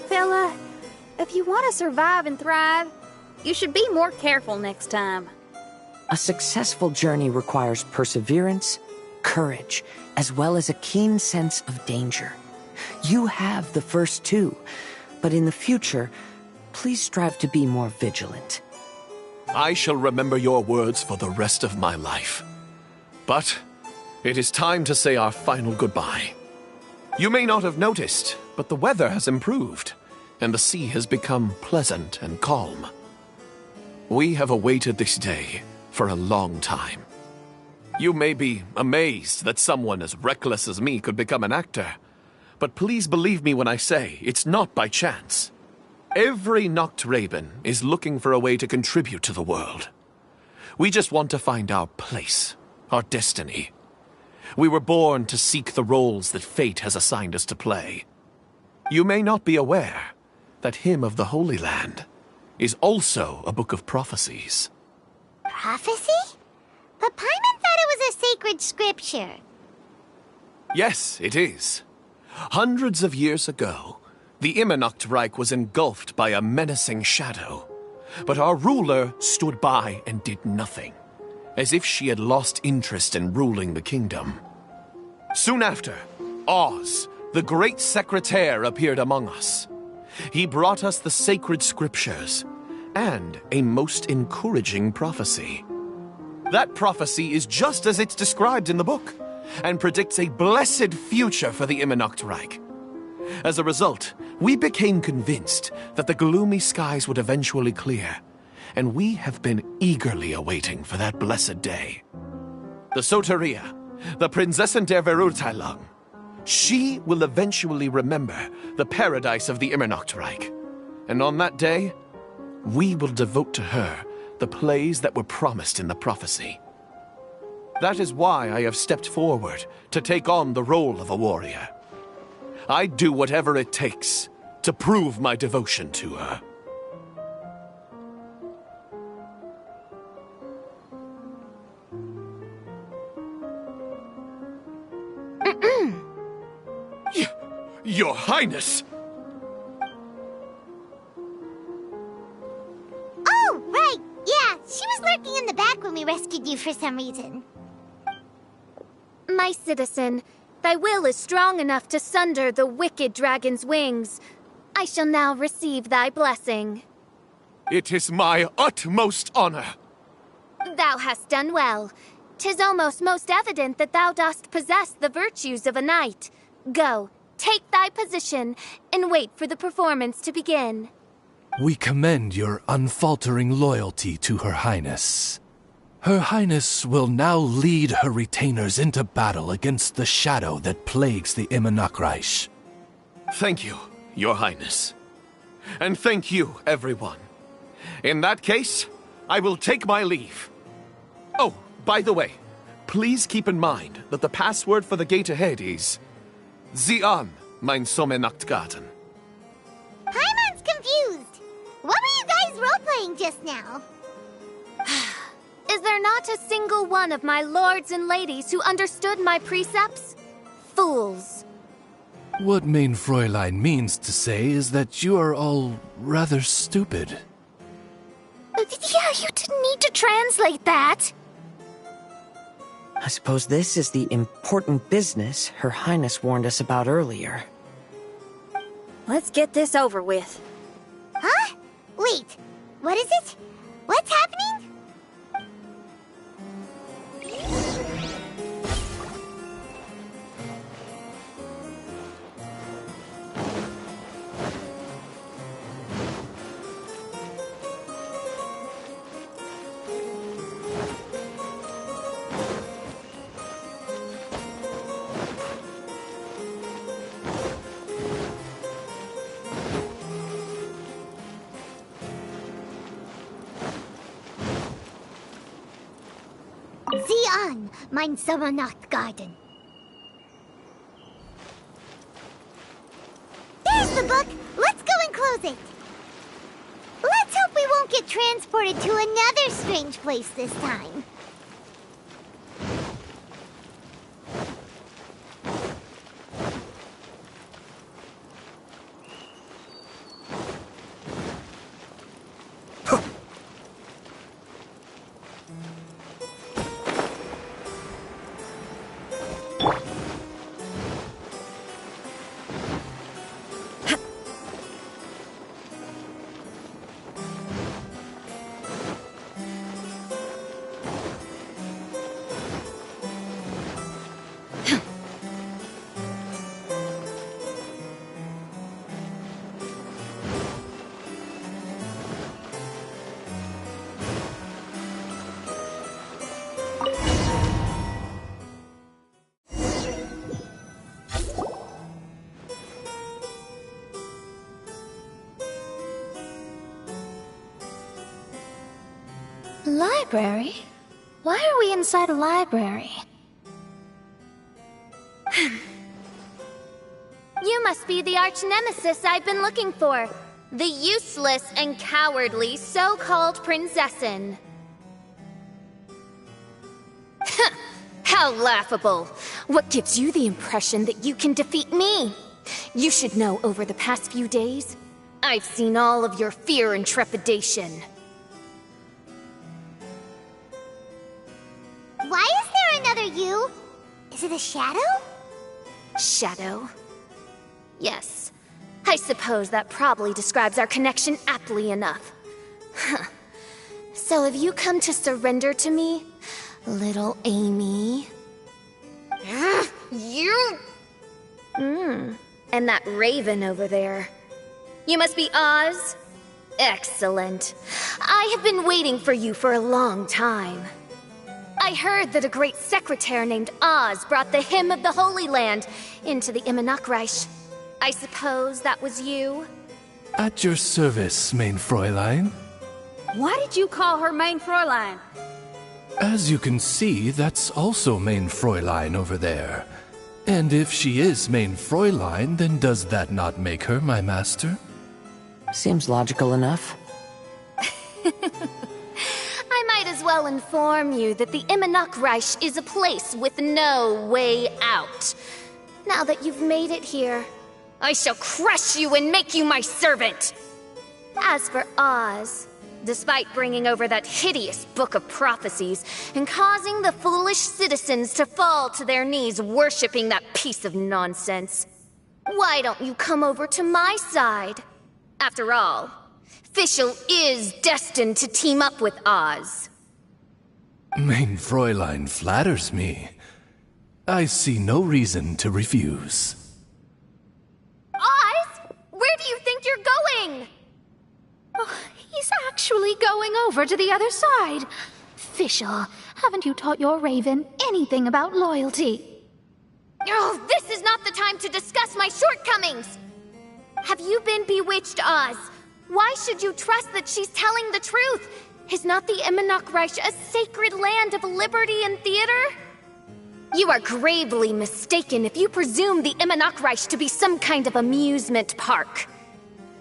Fella, if you want to survive and thrive, you should be more careful next time. A successful journey requires perseverance, courage, as well as a keen sense of danger. You have the first two, but in the future, please strive to be more vigilant. I shall remember your words for the rest of my life. But it is time to say our final goodbye. You may not have noticed, but the weather has improved, and the sea has become pleasant and calm. We have awaited this day for a long time. You may be amazed that someone as reckless as me could become an actor, but please believe me when I say it's not by chance. Every Noctraben is looking for a way to contribute to the world. We just want to find our place, our destiny. We were born to seek the roles that fate has assigned us to play. You may not be aware that Hymn of the Holy Land is also a book of prophecies. Prophecy? But Paimon thought it was a sacred scripture. Yes, it is. Hundreds of years ago, the Immernachtreich was engulfed by a menacing shadow. But our ruler stood by and did nothing, as if she had lost interest in ruling the kingdom. Soon after, Oz, the great secretaire, appeared among us. He brought us the sacred scriptures and a most encouraging prophecy. That prophecy is just as it's described in the book, and predicts a blessed future for the Immernachtreich. As a result, we became convinced that the gloomy skies would eventually clear, and we have been eagerly awaiting for that blessed day. The Soteria, the Prinzessin der Verurteilung, she will eventually remember the paradise of the Immernachtreich, and on that day, we will devote to her the plays that were promised in the prophecy. That is why I have stepped forward to take on the role of a warrior. I'd do whatever it takes to prove my devotion to her. Your Highness! Oh, right! Yeah, she was lurking in the back when we rescued you for some reason. My citizen, thy will is strong enough to sunder the wicked dragon's wings. I shall now receive thy blessing. It is my utmost honor. Thou hast done well. 'Tis almost most evident that thou dost possess the virtues of a knight. Go, take thy position, and wait for the performance to begin. We commend your unfaltering loyalty to Her Highness. Her Highness will now lead her retainers into battle against the shadow that plagues the Immernachtreich. Thank you, Your Highness. And thank you, everyone. In that case, I will take my leave. Oh, by the way, please keep in mind that the password for the gate ahead is Zian, mein Sommernachtgarten. Paimon's confused. What were you guys role-playing just now? Is there not a single one of my lords and ladies who understood my precepts? Fools. What Mein Fräulein means to say is that you are all rather stupid. Yeah, you didn't need to translate that. I suppose this is the important business Her Highness warned us about earlier. Let's get this over with. Huh? Wait, what is it? What's happening? Zian, mein Sommernachtgarten. There's the book. Let's go and close it. Let's hope we won't won't get transported to another strange place this time. Library? Why are we inside a library? You must be the arch-nemesis I've been looking for. The useless and cowardly so-called Prinzessin. How laughable. What gives you the impression that you can defeat me? You should know over the past few days, I've seen all of your fear and trepidation. Why is there another you? Is it a shadow? Shadow? Yes. I suppose that probably describes our connection aptly enough. So have you come to surrender to me, little Amy? You? And that raven over there. You must be Oz? Excellent. I have been waiting for you for a long time. I heard that a great secretary named Oz brought the hymn of the Holy Land into the Immernachtreich. I suppose that was you? At your service, mein Fräulein. Why did you call her Mein Fräulein? As you can see, that's also mein Fräulein over there. And if she is mein Fräulein, then does that not make her my master? Seems logical enough. I might as well inform you that the Immernachtreich is a place with no way out. Now that you've made it here, I shall crush you and make you my servant! As for Oz, despite bringing over that hideous book of prophecies and causing the foolish citizens to fall to their knees worshipping that piece of nonsense, why don't you come over to my side? After all, Fischl is destined to team up with Oz. Mein Fräulein flatters me. I see no reason to refuse. Oz? Where do you think you're going? Oh, he's actually going over to the other side. Fischl, haven't you taught your raven anything about loyalty? Oh, this is not the time to discuss my shortcomings! Have you been bewitched, Oz? Why should you trust that she's telling the truth? Is not the Immernachtreich a sacred land of liberty and theater? You are gravely mistaken if you presume the Immernachtreich to be some kind of amusement park.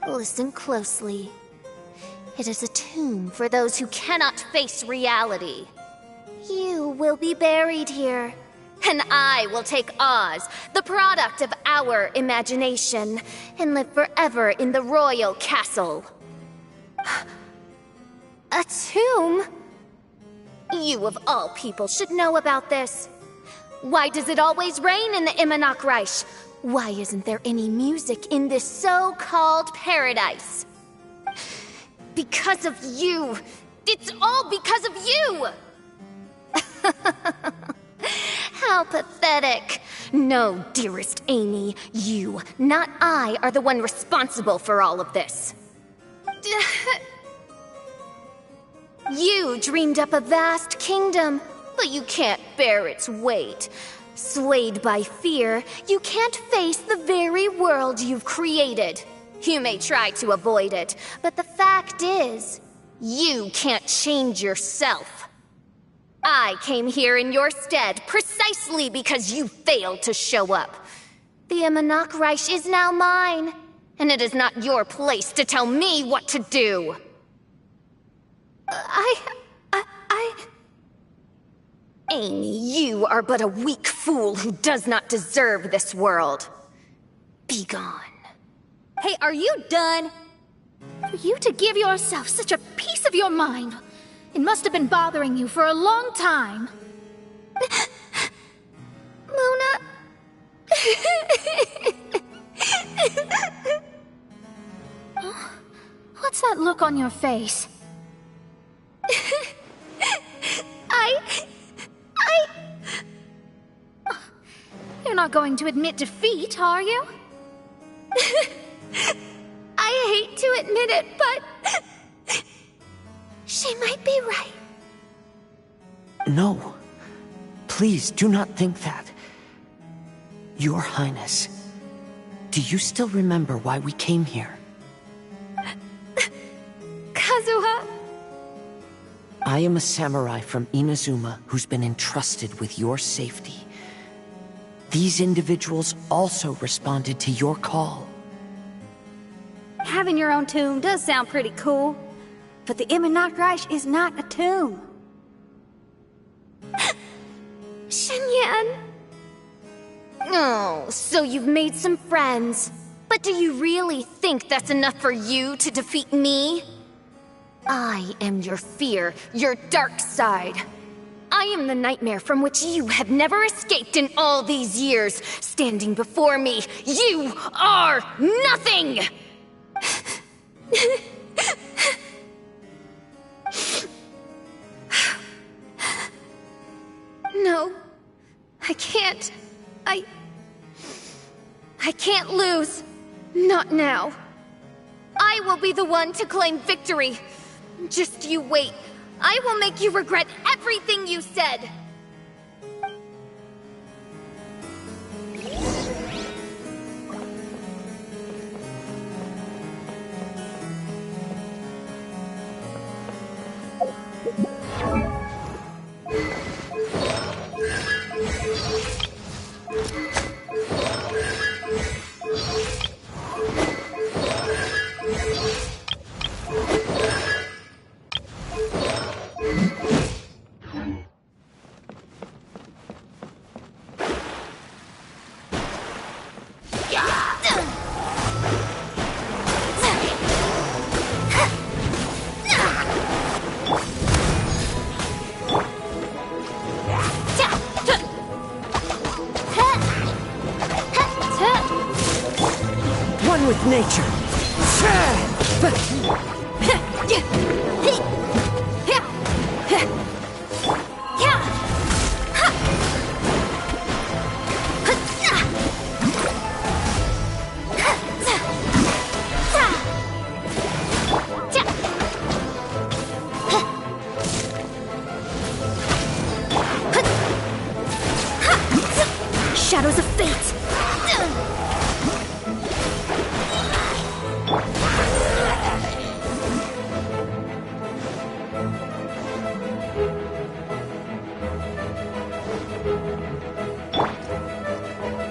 Listen closely. It is a tomb for those who cannot face reality. You will be buried here, and I will take Oz, the product of our imagination, and live forever in the royal castle. A tomb? You of all people should know about this. Why does it always rain in the Immernachtreich? Why isn't there any music in this so-called paradise? Because of you! It's all because of you! How pathetic. No, dearest Amy, you, not I, are the one responsible for all of this. You dreamed up a vast kingdom, but you can't bear its weight. Swayed by fear, you can't face the very world you've created. You may try to avoid it, but the fact is, you can't change yourself. I came here in your stead precisely because you failed to show up. The Immernachtreich is now mine, and it is not your place to tell me what to do. Amy, you are but a weak fool who does not deserve this world. Be gone. Hey, are you done? For you to give yourself such a piece of your mind, it must have been bothering you for a long time. Luna... What's that look on your face? You're not going to admit defeat, are you? I hate to admit it, but... she might be right. No. Please, do not think that. Your Highness, do you still remember why we came here? Kazuha? I am a samurai from Inazuma who's been entrusted with your safety. These individuals also responded to your call. Having your own tomb does sound pretty cool, but the Immernachtreich is not a tomb. Shenyan. Oh, so you've made some friends. But do you really think that's enough for you to defeat me? I am your fear, your dark side. I am the nightmare from which you have never escaped in all these years. Standing before me, you are nothing! No, I can't. I can't lose. Not now. I will be the one to claim victory. Just you wait. I will make you regret everything you said. One with nature. Shadows of fate!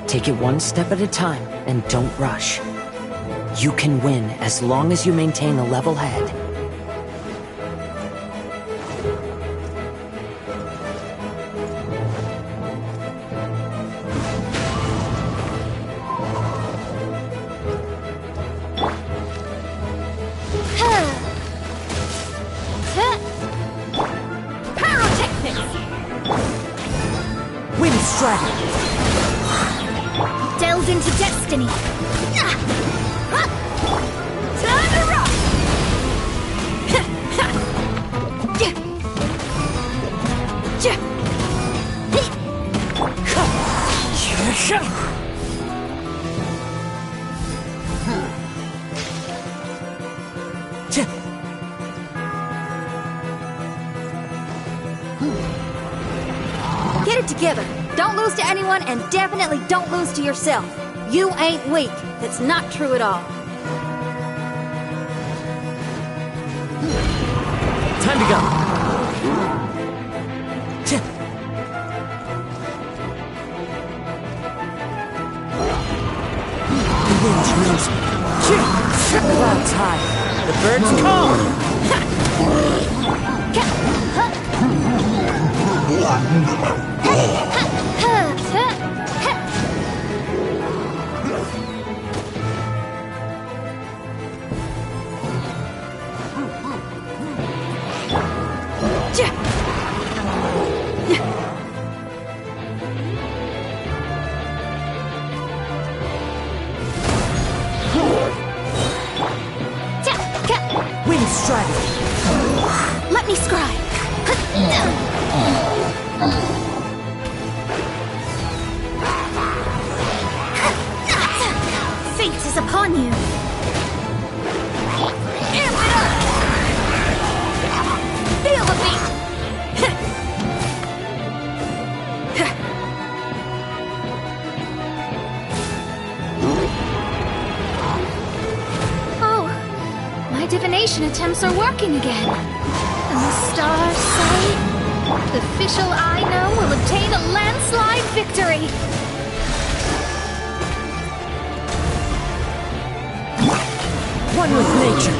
Take it one step at a time, and don't rush. You can win as long as you maintain a level head. Wind Strider! Delve into destiny! Time to rock! Get it together. Don't lose to anyone, and definitely don't lose to yourself. You ain't weak. That's not true at all. Time to go. The wind knows me. Clouds high. The birds call. Wind strike! Let me scry. Fate is upon you. Amp it up! Feel the beat! Oh, my divination attempts are working again. And the stars say the Fischl I know will obtain a landslide victory. One with nature.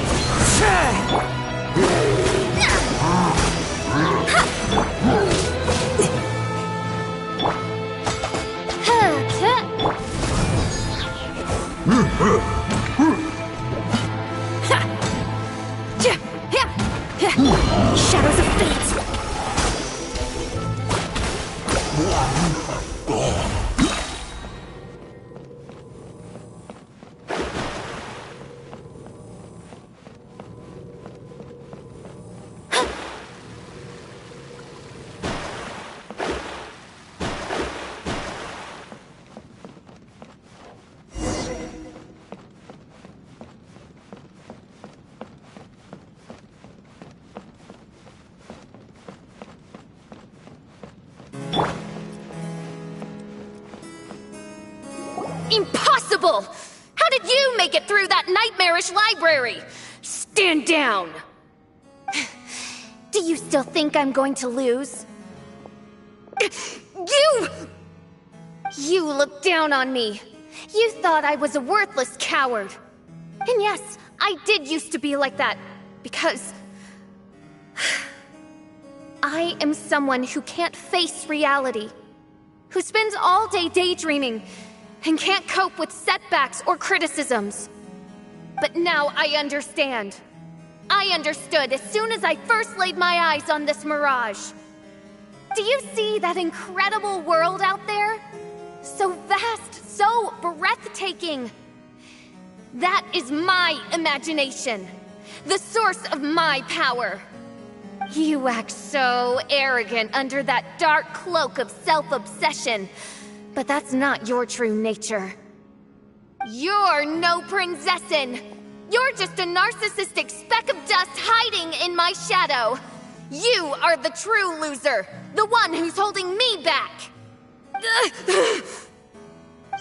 Shadows of fate. Impossible! How did you make it through that nightmarish library? Stand down! Do you still think I'm going to lose? You looked down on me. You thought I was a worthless coward. And yes, I did used to be like that, because I am someone who can't face reality, who spends all day daydreaming, and can't cope with setbacks or criticisms. But now I understand. I understood as soon as I first laid my eyes on this mirage. Do you see that incredible world out there? So vast, so breathtaking. That is my imagination, the source of my power. You act so arrogant under that dark cloak of self-obsession. But that's not your true nature. You're no prinzessin! You're just a narcissistic speck of dust hiding in my shadow! You are the true loser! The one who's holding me back!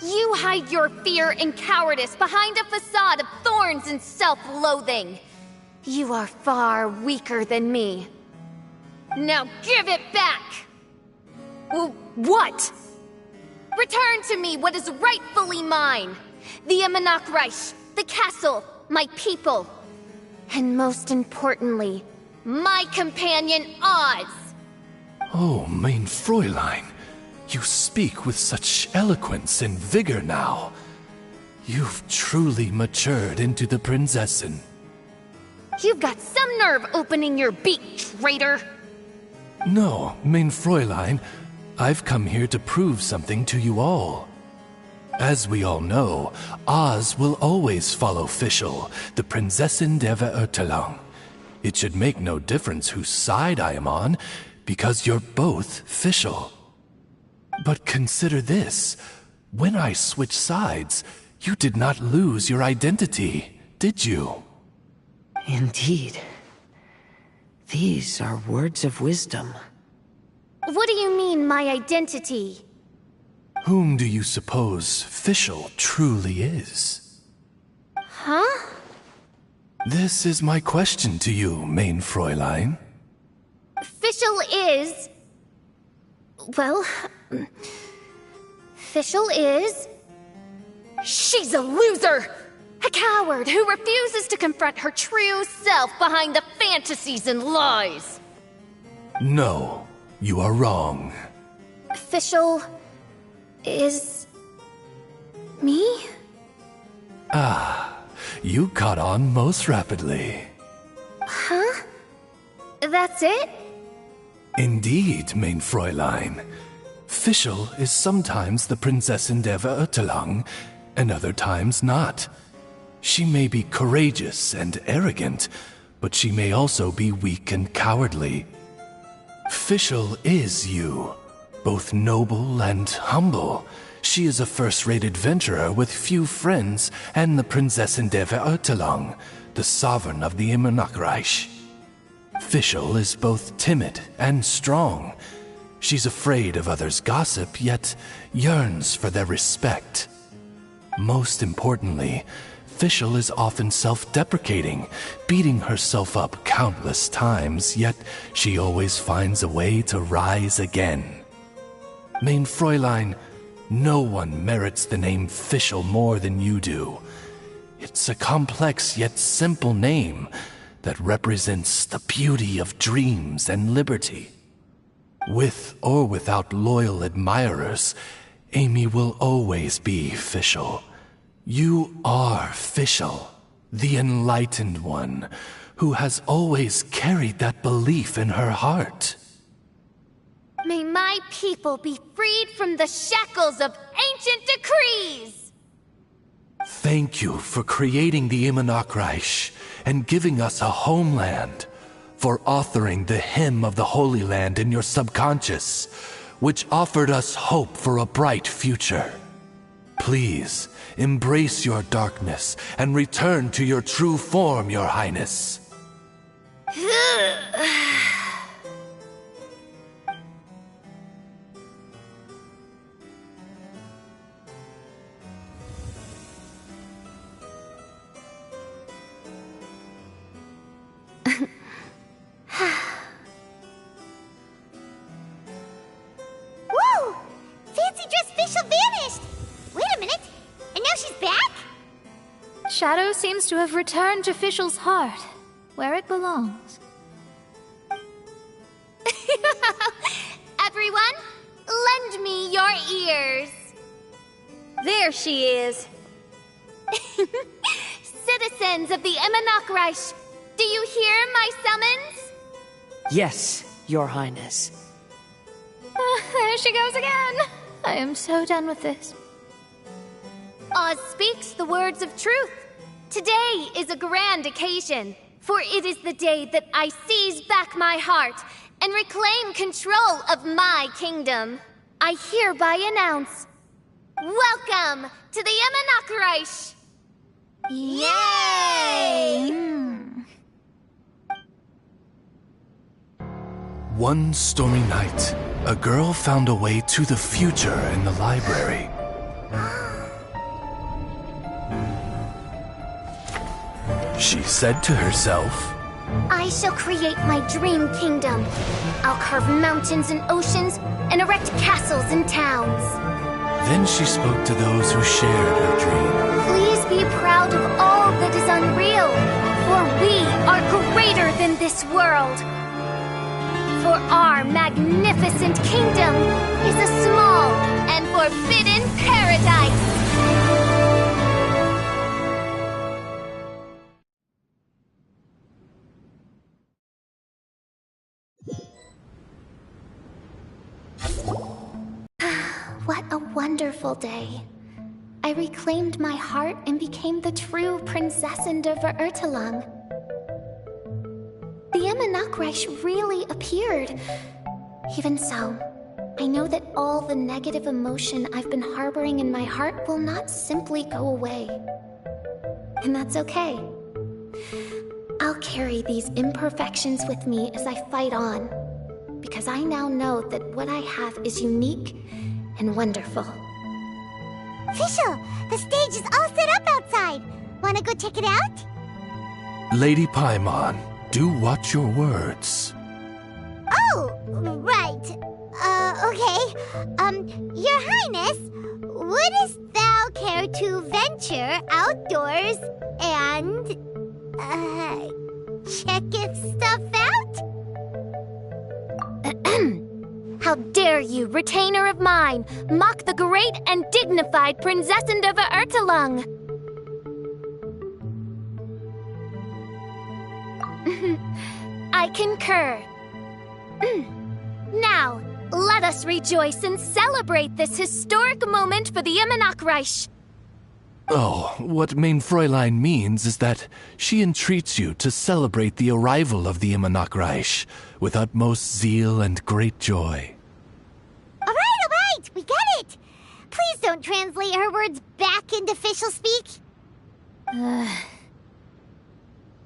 You hide your fear and cowardice behind a facade of thorns and self-loathing. You are far weaker than me. Now give it back! What? Return to me what is rightfully mine. The Immernachtreich, the castle, my people. And most importantly, my companion Oz. Oh, mein Fräulein, you speak with such eloquence and vigor now. You've truly matured into the Prinzessin. You've got some nerve opening your beak, traitor. No, mein Fräulein, I've come here to prove something to you all. As we all know, Oz will always follow Fischl, the Prinzessin der Verurteilung. It should make no difference whose side I am on, because you're both Fischl. But consider this. When I switched sides, you did not lose your identity, did you? Indeed. These are words of wisdom. What do you mean, my identity? Whom do you suppose Fischl truly is? Huh? This is my question to you, mein Fräulein. Fischl is... Well... Fischl is... She's a loser! A coward who refuses to confront her true self behind the fantasies and lies. No, You are wrong. Fischl is... me? Ah, you caught on most rapidly. Huh? That's it? Indeed, mein Fräulein. Fischl is sometimes the Prinzessin der Verurteilung, and other times not. She may be courageous and arrogant, but she may also be weak and cowardly. Fischl is you, both noble and humble. She is a first-rate adventurer with few friends and the Prinzessin der Verurteilung, the sovereign of the Immernachtreich. Fischl is both timid and strong. She's afraid of others' gossip, yet yearns for their respect. Most importantly, Fischl is often self-deprecating, beating herself up countless times, yet she always finds a way to rise again. Mein Fräulein, no one merits the name Fischl more than you do. It's a complex yet simple name that represents the beauty of dreams and liberty. With or without loyal admirers, Amy will always be Fischl. You are Fischl, the enlightened one, who has always carried that belief in her heart. May my people be freed from the shackles of ancient decrees! Thank you for creating the Immernachtreich and giving us a homeland, for authoring the hymn of the Holy Land in your subconscious, which offered us hope for a bright future. Please, embrace your darkness and return to your true form, Your Highness. Whoa! Fancy dress Fischl vanished! Wait a minute, and now she's back? Shadow seems to have returned to Fischl's heart, where it belongs. Everyone, lend me your ears. There she is. Citizens of the Immernachtreich, do you hear my summons? Yes, Your Highness. There she goes again. I am so done with this. Oz speaks the words of truth. Today is a grand occasion, for it is the day that I seize back my heart and reclaim control of my kingdom. I hereby announce, welcome to the Immernachtreich! Yay! One stormy night, a girl found a way to the future in the library. She said to herself, I shall create my dream kingdom. I'll carve mountains and oceans and erect castles and towns. Then she spoke to those who shared her dream. Please be proud of all that is unreal, for we are greater than this world. For our magnificent kingdom is a small and forbidden paradise. What a wonderful day. I reclaimed my heart and became the true Prinzessin der Verurteilung. The Immernachtreich really appeared. Even so, I know that all the negative emotion I've been harboring in my heart will not simply go away. And that's okay. I'll carry these imperfections with me as I fight on, because I now know that what I have is unique and wonderful. Fischl, the stage is all set up outside. Wanna go check it out? Lady Paimon, do watch your words. Oh, right. Okay. Your Highness, wouldst thou care to venture outdoors and, check if stuff out? How dare you, retainer of mine, mock the great and dignified Prinzessin of Ertelung? I concur. Now, let us rejoice and celebrate this historic moment for the Immernachtreich. Oh, what Mein Fräulein means is that she entreats you to celebrate the arrival of the Immernachtreich with utmost zeal and great joy. All right, we get it. Please don't translate her words back into Fischl speak.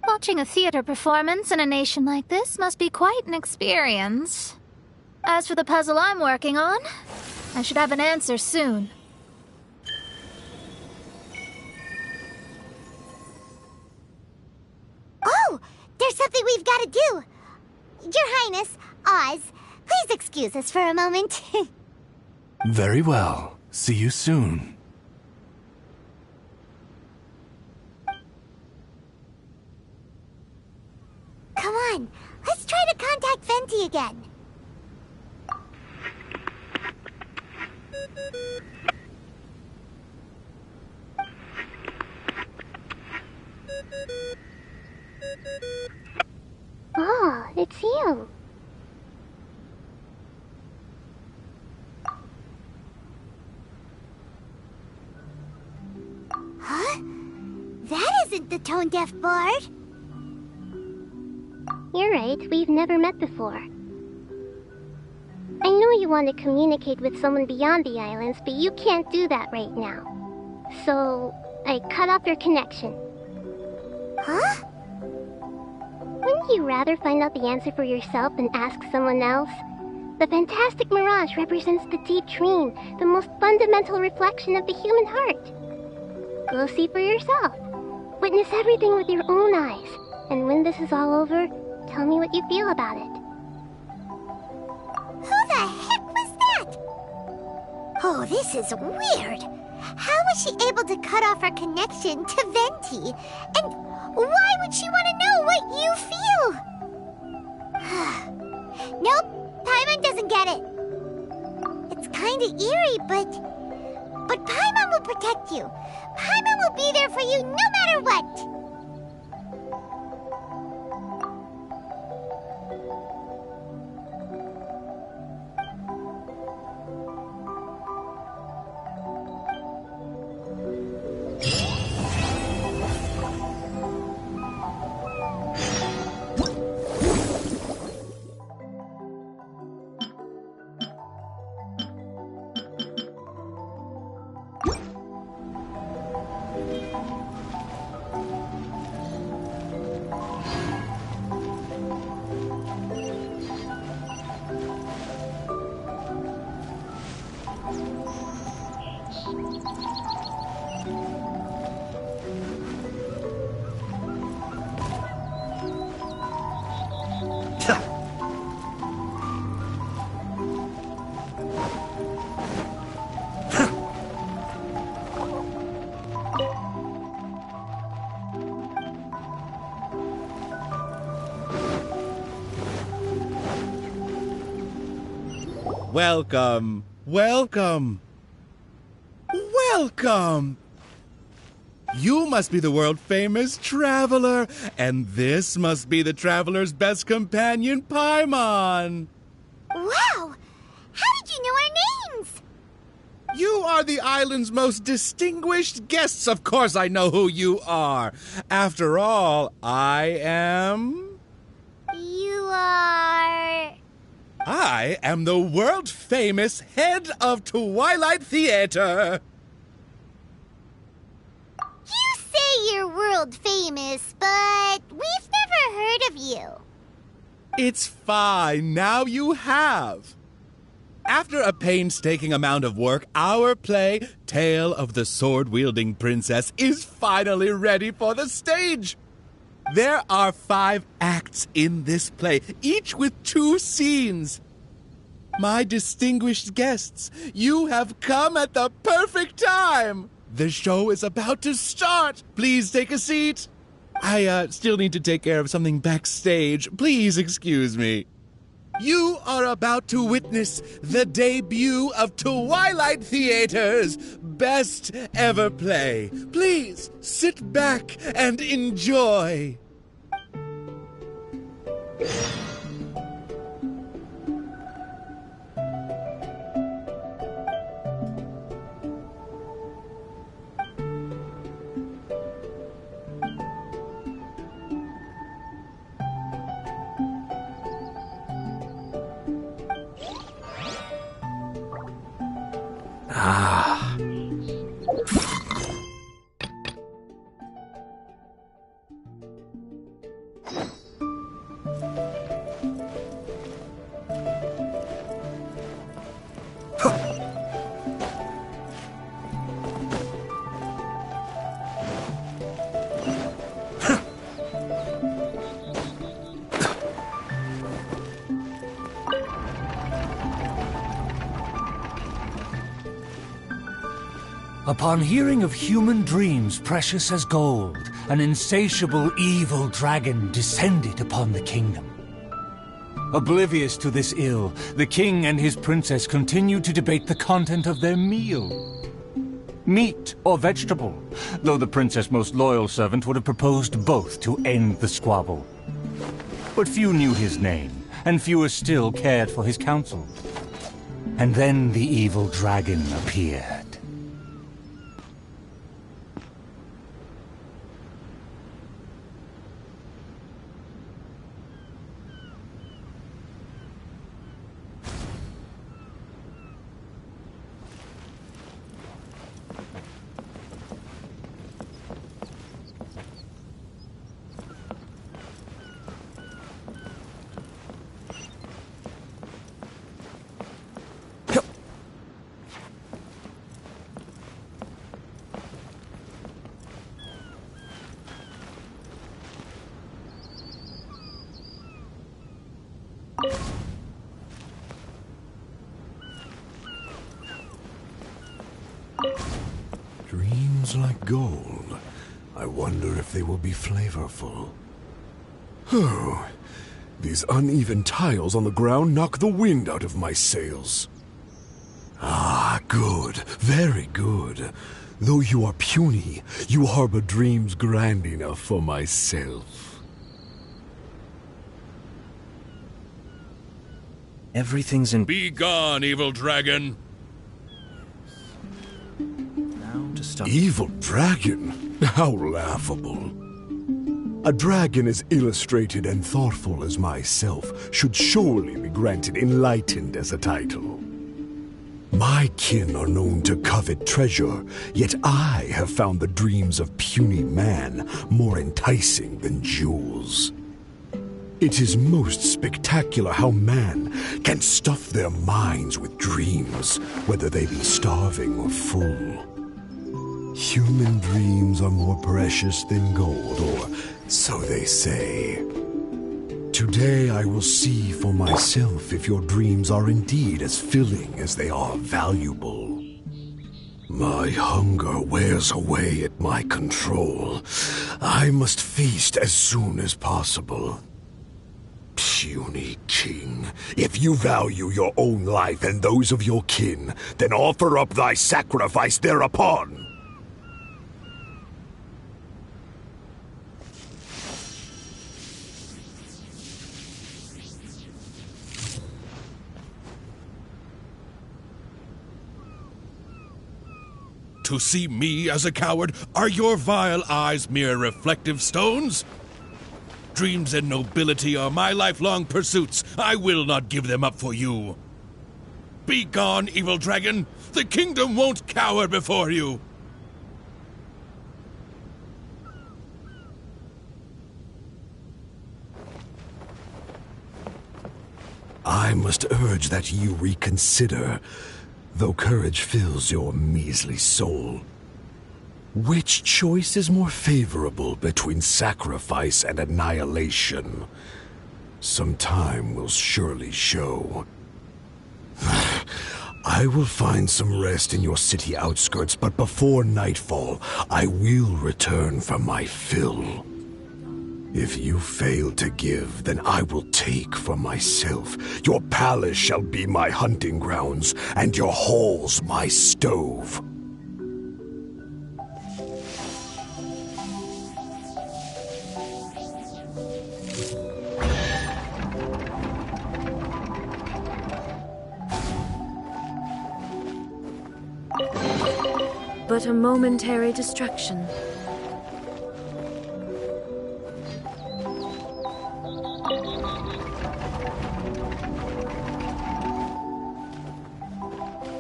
Watching a theater performance in a nation like this must be quite an experience. As for the puzzle I'm working on, I should have an answer soon. Oh, there's something we've got to do. Your Highness, Oz, please excuse us for a moment. Very well. See you soon. Come on, let's try to contact Venti again. Oh, it's you. Huh? That isn't the tone-deaf bard. You're right, we've never met before. I know you want to communicate with someone beyond the islands, but you can't do that right now. So, I cut off your connection. Huh? Wouldn't you rather find out the answer for yourself than ask someone else? The fantastic mirage represents the deep dream, the most fundamental reflection of the human heart. Go see for yourself. Witness everything with your own eyes. And when this is all over, tell me what you feel about it. Who the heck was that? Oh, this is weird. How was she able to cut off her connection to Venti? And why would she want to know what you feel? Nope, Paimon doesn't get it. It's kinda eerie, but Paimon will protect you. Paimon will be there for you no matter what. Welcome, welcome, welcome! You must be the world-famous traveler, and this must be the traveler's best companion, Paimon! Wow! How did you know our names? You are the island's most distinguished guests. Of course I know who you are. After all, I am... You are... I am the world-famous head of Twilight Theater. You say you're world-famous, but we've never heard of you. It's fine. Now you have. After a painstaking amount of work, our play, Tale of the Sword-Wielding Princess, is finally ready for the stage. There are 5 acts in this play, each with 2 scenes. My distinguished guests, you have come at the perfect time. The show is about to start. Please take a seat. I still need to take care of something backstage. Please excuse me. You are about to witness the debut of Twilight Theater's best ever play. Please sit back and enjoy. Ah. Upon hearing of human dreams precious as gold, an insatiable evil dragon descended upon the kingdom. Oblivious to this ill, the king and his princess continued to debate the content of their meal. Meat or vegetable, though the princess' most loyal servant would have proposed both to end the squabble. But few knew his name, and fewer still cared for his counsel. And then the evil dragon appeared. Dreams like gold. I wonder if they will be flavorful. Oh, these uneven tiles on the ground knock the wind out of my sails. Ah, good. Very good. Though you are puny, you harbor dreams grand enough for myself. Everything's in... Be gone, evil dragon! Evil dragon? How laughable. A dragon as illustrated and thoughtful as myself should surely be granted enlightened as a title. My kin are known to covet treasure, yet I have found the dreams of puny man more enticing than jewels. It is most spectacular how man can stuff their minds with dreams, whether they be starving or full. Human dreams are more precious than gold, or so they say. Today I will see for myself if your dreams are indeed as filling as they are valuable. My hunger wears away at my control. I must feast as soon as possible. Puny king, if you value your own life and those of your kin, then offer up thy sacrifice thereupon. To see me as a coward, are your vile eyes mere reflective stones? Dreams and nobility are my lifelong pursuits. I will not give them up for you. Be gone, evil dragon! The kingdom won't cower before you! I must urge that you reconsider, though courage fills your measly soul. Which choice is more favorable between sacrifice and annihilation? Some time will surely show. I will find some rest in your city outskirts, but before nightfall, I will return for my fill. If you fail to give, then I will take for myself. Your palace shall be my hunting grounds, and your halls my stove. But a momentary distraction.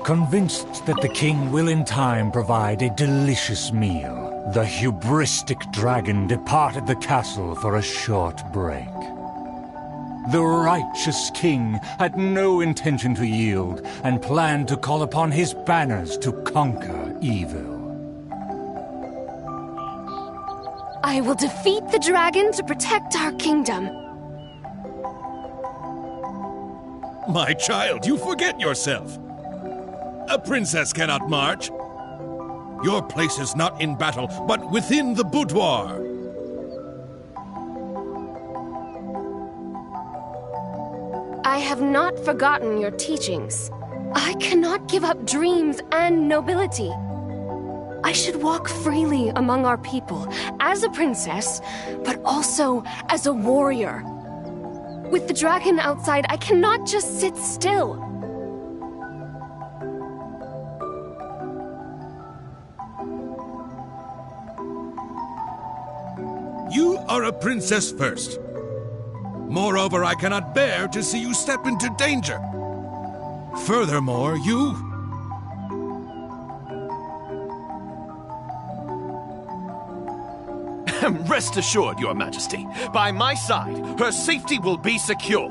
Convinced that the king will in time provide a delicious meal, the hubristic dragon departed the castle for a short break. The righteous king had no intention to yield and planned to call upon his banners to conquer evil. I will defeat the dragon to protect our kingdom. My child, you forget yourself. A princess cannot march. Your place is not in battle, but within the boudoir. I have not forgotten your teachings. I cannot give up dreams and nobility. I should walk freely among our people, as a princess, but also as a warrior. With the dragon outside, I cannot just sit still. You are a princess first. Moreover, I cannot bear to see you step into danger. Furthermore, you... Rest assured, Your Majesty, by my side, her safety will be secure.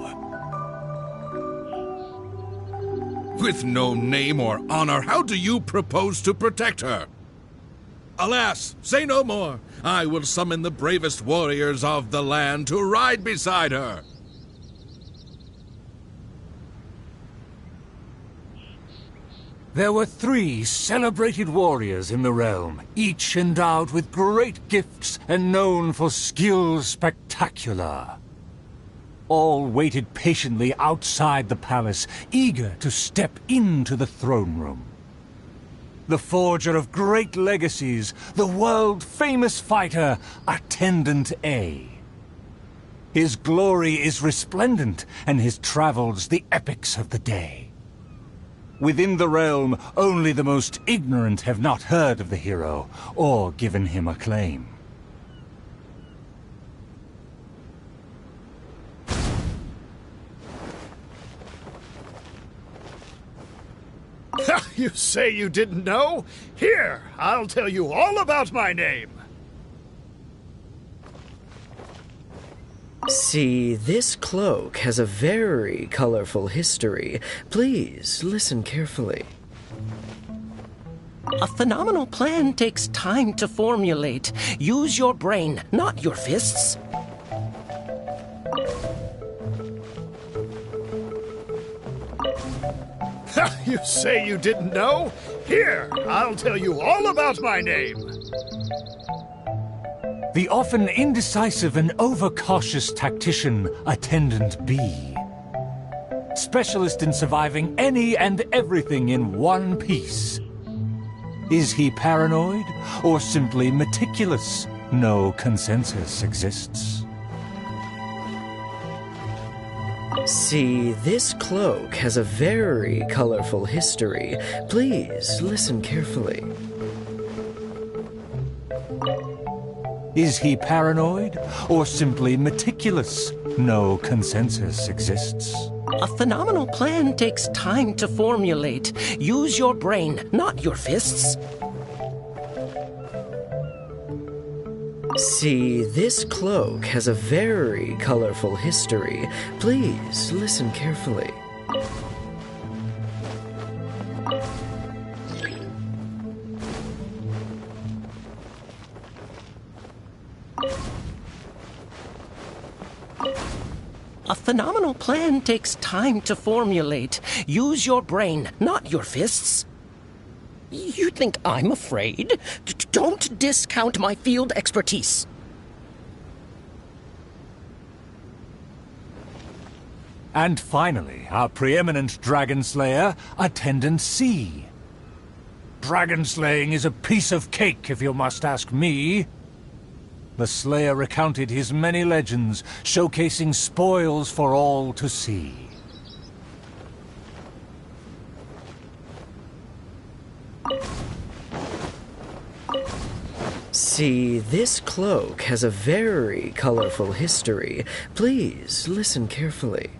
With no name or honor, how do you propose to protect her? Alas, say no more. I will summon the bravest warriors of the land to ride beside her. There were 3 celebrated warriors in the realm, each endowed with great gifts and known for skill spectacular. All waited patiently outside the palace, eager to step into the throne room. The forger of great legacies, the world-famous fighter, Attendant A. His glory is resplendent, and his travels the epics of the day. Within the realm, only the most ignorant have not heard of the hero, or given him acclaim. You say you didn't know? Here, I'll tell you all about my name. See, this cloak has a very colorful history. Please, listen carefully. A phenomenal plan takes time to formulate. Use your brain, not your fists. You say you didn't know? Here, I'll tell you all about my name. The often indecisive and overcautious tactician, Attendant B. Specialist in surviving any and everything in one piece. Is he paranoid, or simply meticulous? No consensus exists. See, this cloak has a very colorful history. Please, listen carefully. Is he paranoid, or simply meticulous? No consensus exists. A phenomenal plan takes time to formulate. Use your brain, not your fists. See, this cloak has a very colorful history. Please, listen carefully. A phenomenal plan takes time to formulate. Use your brain, not your fists. You think I'm afraid? Don't discount my field expertise. And finally, our preeminent dragon slayer, Attendant C. Dragon slaying is a piece of cake, if you must ask me. The slayer recounted his many legends, showcasing spoils for all to see. See, this cloak has a very colorful history. Please, listen carefully.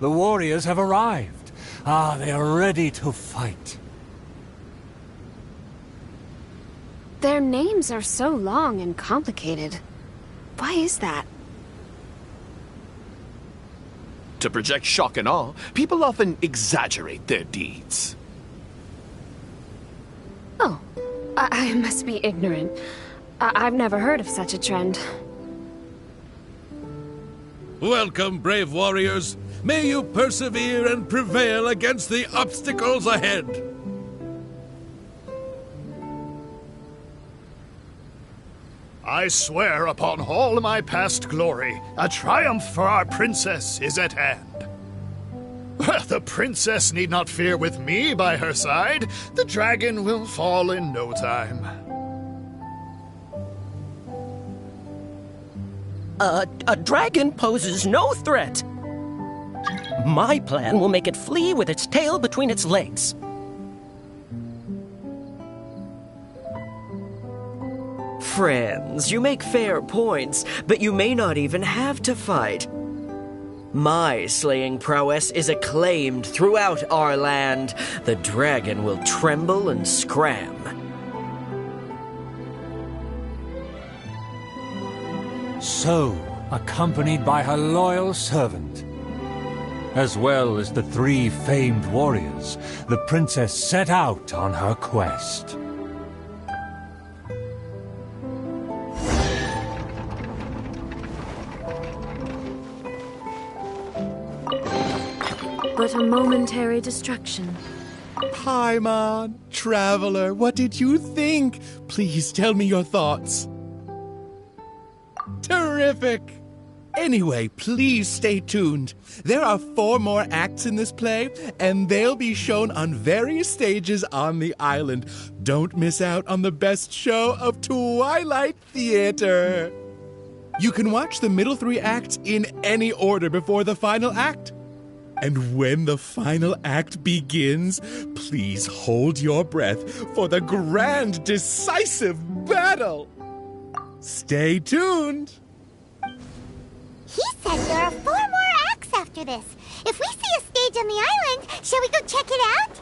The warriors have arrived. They are ready to fight. Their names are so long and complicated. Why is that? To project shock and awe, people often exaggerate their deeds. Oh, I must be ignorant. I've never heard of such a trend. Welcome, brave warriors. May you persevere and prevail against the obstacles ahead. I swear upon all my past glory, a triumph for our princess is at hand. The princess need not fear with me by her side. The dragon will fall in no time. A dragon poses no threat. My plan will make it flee with its tail between its legs. Friends, you make fair points, but you may not even have to fight. My slaying prowess is acclaimed throughout our land. The dragon will tremble and scram. So, accompanied by her loyal servant, as well as the 3 famed warriors, the princess set out on her quest. But a momentary distraction. Paimon, traveler, what did you think? Please tell me your thoughts. Terrific! Anyway, please stay tuned. There are 4 more acts in this play, and they'll be shown on various stages on the island. Don't miss out on the best show of Twilight Theater. You can watch the middle 3 acts in any order before the final act. And when the final act begins, please hold your breath for the grand, decisive battle. Stay tuned. He said there are 4 more acts after this. If we see a stage on the island, shall we go check it out?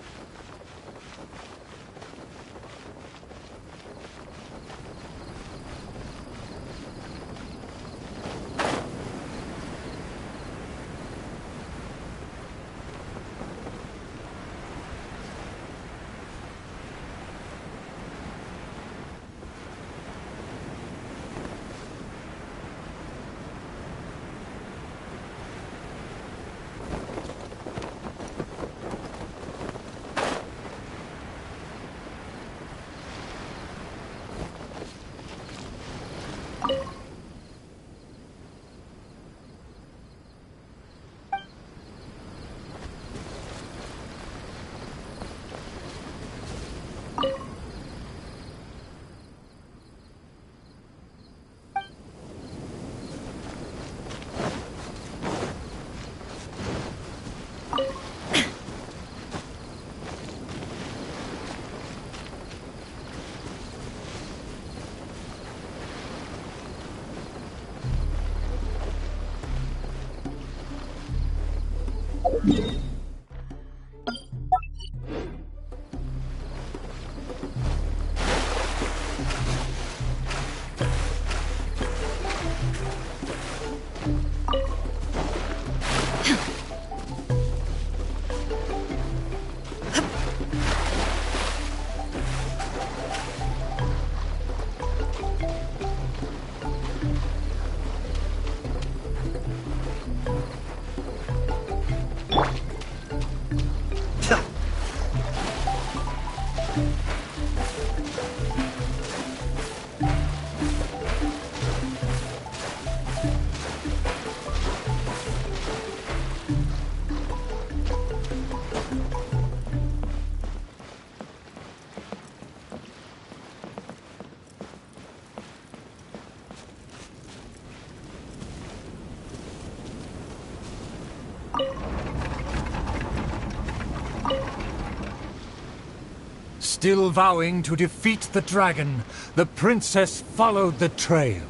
Still vowing to defeat the dragon, the princess followed the trail.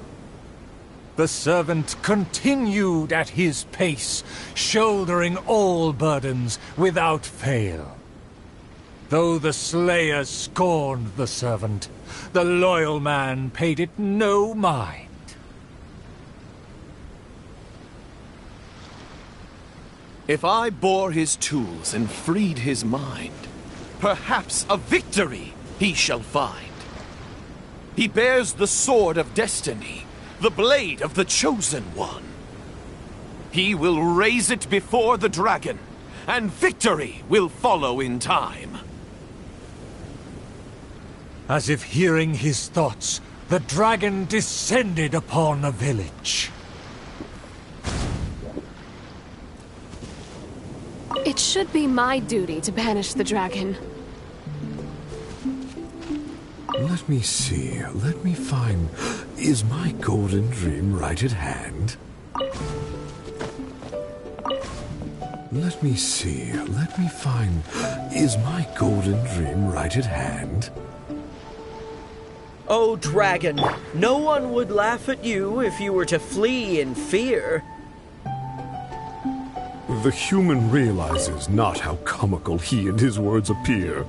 The servant continued at his pace, shouldering all burdens without fail. Though the slayer scorned the servant, the loyal man paid it no mind. If I bore his tools and freed his mind, perhaps a victory he shall find. He bears the sword of destiny, the blade of the chosen one. He will raise it before the dragon, and victory will follow in time. As if hearing his thoughts, the dragon descended upon the village. It should be my duty to banish the dragon. Let me see. Let me find... Is my golden dream right at hand? Let me see. Let me find... Is my golden dream right at hand? Oh, dragon, no one would laugh at you if you were to flee in fear. The human realizes not how comical he and his words appear.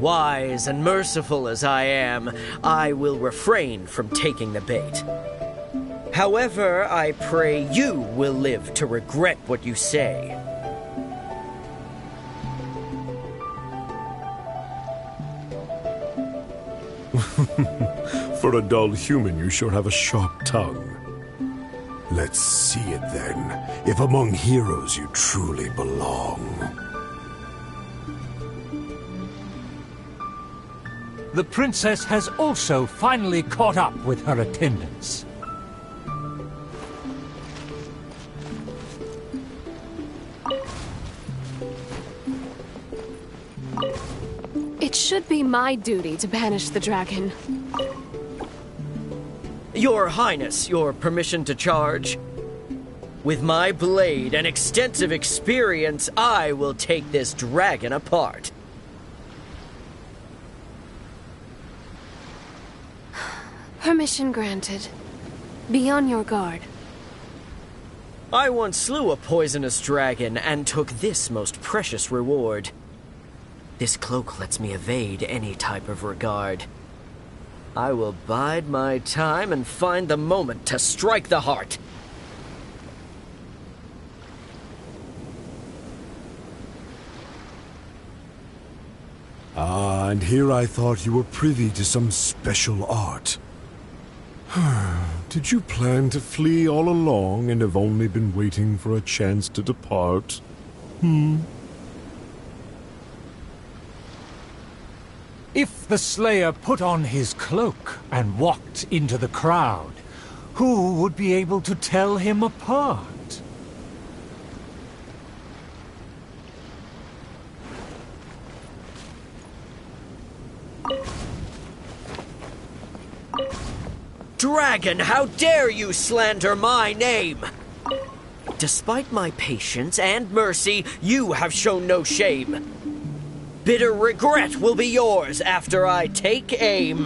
Wise and merciful as I am, I will refrain from taking the bait. However, I pray you will live to regret what you say. For a dull human, you sure have a sharp tongue. Let's see it then, if among heroes you truly belong. The princess has also finally caught up with her attendants. It should be my duty to banish the dragon. Your Highness, your permission to charge? With my blade and extensive experience, I will take this dragon apart. Permission granted. Be on your guard. I once slew a poisonous dragon and took this most precious reward. This cloak lets me evade any type of regard. I will bide my time and find the moment to strike the heart. Ah, and here I thought you were privy to some special art. Did you plan to flee all along and have only been waiting for a chance to depart? If the Slayer put on his cloak and walked into the crowd, who would be able to tell him apart? Dragon, how dare you slander my name? Despite my patience and mercy, you have shown no shame. Bitter regret will be yours after I take aim.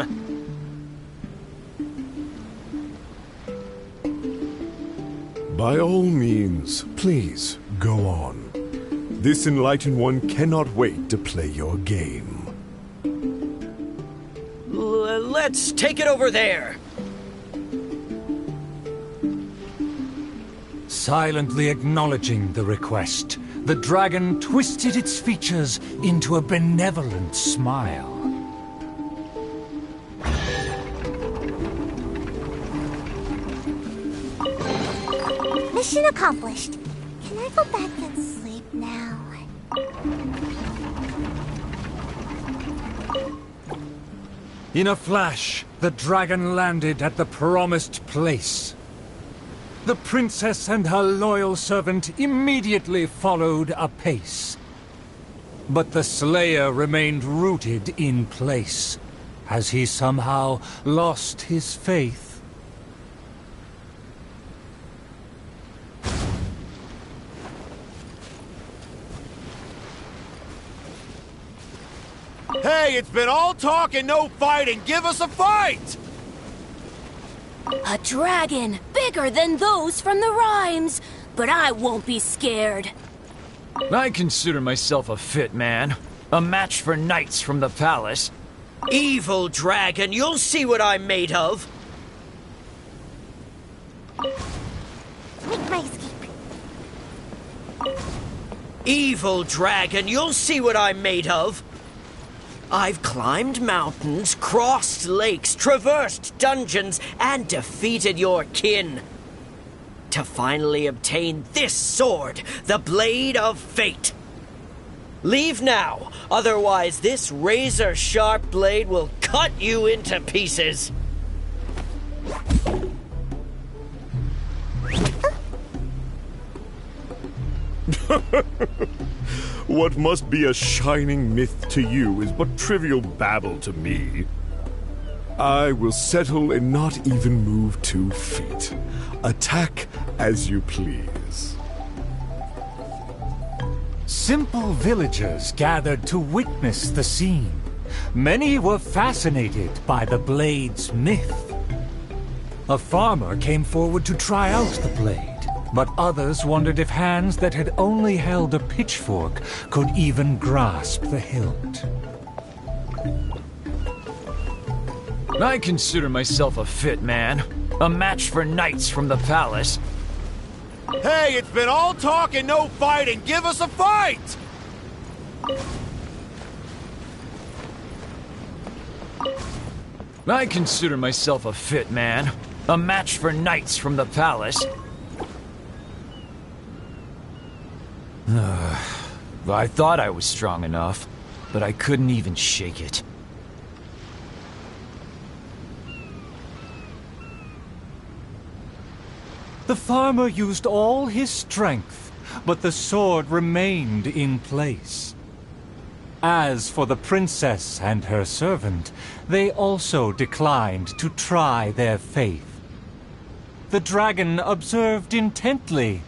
By all means, please, go on. This enlightened one cannot wait to play your game. Let's take it over there. Silently acknowledging the request, the dragon twisted its features into a benevolent smile. Mission accomplished. Can I go back and sleep now? In a flash, the dragon landed at the promised place. The princess and her loyal servant immediately followed apace. But the Slayer remained rooted in place. Has he somehow lost his faith? Hey, it's been all talk and no fighting. Give us a fight! A dragon, bigger than those from the rhymes. But I won't be scared. I consider myself a fit man. A match for knights from the palace. Evil dragon, you'll see what I'm made of. Make my escape. Evil dragon, you'll see what I'm made of. I've climbed mountains, crossed lakes, traversed dungeons, and defeated your kin. To finally obtain this sword, the Blade of Fate. Leave now, otherwise this razor-sharp blade will cut you into pieces. What must be a shining myth to you is but trivial babble to me. I will settle and not even move 2 feet. Attack as you please. Simple villagers gathered to witness the scene. Many were fascinated by the blade's myth. A farmer came forward to try out the blade, but others wondered if hands that had only held a pitchfork could even grasp the hilt. I consider myself a fit man. A match for knights from the palace. Hey, it's been all talk and no fighting. Give us a fight! I consider myself a fit man. A match for knights from the palace. I thought I was strong enough, but I couldn't even shake it. The farmer used all his strength, but the sword remained in place. As for the princess and her servant, they also declined to try their faith. The dragon observed intently,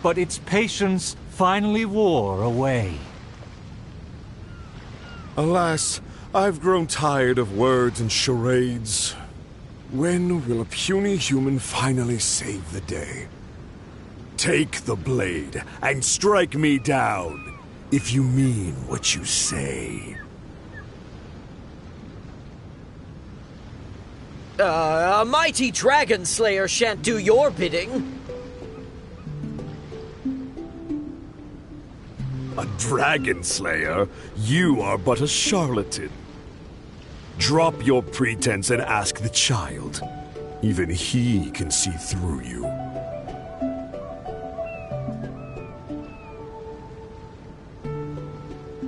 but its patience finally wore away. Alas, I've grown tired of words and charades. When will a puny human finally save the day? Take the blade and strike me down, if you mean what you say. A mighty dragon slayer shan't do your bidding. A dragon slayer? You are but a charlatan. Drop your pretense and ask the child. Even he can see through you.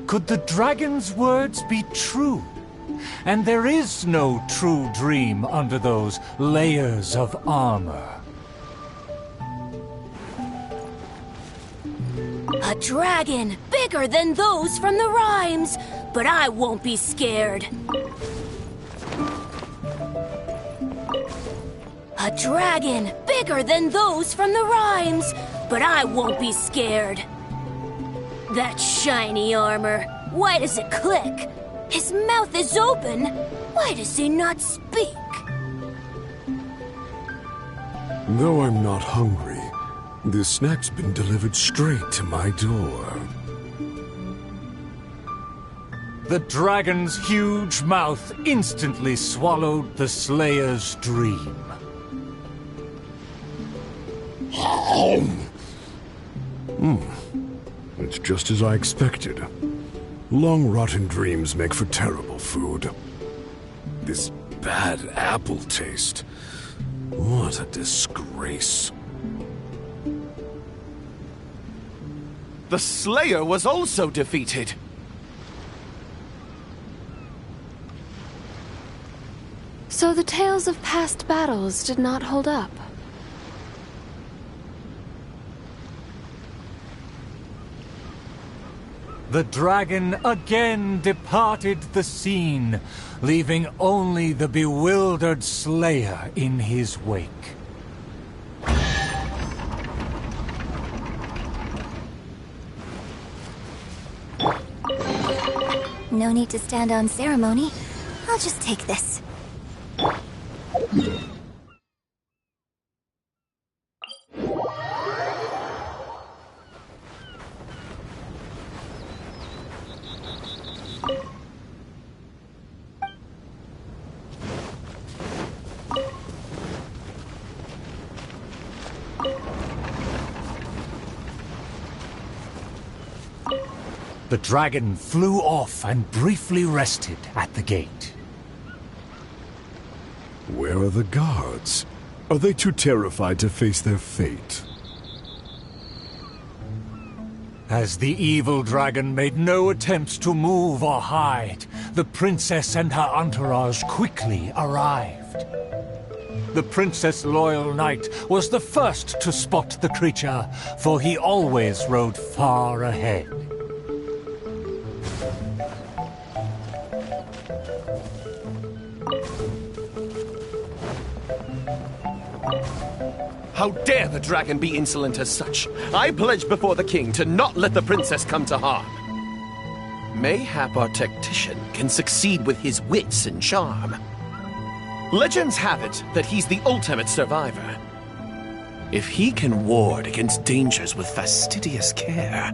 Could the dragon's words be true? And there is no true dream under those layers of armor. A dragon, bigger than those from the rhymes. But I won't be scared. A dragon, bigger than those from the rhymes. But I won't be scared. That shiny armor, why does it click? His mouth is open. Why does he not speak? Though I'm not hungry, this snack's been delivered straight to my door. The dragon's huge mouth instantly swallowed the Slayer's dream. It's just as I expected. Long rotten dreams make for terrible food. This bad apple taste. What a disgrace. The Slayer was also defeated. So the tales of past battles did not hold up. The dragon again departed the scene, leaving only the bewildered Slayer in his wake. No need to stand on ceremony. I'll just take this. The dragon flew off and briefly rested at the gate. Where are the guards? Are they too terrified to face their fate? As the evil dragon made no attempts to move or hide, the princess and her entourage quickly arrived. The Princess Loyal Knight was the first to spot the creature, for he always rode far ahead. How dare the dragon be insolent as such? I pledge before the king to not let the princess come to harm. Mayhap our tactician can succeed with his wits and charm. Legends have it that he's the ultimate survivor. If he can ward against dangers with fastidious care,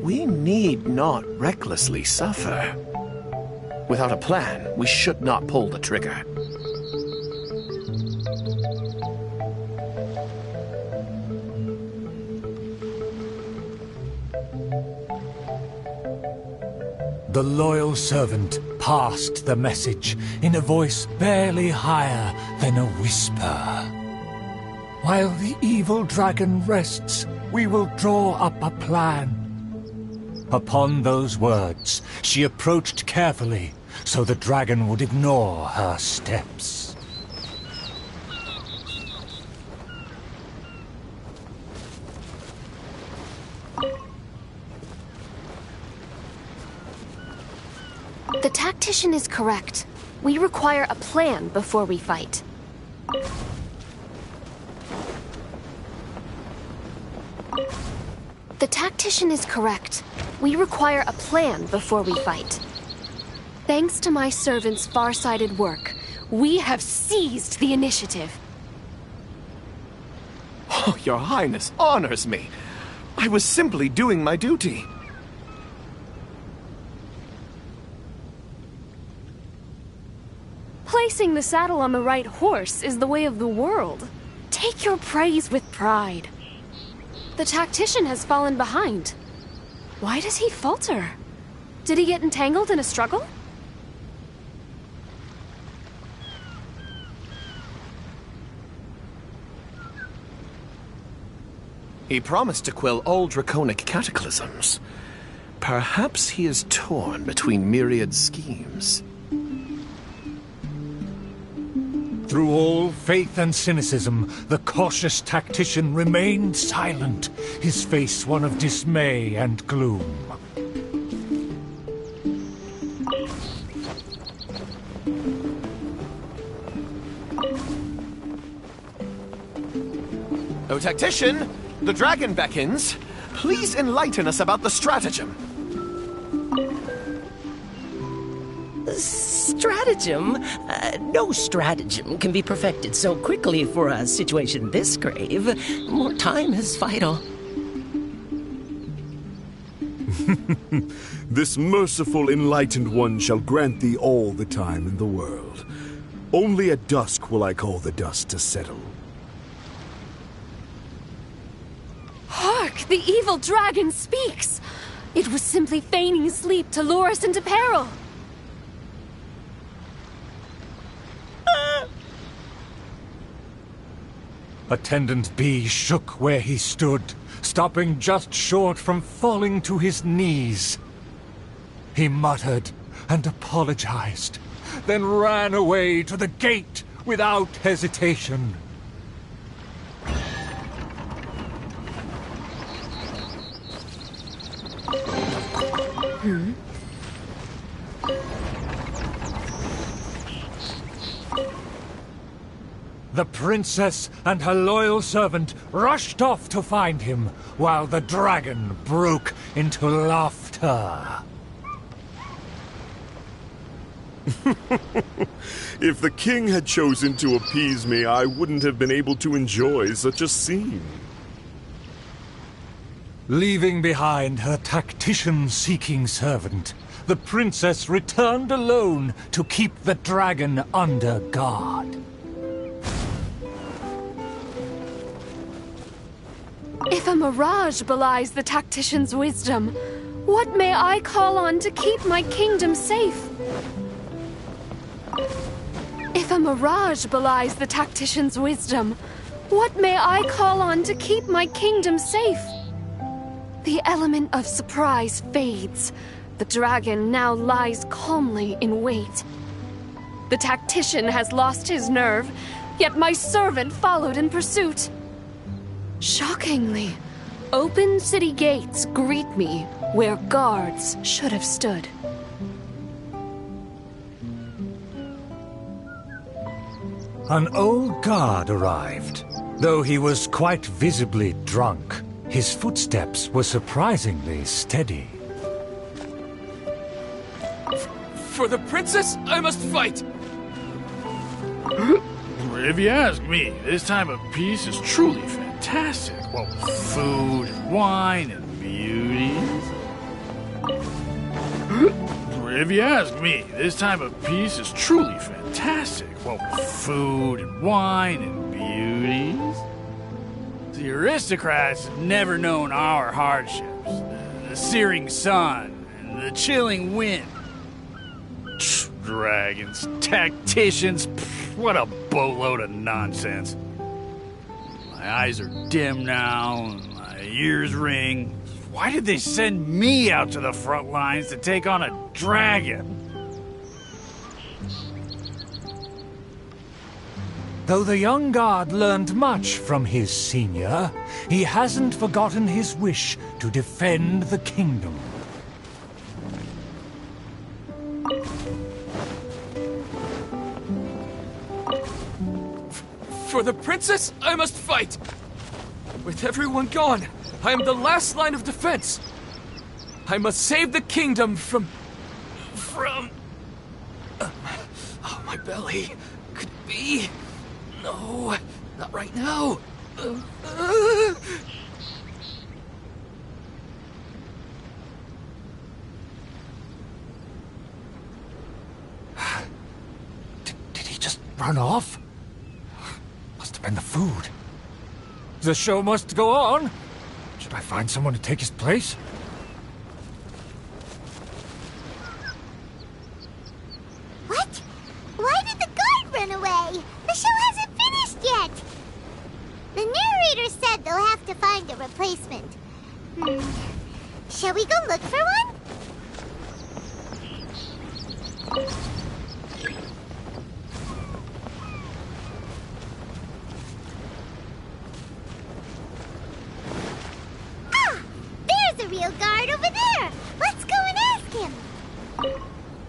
we need not recklessly suffer. Without a plan, we should not pull the trigger. The loyal servant passed the message in a voice barely higher than a whisper. While the evil dragon rests, we will draw up a plan. Upon those words, she approached carefully, so the dragon would ignore her steps. The tactician is correct. We require a plan before we fight. The tactician is correct. We require a plan before we fight. Thanks to my servant's far-sighted work, we have seized the initiative. Oh, Your Highness honors me. I was simply doing my duty. Placing the saddle on the right horse is the way of the world. Take your praise with pride. The tactician has fallen behind. Why does he falter? Did he get entangled in a struggle? He promised to quell all draconic cataclysms. Perhaps he is torn between myriad schemes. Through all faith and cynicism, the cautious tactician remained silent, his face one of dismay and gloom. O tactician, the dragon beckons. Please enlighten us about the stratagem. Stratagem? No stratagem can be perfected so quickly for a situation this grave. More time is vital. This merciful, enlightened one shall grant thee all the time in the world. Only at dusk will I call the dust to settle. Hark! The evil dragon speaks! It was simply feigning sleep to lure us into peril. Attendant B shook where he stood, stopping just short from falling to his knees. He muttered and apologized, then ran away to the gate without hesitation. The princess and her loyal servant rushed off to find him, while the dragon broke into laughter. If the king had chosen to appease me, I wouldn't have been able to enjoy such a scene. Leaving behind her tactician-seeking servant, the princess returned alone to keep the dragon under guard. If a mirage belies the tactician's wisdom, what may I call on to keep my kingdom safe? If a mirage belies the tactician's wisdom, what may I call on to keep my kingdom safe? The element of surprise fades. The dragon now lies calmly in wait. The tactician has lost his nerve, yet my servant followed in pursuit. Shockingly, open city gates greet me where guards should have stood. An old guard arrived. Though he was quite visibly drunk, his footsteps were surprisingly steady. For the princess, I must fight! If you ask me, this time of peace is truly fantastic. Well, food, and wine, and beauties. If you ask me, this time of peace is truly fantastic. Well, food, and wine, and beauties. The aristocrats have never known our hardships. The searing sun, and the chilling wind. Dragons, tacticians, what a boatload of nonsense. My eyes are dim now, and my ears ring. Why did they send me out to the front lines to take on a dragon? Though the young guard learned much from his senior, he hasn't forgotten his wish to defend the kingdom. For the princess, I must fight! With everyone gone, I am the last line of defense. I must save the kingdom from... Oh, my belly. Could it be? No, not right now. Did he just run off? Must have been the food. The show must go on. Should I find someone to take his place? What? Why did the guard run away? The show hasn't finished yet. The narrator said they'll have to find a replacement. Shall we go look for one? There's a real guard over there! Let's go and ask him!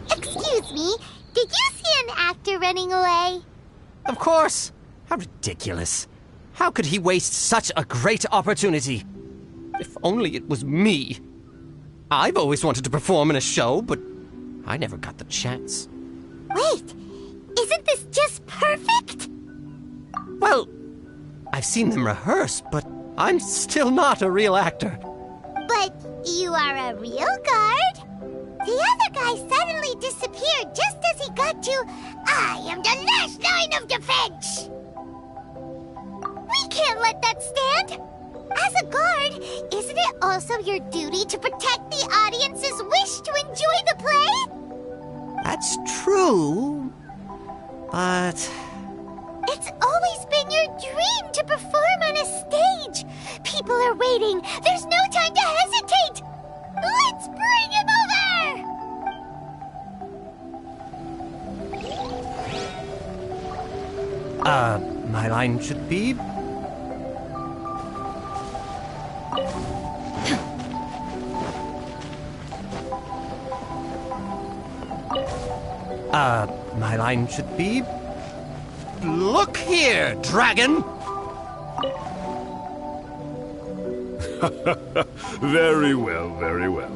Excuse me, did you see an actor running away? Of course! How ridiculous. How could he waste such a great opportunity? If only it was me. I've always wanted to perform in a show, but I never got the chance. Wait, isn't this just perfect? Well, I've seen them rehearse, but I'm still not a real actor. But you are a real guard? The other guy suddenly disappeared just as he got to, I am the last line of defense! We can't let that stand! As a guard, isn't it also your duty to protect the audience's wish to enjoy the play? That's true, but... It's always been your dream to perform on a stage! People are waiting! There's no time to hesitate! Let's bring him over! My line should be... my line should be... Look here, dragon! Very well, very well.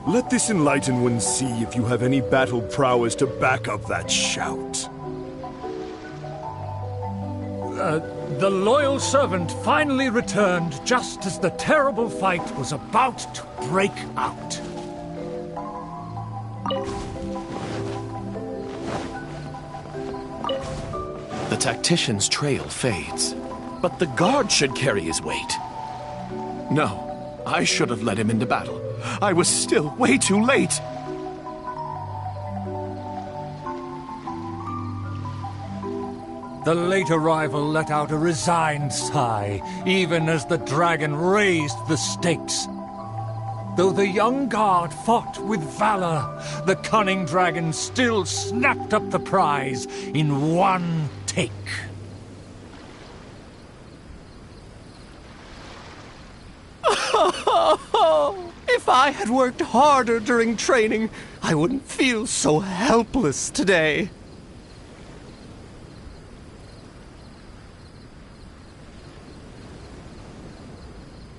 Let this enlightened one see if you have any battle prowess to back up that shout. The loyal servant finally returned just as the terrible fight was about to break out. The tactician's trail fades, but the guard should carry his weight. No, I should have led him into battle. I was still way too late. The late arrival let out a resigned sigh, even as the dragon raised the stakes. Though the young guard fought with valor, the cunning dragon still snapped up the prize in one take. If I had worked harder during training, I wouldn't feel so helpless today.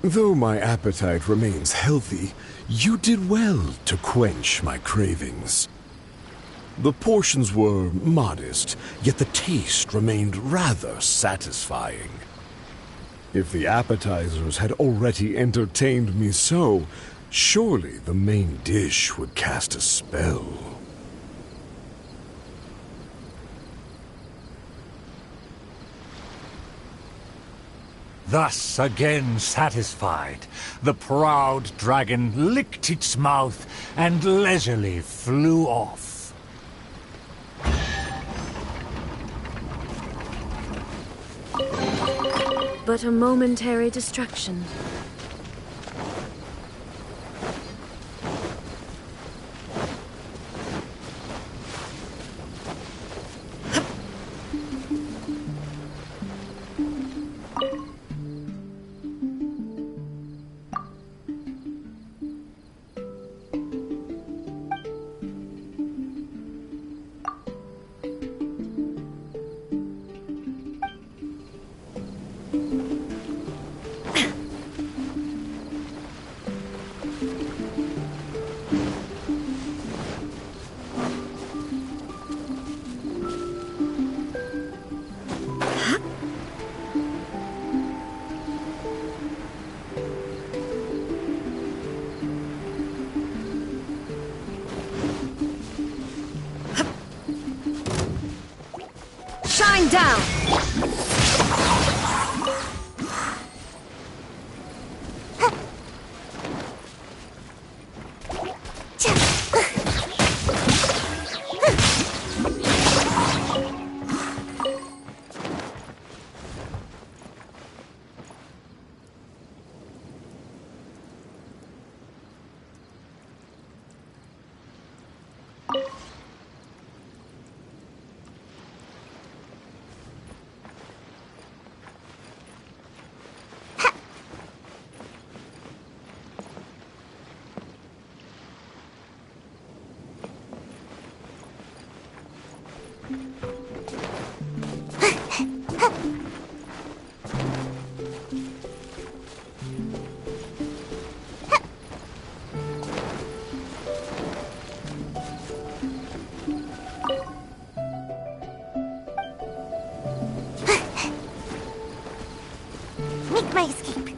Though my appetite remains healthy, you did well to quench my cravings. The portions were modest, yet the taste remained rather satisfying. If the appetizers had already entertained me so, surely the main dish would cast a spell. Thus, again satisfied, the proud dragon licked its mouth and leisurely flew off. But a momentary distraction. Shine down! Make my escape.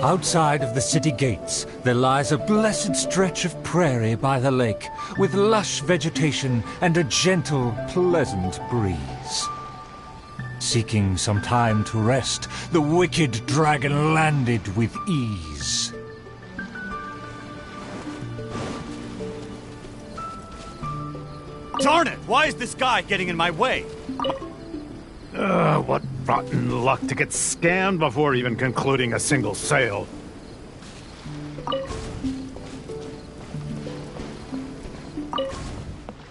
Outside of the city gates, there lies a blessed stretch of prairie by the lake, with lush vegetation and a gentle, pleasant breeze. Seeking some time to rest, the wicked dragon landed with ease. Darn it! Why is this guy getting in my way? What rotten luck to get scammed before even concluding a single sale.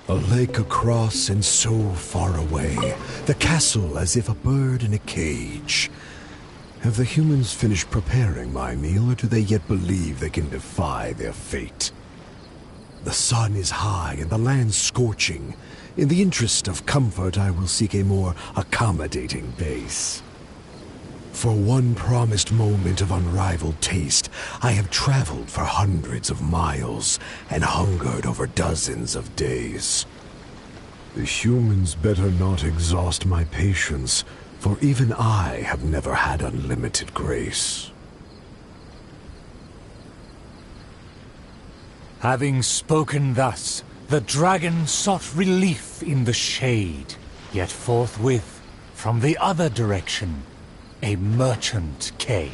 A lake across and so far away. The castle as if a bird in a cage. Have the humans finished preparing my meal, or do they yet believe they can defy their fate? The sun is high and the land scorching. In the interest of comfort, I will seek a more accommodating base. For one promised moment of unrivaled taste, I have traveled for hundreds of miles and hungered over dozens of days. The humans better not exhaust my patience, for even I have never had unlimited grace. Having spoken thus, the dragon sought relief in the shade, yet forthwith, from the other direction, a merchant came.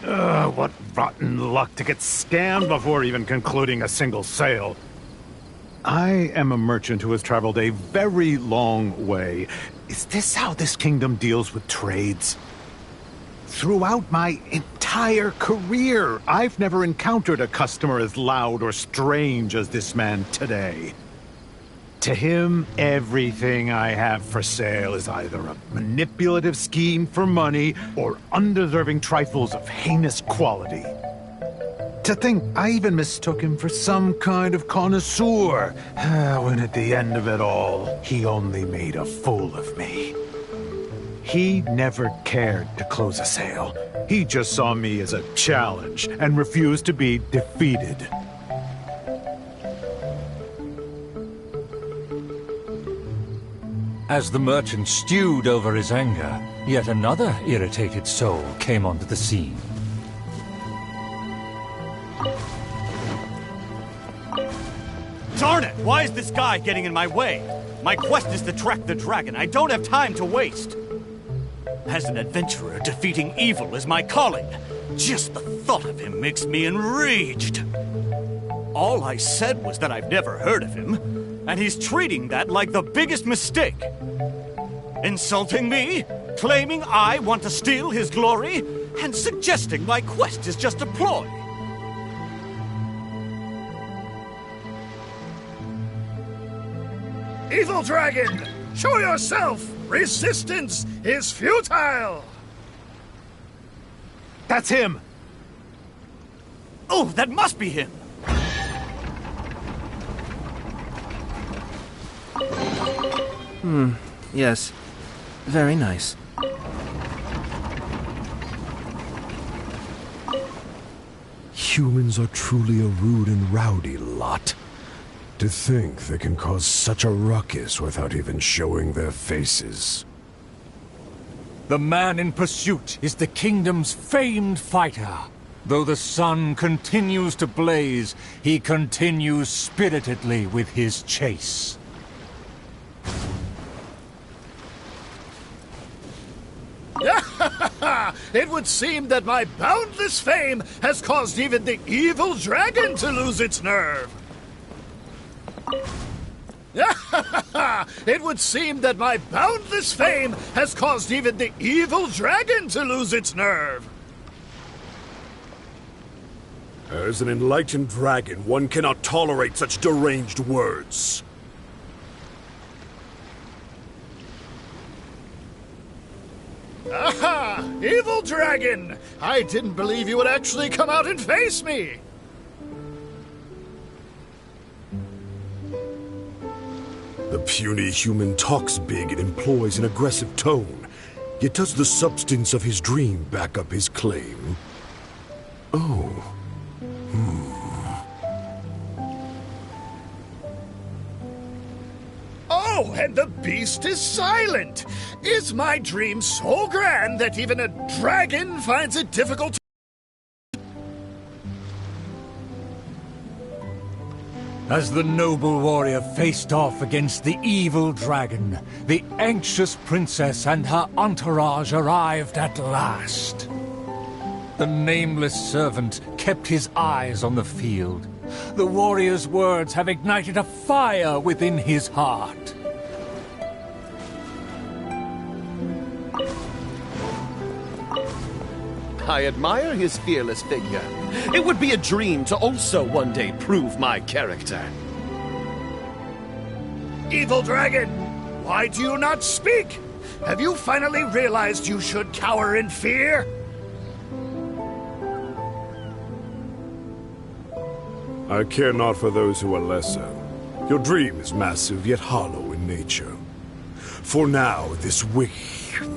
What rotten luck to get scammed before even concluding a single sale. I am a merchant who has traveled a very long way. Is this how this kingdom deals with trades? Throughout my entire career, I've never encountered a customer as loud or strange as this man today. To him, everything I have for sale is either a manipulative scheme for money or undeserving trifles of heinous quality. To think I even mistook him for some kind of connoisseur, when at the end of it all, he only made a fool of me. He never cared to close a sale. He just saw me as a challenge and refused to be defeated. As the merchant stewed over his anger, yet another irritated soul came onto the scene. Darn it! Why is this guy getting in my way? My quest is to track the dragon. I don't have time to waste. As an adventurer, defeating evil is my calling. Just the thought of him makes me enraged. All I said was that I've never heard of him, and he's treating that like the biggest mistake. Insulting me, claiming I want to steal his glory, and suggesting my quest is just a ploy. Evil dragon, show yourself! Resistance is futile! That's him! Oh, that must be him! Yes. Very nice. Humans are truly a rude and rowdy lot. To think they can cause such a ruckus without even showing their faces. The man in pursuit is the kingdom's famed fighter. Though the sun continues to blaze, he continues spiritedly with his chase. It would seem that my boundless fame has caused even the evil dragon to lose its nerve. It would seem that my boundless fame has caused even the evil dragon to lose its nerve. As an enlightened dragon, one cannot tolerate such deranged words. Aha! Evil dragon! I didn't believe you would actually come out and face me! The puny human talks big and employs an aggressive tone, yet does the substance of his dream back up his claim? Oh. Oh, and the beast is silent! Is my dream so grand that even a dragon finds it difficult to... As the noble warrior faced off against the evil dragon, the anxious princess and her entourage arrived at last. The nameless servant kept his eyes on the field. The warrior's words have ignited a fire within his heart. I admire his fearless figure. It would be a dream to also one day prove my character. Evil dragon, why do you not speak? Have you finally realized you should cower in fear? I care not for those who are lesser. Your dream is massive, yet hollow in nature. For now, this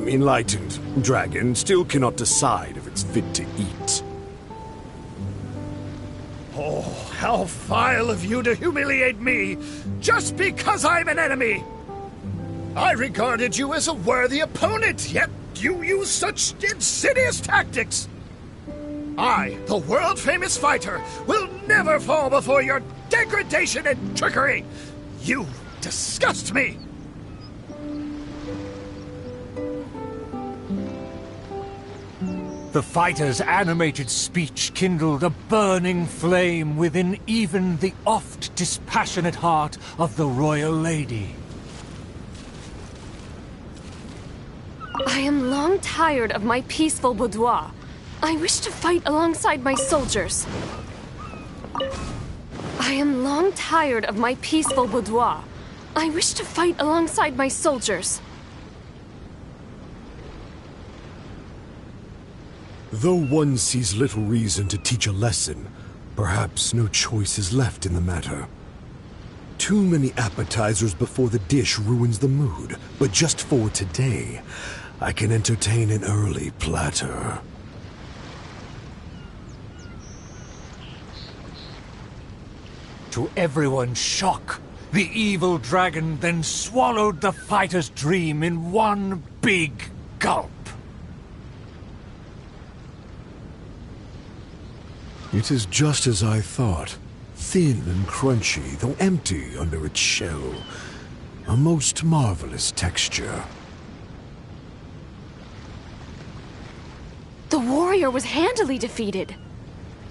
enlightened dragon still cannot decide if it's fit to eat. Oh, how vile of you to humiliate me, just because I'm an enemy! I regarded you as a worthy opponent, yet you use such insidious tactics! I, the world-famous fighter, will never fall before your degradation and trickery! You disgust me! The fighter's animated speech kindled a burning flame within even the oft dispassionate heart of the royal lady. I am long tired of my peaceful boudoir. I wish to fight alongside my soldiers. I am long tired of my peaceful boudoir. I wish to fight alongside my soldiers. Though one sees little reason to teach a lesson, perhaps no choice is left in the matter. Too many appetizers before the dish ruins the mood, but just for today, I can entertain an early platter. To everyone's shock, the evil dragon then swallowed the fighter's dream in one big gulp. It is just as I thought. Thin and crunchy, though empty under its shell. A most marvelous texture. The warrior was handily defeated.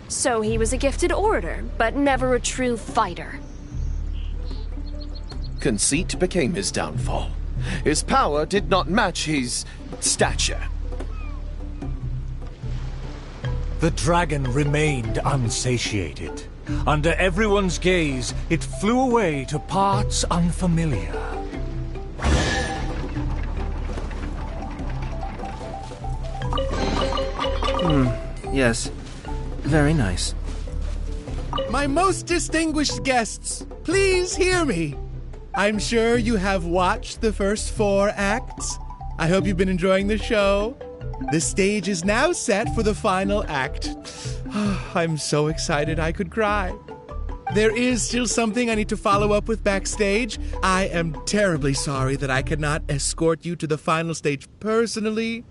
So he was a gifted orator, but never a true fighter. Conceit became his downfall. His power did not match his stature. The dragon remained unsatiated. Under everyone's gaze, it flew away to parts unfamiliar. Yes. Very nice. My most distinguished guests, please hear me. I'm sure you have watched the first 4 acts. I hope you've been enjoying the show. The stage is now set for the final act. I'm so excited I could cry. There is still something I need to follow up with backstage. I am terribly sorry that I could not escort you to the final stage personally,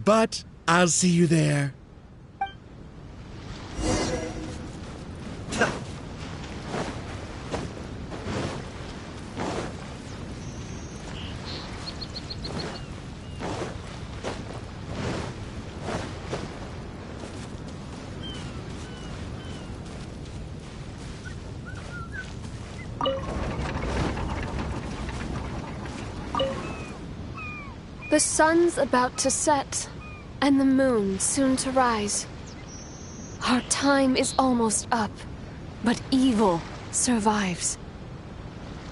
but I'll see you there. The sun's about to set, and the moon soon to rise. Our time is almost up, but evil survives.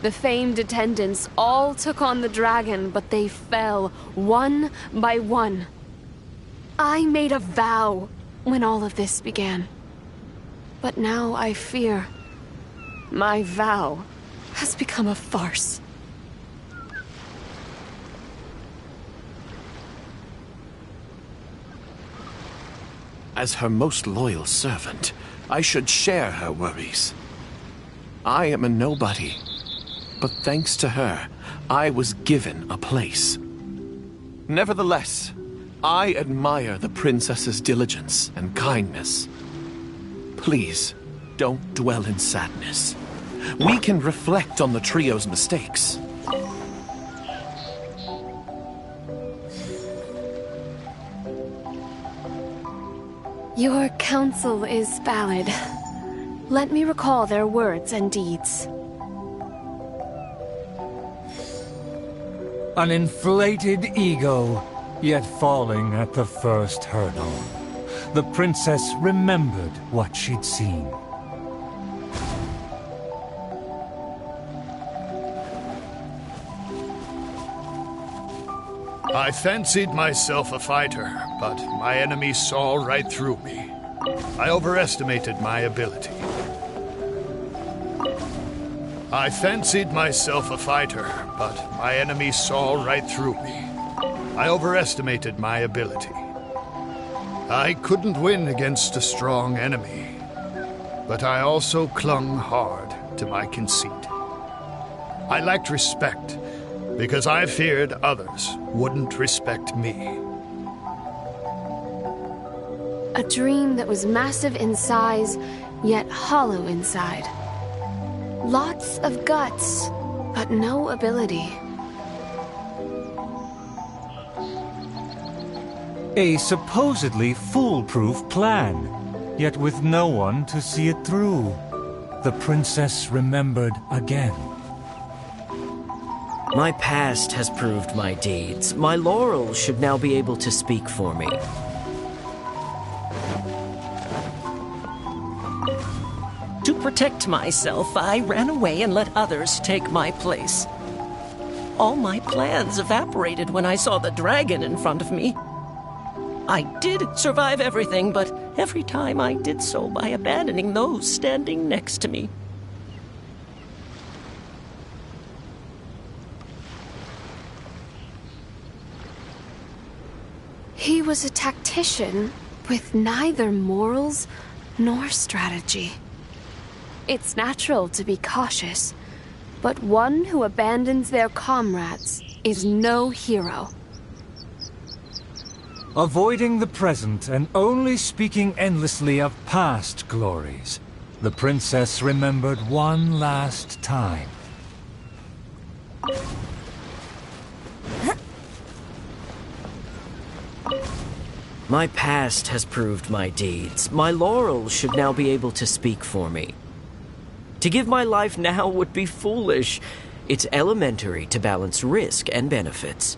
The famed attendants all took on the dragon, but they fell one by one. I made a vow when all of this began. But now I fear my vow has become a farce. As her most loyal servant, I should share her worries. I am a nobody, but thanks to her, I was given a place. Nevertheless, I admire the princess's diligence and kindness. Please, don't dwell in sadness. We can reflect on the trio's mistakes. Your counsel is valid. Let me recall their words and deeds. An inflated ego, yet falling at the first hurdle. The princess remembered what she'd seen. I fancied myself a fighter, but my enemy saw right through me. I overestimated my ability. I fancied myself a fighter, but my enemy saw right through me. I overestimated my ability. I couldn't win against a strong enemy, but I also clung hard to my conceit. I lacked respect because I feared others wouldn't respect me. A dream that was massive in size, yet hollow inside. Lots of guts, but no ability. A supposedly foolproof plan, yet with no one to see it through. The princess remembered again. My past has proved my deeds. My laurels should now be able to speak for me. To protect myself, I ran away and let others take my place. All my plans evaporated when I saw the dragon in front of me. I did survive everything, but every time I did so by abandoning those standing next to me. He was a tactician with neither morals nor strategy. It's natural to be cautious, but one who abandons their comrades is no hero. Avoiding the present and only speaking endlessly of past glories, the princess remembered one last time. My past has proved my deeds. My laurels should now be able to speak for me. To give my life now would be foolish. It's elementary to balance risk and benefits.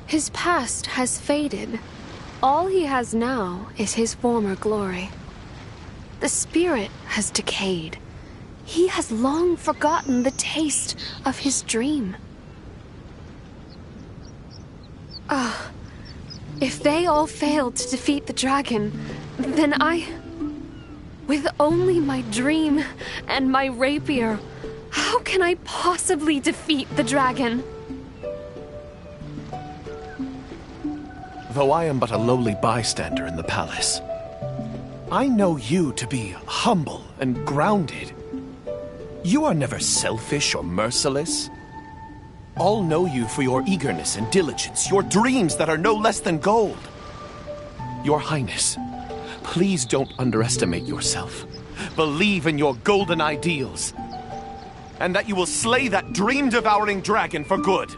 His past has faded. All he has now is his former glory. The spirit has decayed. He has long forgotten the taste of his dream. Ah, if they all failed to defeat the dragon, then with only my dream and my rapier, how can I possibly defeat the dragon? Though I am but a lowly bystander in the palace, I know you to be humble and grounded. You are never selfish or merciless. All know you for your eagerness and diligence, your dreams that are no less than gold. Your Highness, please don't underestimate yourself. Believe in your golden ideals, and that you will slay that dream-devouring dragon for good.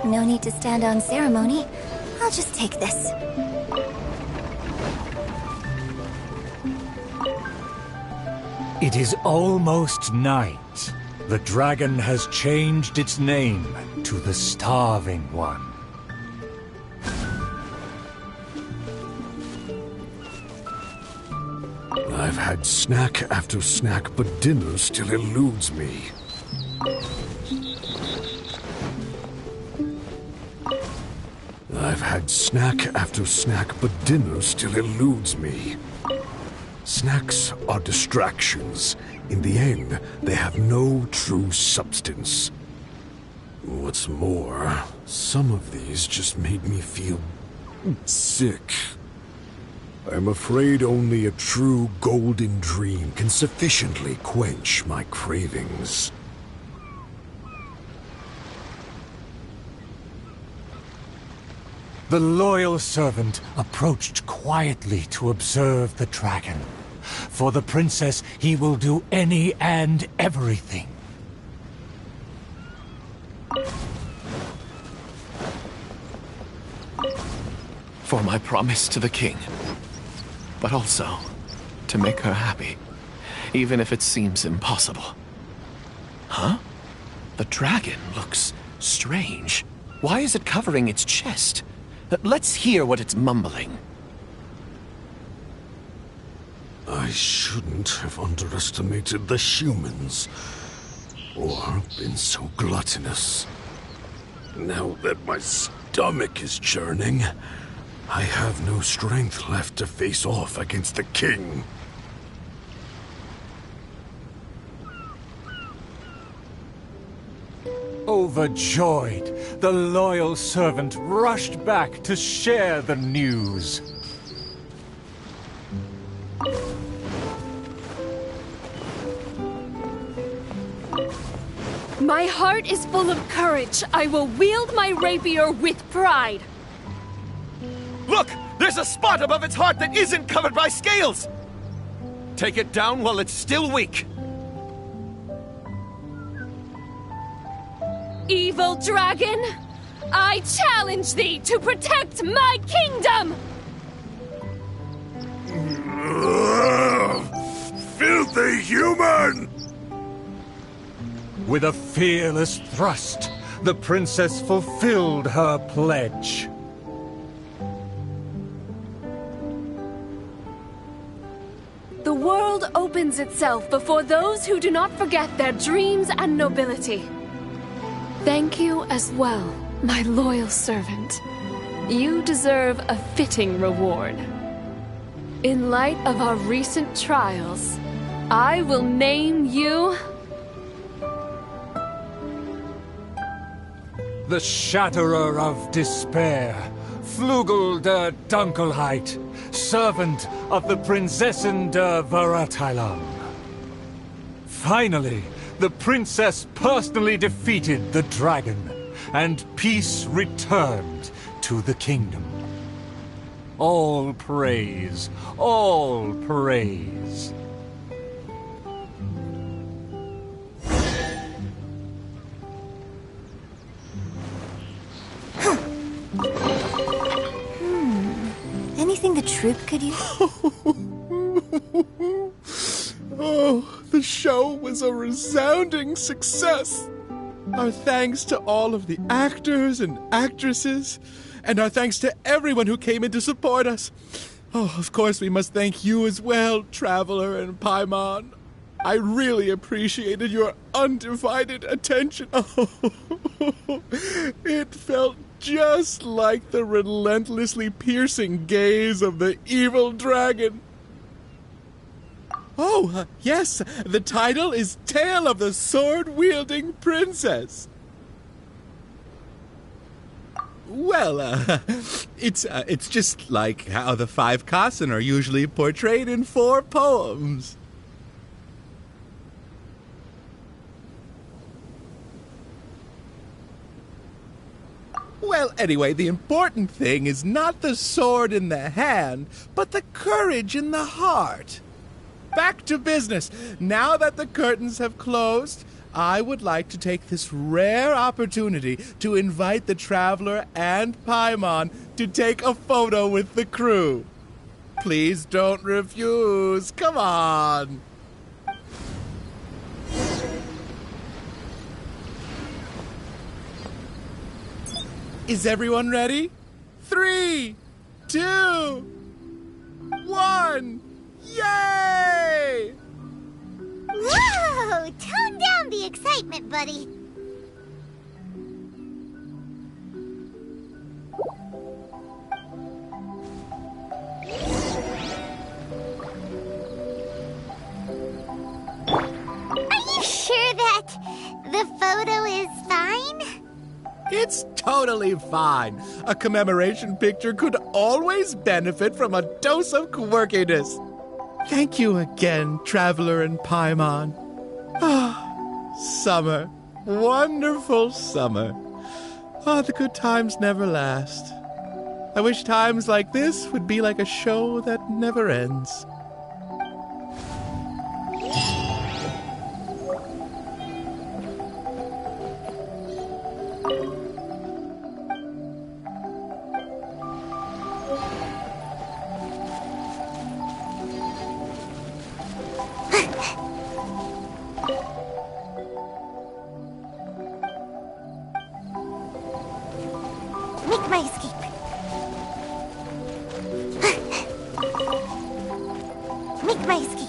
No need to stand on ceremony. I'll just take this. It is almost night. The dragon has changed its name to the Starving One. I've had snack after snack, but dinner still eludes me. I've had snack after snack, but dinner still eludes me. Snacks are distractions. In the end, they have no true substance. What's more, some of these just made me feel sick. I'm afraid only a true golden dream can sufficiently quench my cravings. The loyal servant approached quietly to observe the dragon. For the princess, he will do any and everything. For my promise to the king, but also to make her happy, even if it seems impossible. Huh? The dragon looks strange. Why is it covering its chest? Let's hear what it's mumbling. I shouldn't have underestimated the humans, or been so gluttonous. Now that my stomach is churning, I have no strength left to face off against the king. Overjoyed, the loyal servant rushed back to share the news. My heart is full of courage. I will wield my rapier with pride. Look! There's a spot above its heart that isn't covered by scales! Take it down while it's still weak. Evil dragon, I challenge thee to protect my kingdom! Filthy human! With a fearless thrust, the princess fulfilled her pledge. The world opens itself before those who do not forget their dreams and nobility. Thank you as well, my loyal servant. You deserve a fitting reward. In light of our recent trials, I will name you... The Shatterer of Despair, Flugel der Dunkelheit, servant of the Prinzessin der Verurteilung. Finally, the princess personally defeated the dragon, and peace returned to the kingdom. All praise, all praise. Anything the troop could use? Oh, the show was a resounding success. Our thanks to all of the actors and actresses, and our thanks to everyone who came in to support us. Oh, of course, we must thank you as well, Traveler and Paimon. I really appreciated your undivided attention. Oh, it felt just like the relentlessly piercing gaze of the evil dragon. Oh, yes, the title is Tale of the Sword-Wielding Princess. Well, it's just like how the 5 Kassen are usually portrayed in 4 poems. Well, anyway, the important thing is not the sword in the hand, but the courage in the heart. Back to business. Now that the curtains have closed, I would like to take this rare opportunity to invite the Traveler and Paimon to take a photo with the crew. Please don't refuse. Come on. Is everyone ready? 3, 2, 1. Yay! Whoa! Tone down the excitement, buddy. Are you sure that the photo is fine? It's totally fine. A commemoration picture could always benefit from a dose of quirkiness. Thank you again, Traveler and Paimon. Ah, summer. Wonderful summer. Ah, the good times never last. I wish times like this would be like a show that never ends. Make my escape. Make my escape.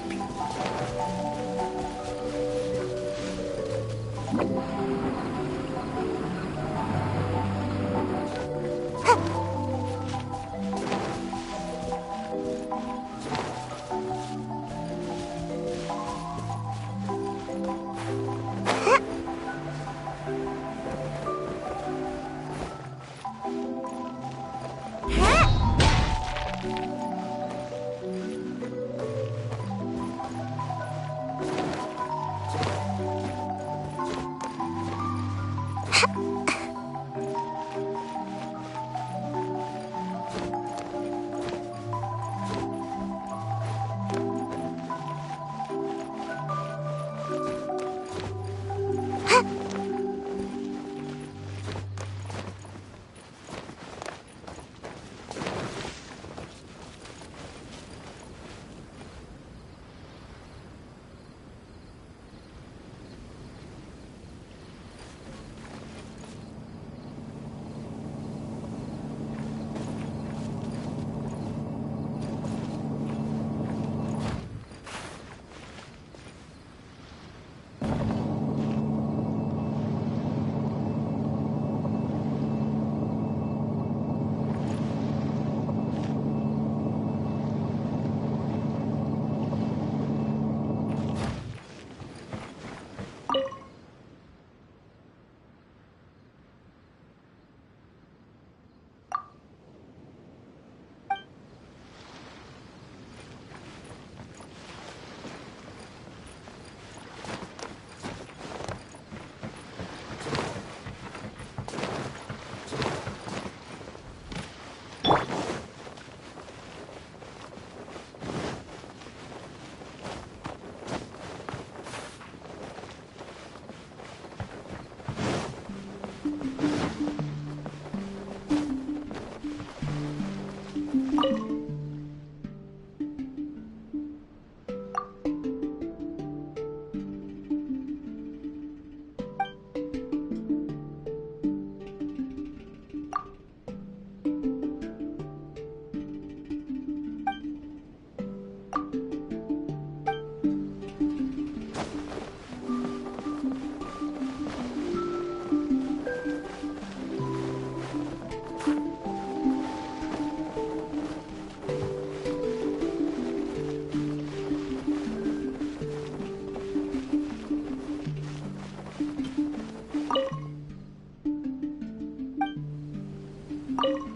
you